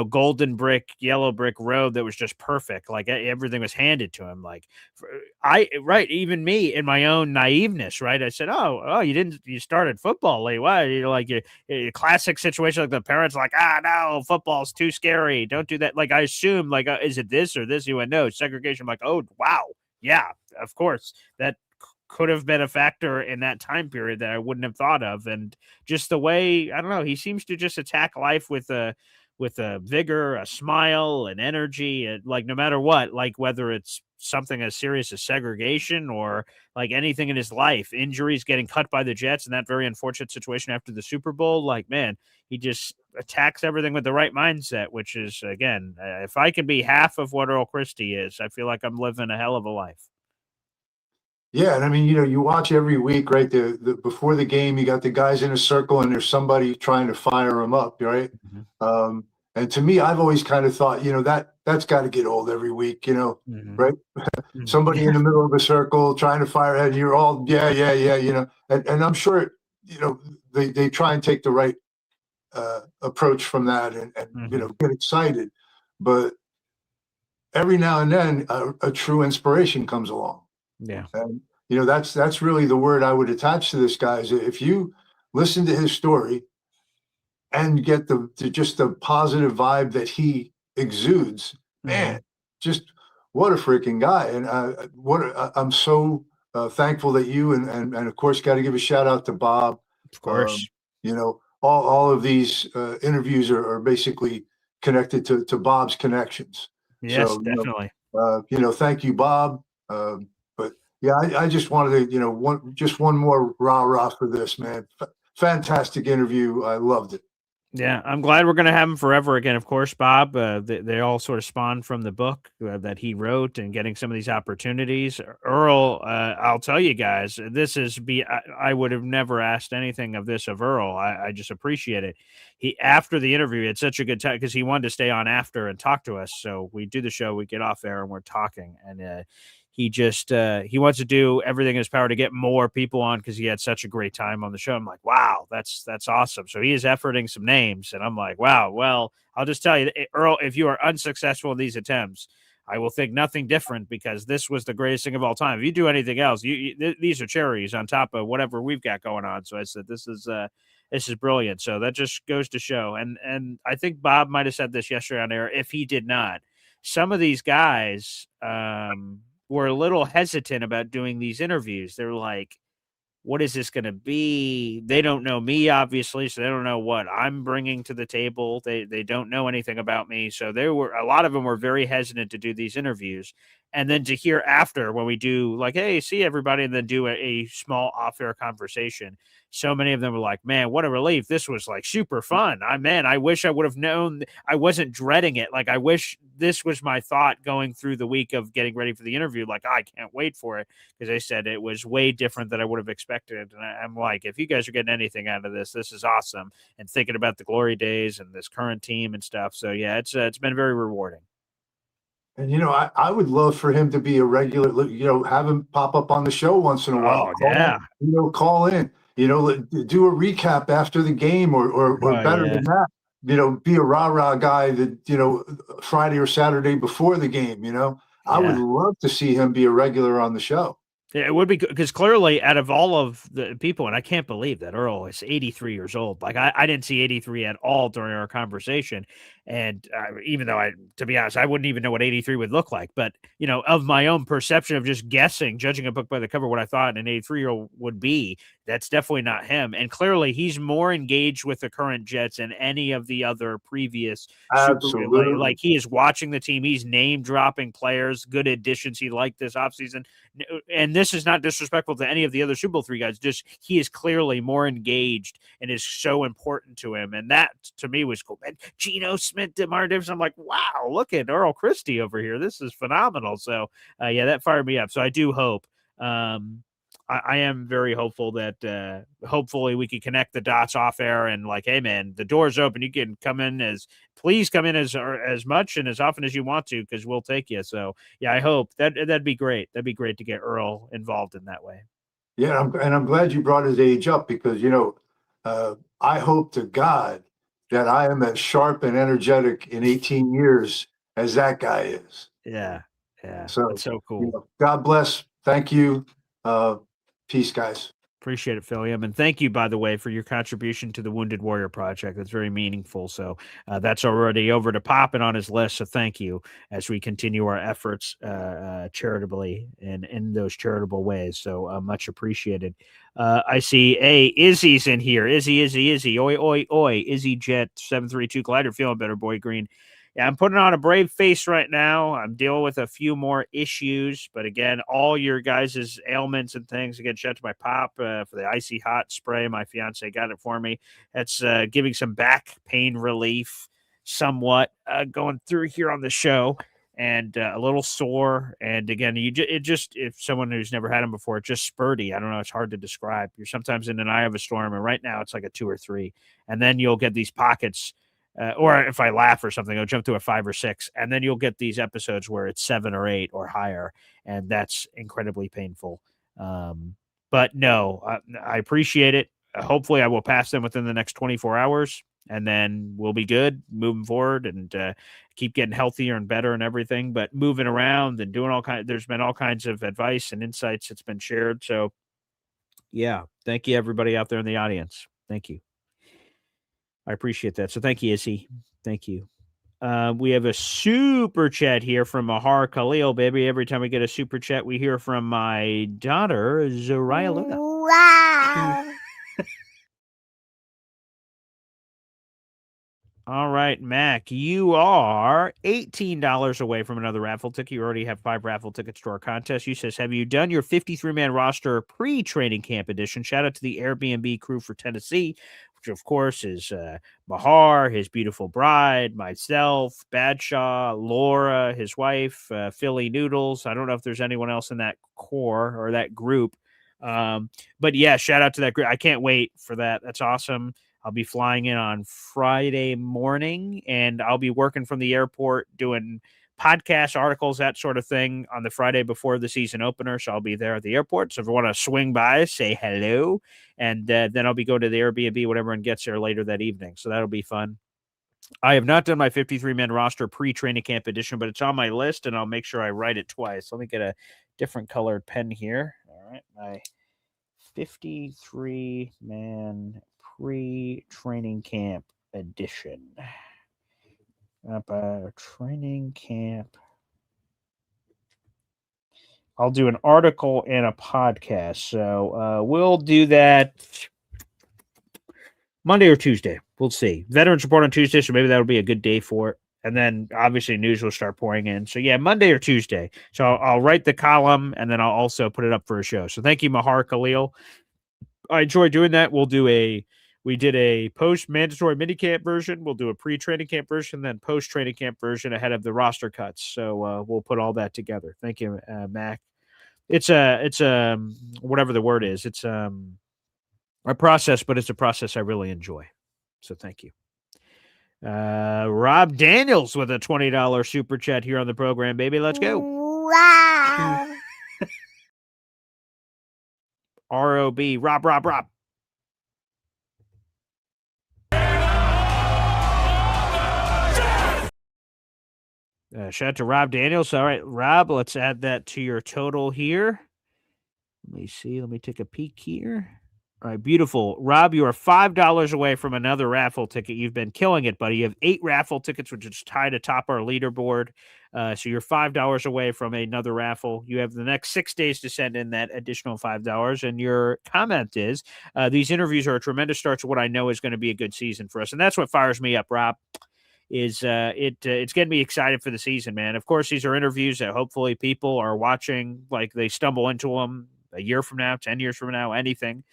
golden brick, yellow brick road that was just perfect. Like everything was handed to him. Like right, even me in my own naiveness, right? I said, "Oh, you started football late. Why? Like your classic situation, like the parents, like, no, football's too scary. Don't do that." Like I assumed, like, is it this or this? He went, no, segregation. I'm like, oh, wow, yeah, of course that could have been a factor in that time period that I wouldn't have thought of, and just the way I don't know, he seems to just attack life with a vigor, a smile, an energy, like no matter what, like whether it's something as serious as segregation or like anything in his life, injuries, getting cut by the Jets in that very unfortunate situation after the Super Bowl. Like, man, he just attacks everything with the right mindset, which is, again, if I can be half of what Earl Christie is, I feel like I'm living a hell of a life.
Yeah, and I mean, you watch every week, right? Before the game, you got the guys in a circle, and there's somebody trying to fire them up, right?
Mhm.
And to me, I've always kind of thought, that's got to get old every week,
Mhm.
right? Somebody in the middle of a circle trying to fire ahead, and you're all, yeah, yeah, yeah, and I'm sure, they try and take the right approach from that, and
Mhm.
get excited, but every now and then a true inspiration comes along.
Yeah.
And that's really the word I would attach to this guy is if you listen to his story and get just the positive vibe that he exudes, man,
Mhm.
just what a freaking guy. And I'm so thankful that you and of course got to give a shout out to Bob.
Of course.
All of these interviews are basically connected to Bob's connections.
Yes,
So,
definitely.
thank you, Bob. But yeah, I just wanted to, one more rah rah for this, man. Fantastic interview. I loved it.
Yeah, I'm glad we're gonna have him forever again. Of course, Bob. They all sort of spawned from the book that he wrote, and getting some of these opportunities. Earl, I'll tell you guys, I would have never asked anything of this of Earl. I just appreciate it. He after the interview, he had such a good time because he wanted to stay on after and talk to us. So we do the show, we get off air, and we're talking, and he just he wants to do everything in his power to get more people on because he had such a great time on the show. I'm like, wow, that's awesome. So he is efforting some names, and I'm like, wow. Well, I'll just tell you, Earl, if you are unsuccessful in these attempts, I will think nothing different because this was the greatest thing of all time. If you do anything else, these are cherries on top of whatever we've got going on. So I said, this is brilliant. So that just goes to show. And I think Bob might have said this yesterday on air. If he did not, some of these guys, were a little hesitant about doing these interviews. They're like, what is this going to be? They don't know me, obviously, so they don't know what I'm bringing to the table. They don't know anything about me, so a lot of them were very hesitant to do these interviews. And then to hear after when we do like, hey, see everybody, and then do a small off-air conversation. So many of them were like, man, what a relief. This was like super fun. I wish I would have known. I wasn't dreading it. Like, I wish this was my thought going through the week of getting ready for the interview. Like, I can't wait for it because they said it was way different than I would have expected. And I'm like, if you guys are getting anything out of this, this is awesome. And thinking about the glory days and this current team and stuff. So yeah, it's been very rewarding.
And I would love for him to be a regular. Have him pop up on the show once in a while.
Oh yeah,
Call in. Do a recap after the game, or
oh
better
yeah,
than that. Be a rah rah guy that Friday or Saturday before the game. I would
yeah.
love to see him be a regular on the show.
Yeah, it would be good because clearly, out of all of the people, and I can't believe that Earl is 83 years old. Like I didn't see 83 at all during our conversation, and even though to be honest, I wouldn't even know what 83 would look like. But of my own perception of just guessing, judging a book by the cover, what I thought an 83-year-old would be, that's definitely not him. And clearly, he's more engaged with the current Jets than any of the other previous super.
Absolutely.
Like he is watching the team. He's name dropping players, good additions he liked this offseason. And this is not disrespectful to any of the other Super Bowl III guys. Just he is clearly more engaged and is so important to him. And that to me was cool. And Geno Smith, DeMar Davis. I'm like, wow, look at Earl Christie over here. This is phenomenal. So yeah, that fired me up. So I do hope. I am very hopeful that hopefully we can connect the dots off air and like, hey man, the door's open. You can come in please come in as much and as often as you want to, because we'll take you. So yeah, I hope that'd be great. That'd be great to get Earl involved in that way.
Yeah, I'm glad you brought his age up because I hope to God that I am as sharp and energetic in 18 years as that guy is.
Yeah,
So
that's so cool.
God bless. Thank you. Peace, guys.
Appreciate it, Philium. And thank you, by the way, for your contribution to the Wounded Warrior Project. That's very meaningful. So that's already over to Pop and on his list. So thank you as we continue our efforts charitably and in those charitable ways. So much appreciated. I see, Izzy's in here. Izzy. Oi, oi, oi. Izzy Jet 732. Glad you're feeling better, Boy Green. Yeah, I'm putting on a brave face right now. I'm dealing with a few more issues, but again, all your guys' ailments and things. Again, shout out to my pop for the icy hot spray. My fiance got it for me. That's giving some back pain relief, somewhat going through here on the show, and a little sore. And again, if someone who's never had them before, it's just spurty. I don't know. It's hard to describe. You're sometimes in an eye of a storm, and right now it's like a 2 or 3, and then you'll get these pockets. Or if I laugh or something, I'll jump to a 5 or 6, and then you'll get these episodes where it's 7 or 8 or higher, and that's incredibly painful. But no, I appreciate it. Hopefully, I will pass them within the next 24 hours, and then we'll be good moving forward and keep getting healthier and better and everything. But moving around and doing there's been all kinds of advice and insights that's been shared. So, yeah, thank you, everybody out there in the audience. Thank you. I appreciate that. So thank you, Izzy. Thank you. We have a super chat here from Mahar Khalil, baby. Every time we get a super chat, we hear from my daughter, Zariah Luna. Wow. All right, Mac, you are $18 away from another raffle ticket. You already have 5 raffle tickets to our contest. You says, have you done your 53-man roster pre-training camp edition? Shout out to the Airbnb crew for Tennessee, which of course is Bahar, his beautiful bride, myself, Badshaw, Laura, his wife, Philly Noodles. I don't know if there's anyone else in that core or that group. But yeah, shout out to that group. I can't wait for that. That's awesome. I'll be flying in on Friday morning, and I'll be working from the airport doing podcasts, articles, that sort of thing on the Friday before the season opener. So I'll be there at the airport. So if you want to swing by, say hello. And then I'll be going to the Airbnb when everyone gets there later that evening. So that'll be fun. I have not done my 53-man roster pre-training camp edition, but it's on my list, and I'll make sure I write it twice. Let me get a different colored pen here. All right, my 53-man pre-training camp edition. Training camp. I'll do an article and a podcast. So we'll do that Monday or Tuesday. We'll see. Veterans Report on Tuesday, so maybe that'll be a good day for it. And then obviously news will start pouring in. So yeah, Monday or Tuesday. So I'll write the column and then I'll also put it up for a show. So thank you, Mahar Khalil. I enjoy doing that. We did a post-mandatory minicamp version. We'll do a pre-training camp version, then post-training camp version ahead of the roster cuts. So we'll put all that together. Thank you, Mac. It's whatever the word is. It's a process, but it's a process I really enjoy. So thank you. Rob Daniels with a $20 super chat here on the program, baby. Let's go. Wow. ROB, Rob. Shout out to Rob Daniels. All right, Rob, let's add that to your total here. Let me see. Let me take a peek here. All right, beautiful. Rob, you are $5 away from another raffle ticket. You've been killing it, buddy. You have 8 raffle tickets, which is tied atop our leaderboard. So you're $5 away from another raffle. You have the next 6 days to send in that additional $5. And your comment is, these interviews are a tremendous start to what I know is going to be a good season for us. And that's what fires me up, Rob. It's getting me excited for the season, man. Of course, these are interviews that hopefully people are watching, like they stumble into them, a year from now, 10 years from now, anything,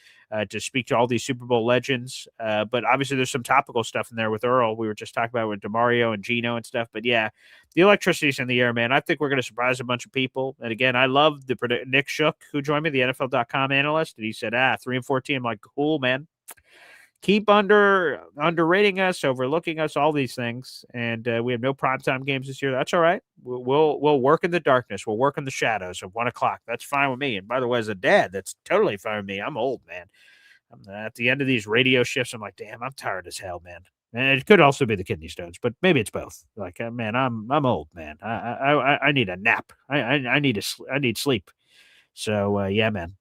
to speak to all these Super Bowl legends. But obviously there's some topical stuff in there with Earl. We were just talking about with DeMario and Gino and stuff. But yeah, the electricity's in the air, man. I think we're going to surprise a bunch of people. And again, I love the Nick Shook, who joined me, the NFL.com analyst, and he said, 3-14. I'm like, cool, man. Keep underrating us, overlooking us, all these things, and we have no primetime games this year. That's all right. We'll work in the darkness. We'll work in the shadows of 1 o'clock. That's fine with me. And by the way, as a dad, that's totally fine with me. I'm old, man. At the end of these radio shifts, I'm like, damn, I'm tired as hell, man. And it could also be the kidney stones, but maybe it's both. Like, man, I'm old, man. I need a nap. I need sleep. So yeah, man.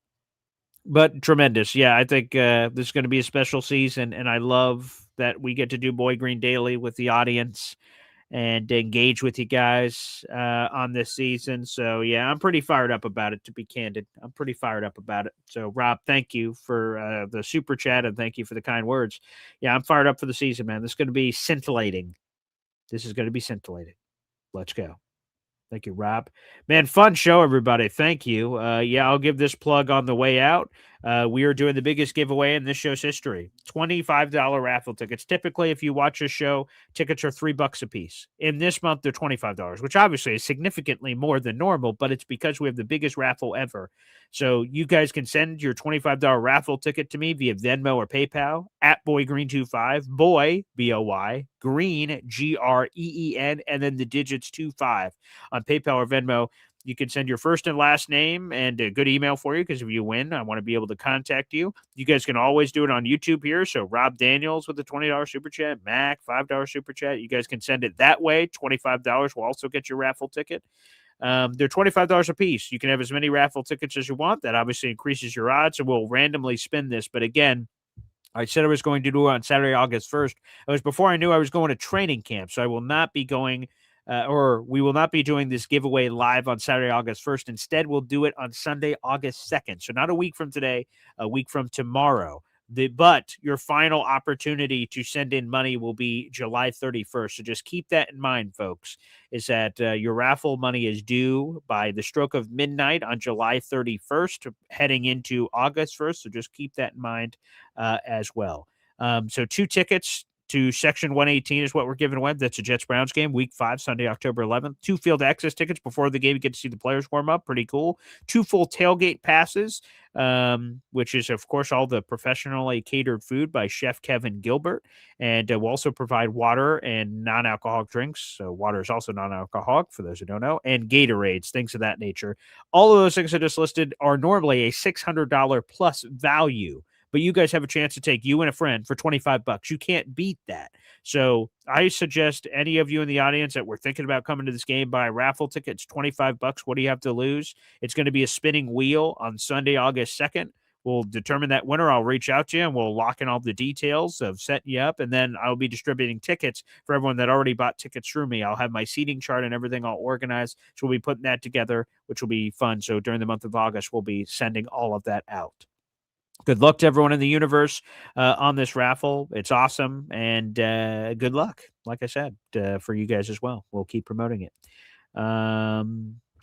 But tremendous. Yeah, I think this is going to be a special season, and I love that we get to do Boy Green Daily with the audience and engage with you guys on this season. So, yeah, I'm pretty fired up about it, to be candid. I'm pretty fired up about it. So, Rob, thank you for the super chat, and thank you for the kind words. Yeah, I'm fired up for the season, man. This is going to be scintillating. This is going to be scintillating. Let's go. Thank you, Rob. Man, fun show, everybody. Thank you. Yeah, I'll give this plug on the way out. We are doing the biggest giveaway in this show's history. $25 raffle tickets. Typically, if you watch a show, tickets are $3 a piece. In this month, they're $25, which obviously is significantly more than normal, but it's because we have the biggest raffle ever. So you guys can send your $25 raffle ticket to me via Venmo or PayPal at BoyGreen25, Boy, B-O-Y, Green, Green, and then the digits 25 on PayPal or Venmo. You can send your first and last name and a good email for you, because if you win, I want to be able to contact you. You guys can always do it on YouTube here. So Rob Daniels with a $20 super chat, Mac, $5 super chat. You guys can send it that way. $25 will also get your raffle ticket. They're $25 a piece. You can have as many raffle tickets as you want. That obviously increases your odds, and we'll randomly spin this. But again, I said I was going to do it on Saturday, August 1st. It was before I knew I was going to training camp, so I will not be going or we will not be doing this giveaway live on Saturday, August 1st. Instead, we'll do it on Sunday, August 2nd. So not a week from today, a week from tomorrow. But your final opportunity to send in money will be July 31st. So just keep that in mind, folks, is that your raffle money is due by the stroke of midnight on July 31st, heading into August 1st. So just keep that in mind as well. So 2 tickets to Section 118 is what we're giving away. That's a Jets-Browns game, Week 5, Sunday, October 11th. 2 field access tickets before the game. You get to see the players warm up. Pretty cool. 2 full tailgate passes, which is, of course, all the professionally catered food by Chef Kevin Gilbert. And we'll also provide water and non-alcoholic drinks. So water is also non-alcoholic, for those who don't know, and Gatorades, things of that nature. All of those things I just listed are normally a $600 plus value. But you guys have a chance to take you and a friend for $25. You can't beat that. So I suggest any of you in the audience that were thinking about coming to this game, buy a raffle ticket. It's $25. What do you have to lose? It's going to be a spinning wheel on Sunday, August 2nd. We'll determine that winner. I'll reach out to you, and we'll lock in all the details of setting you up. And then I'll be distributing tickets for everyone that already bought tickets through me. I'll have my seating chart and everything all organized. So we'll be putting that together, which will be fun. So during the month of August, we'll be sending all of that out. Good luck to everyone in the universe on this raffle. It's awesome. And good luck, like I said, for you guys as well. We'll keep promoting it.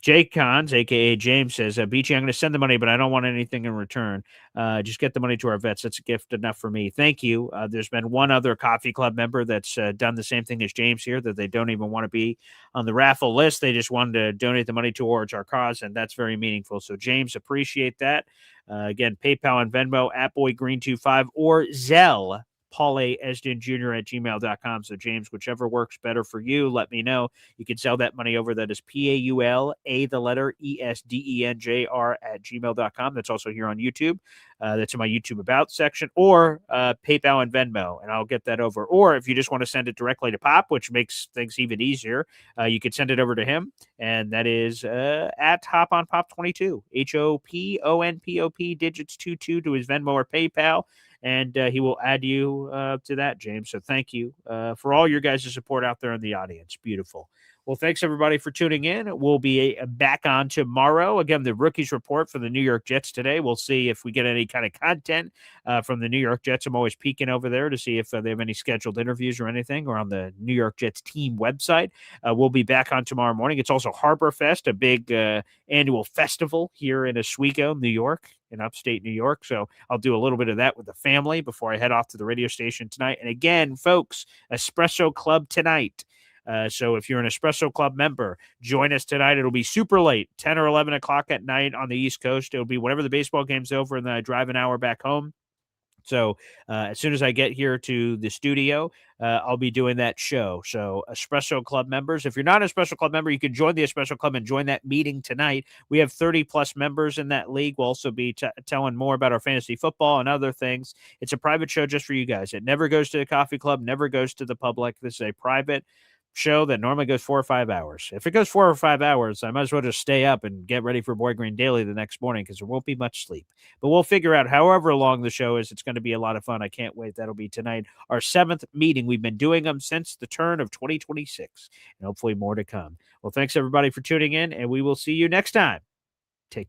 Jake Cons, a.k.a. James, says, BG, I'm going to send the money, but I don't want anything in return. Just get the money to our vets. That's a gift enough for me. Thank you. There's been one other Coffee Club member that's done the same thing as James here, that they don't even want to be on the raffle list. They just wanted to donate the money towards our cause, and that's very meaningful. So, James, appreciate that. Again, PayPal and Venmo at BoyGreen25 or Zelle, Paul A. Esden Jr. at gmail.com. So, James, whichever works better for you, let me know. You can sell that money over. That is PAULA, the letter ESDENJR at gmail.com. That's also here on YouTube. That's in my YouTube About section, or PayPal and Venmo, and I'll get that over. Or if you just want to send it directly to Pop, which makes things even easier, you could send it over to him, and that is at HopOnPop22, HOPONPOP, digits 22 to his Venmo or PayPal. And he will add you to that, James. So thank you for all your guys' support out there in the audience. Beautiful. Well, thanks everybody for tuning in. We'll be back on tomorrow. Again, the rookies report for the New York Jets today. We'll see if we get any kind of content from the New York Jets. I'm always peeking over there to see if they have any scheduled interviews or anything, or on the New York Jets team website. We'll be back on tomorrow morning. It's also Harbor Fest, a big annual festival here in Oswego, New York, in upstate New York. So I'll do a little bit of that with the family before I head off to the radio station tonight. And again, folks, Espresso Club tonight. So if you're an Espresso Club member, join us tonight. It'll be super late, 10 or 11 o'clock at night on the East Coast. It'll be whenever the baseball game's over, and then I drive an hour back home. So as soon as I get here to the studio, I'll be doing that show. So Espresso Club members, if you're not an Espresso Club member, you can join the Espresso Club and join that meeting tonight. We have 30-plus members in that league. We'll also be telling more about our fantasy football and other things. It's a private show just for you guys. It never goes to the coffee club, never goes to the public. This is a private show that normally goes 4 or 5 hours. If it goes 4 or 5 hours, I might as well just stay up and get ready for Boy Green Daily the next morning, because there won't be much sleep. But we'll figure out however long the show is. It's going to be a lot of fun. I can't wait. That'll be tonight, our 7th meeting. We've been doing them since the turn of 2026, and hopefully more to come. Well, thanks everybody for tuning in, and we will see you next time. Take care.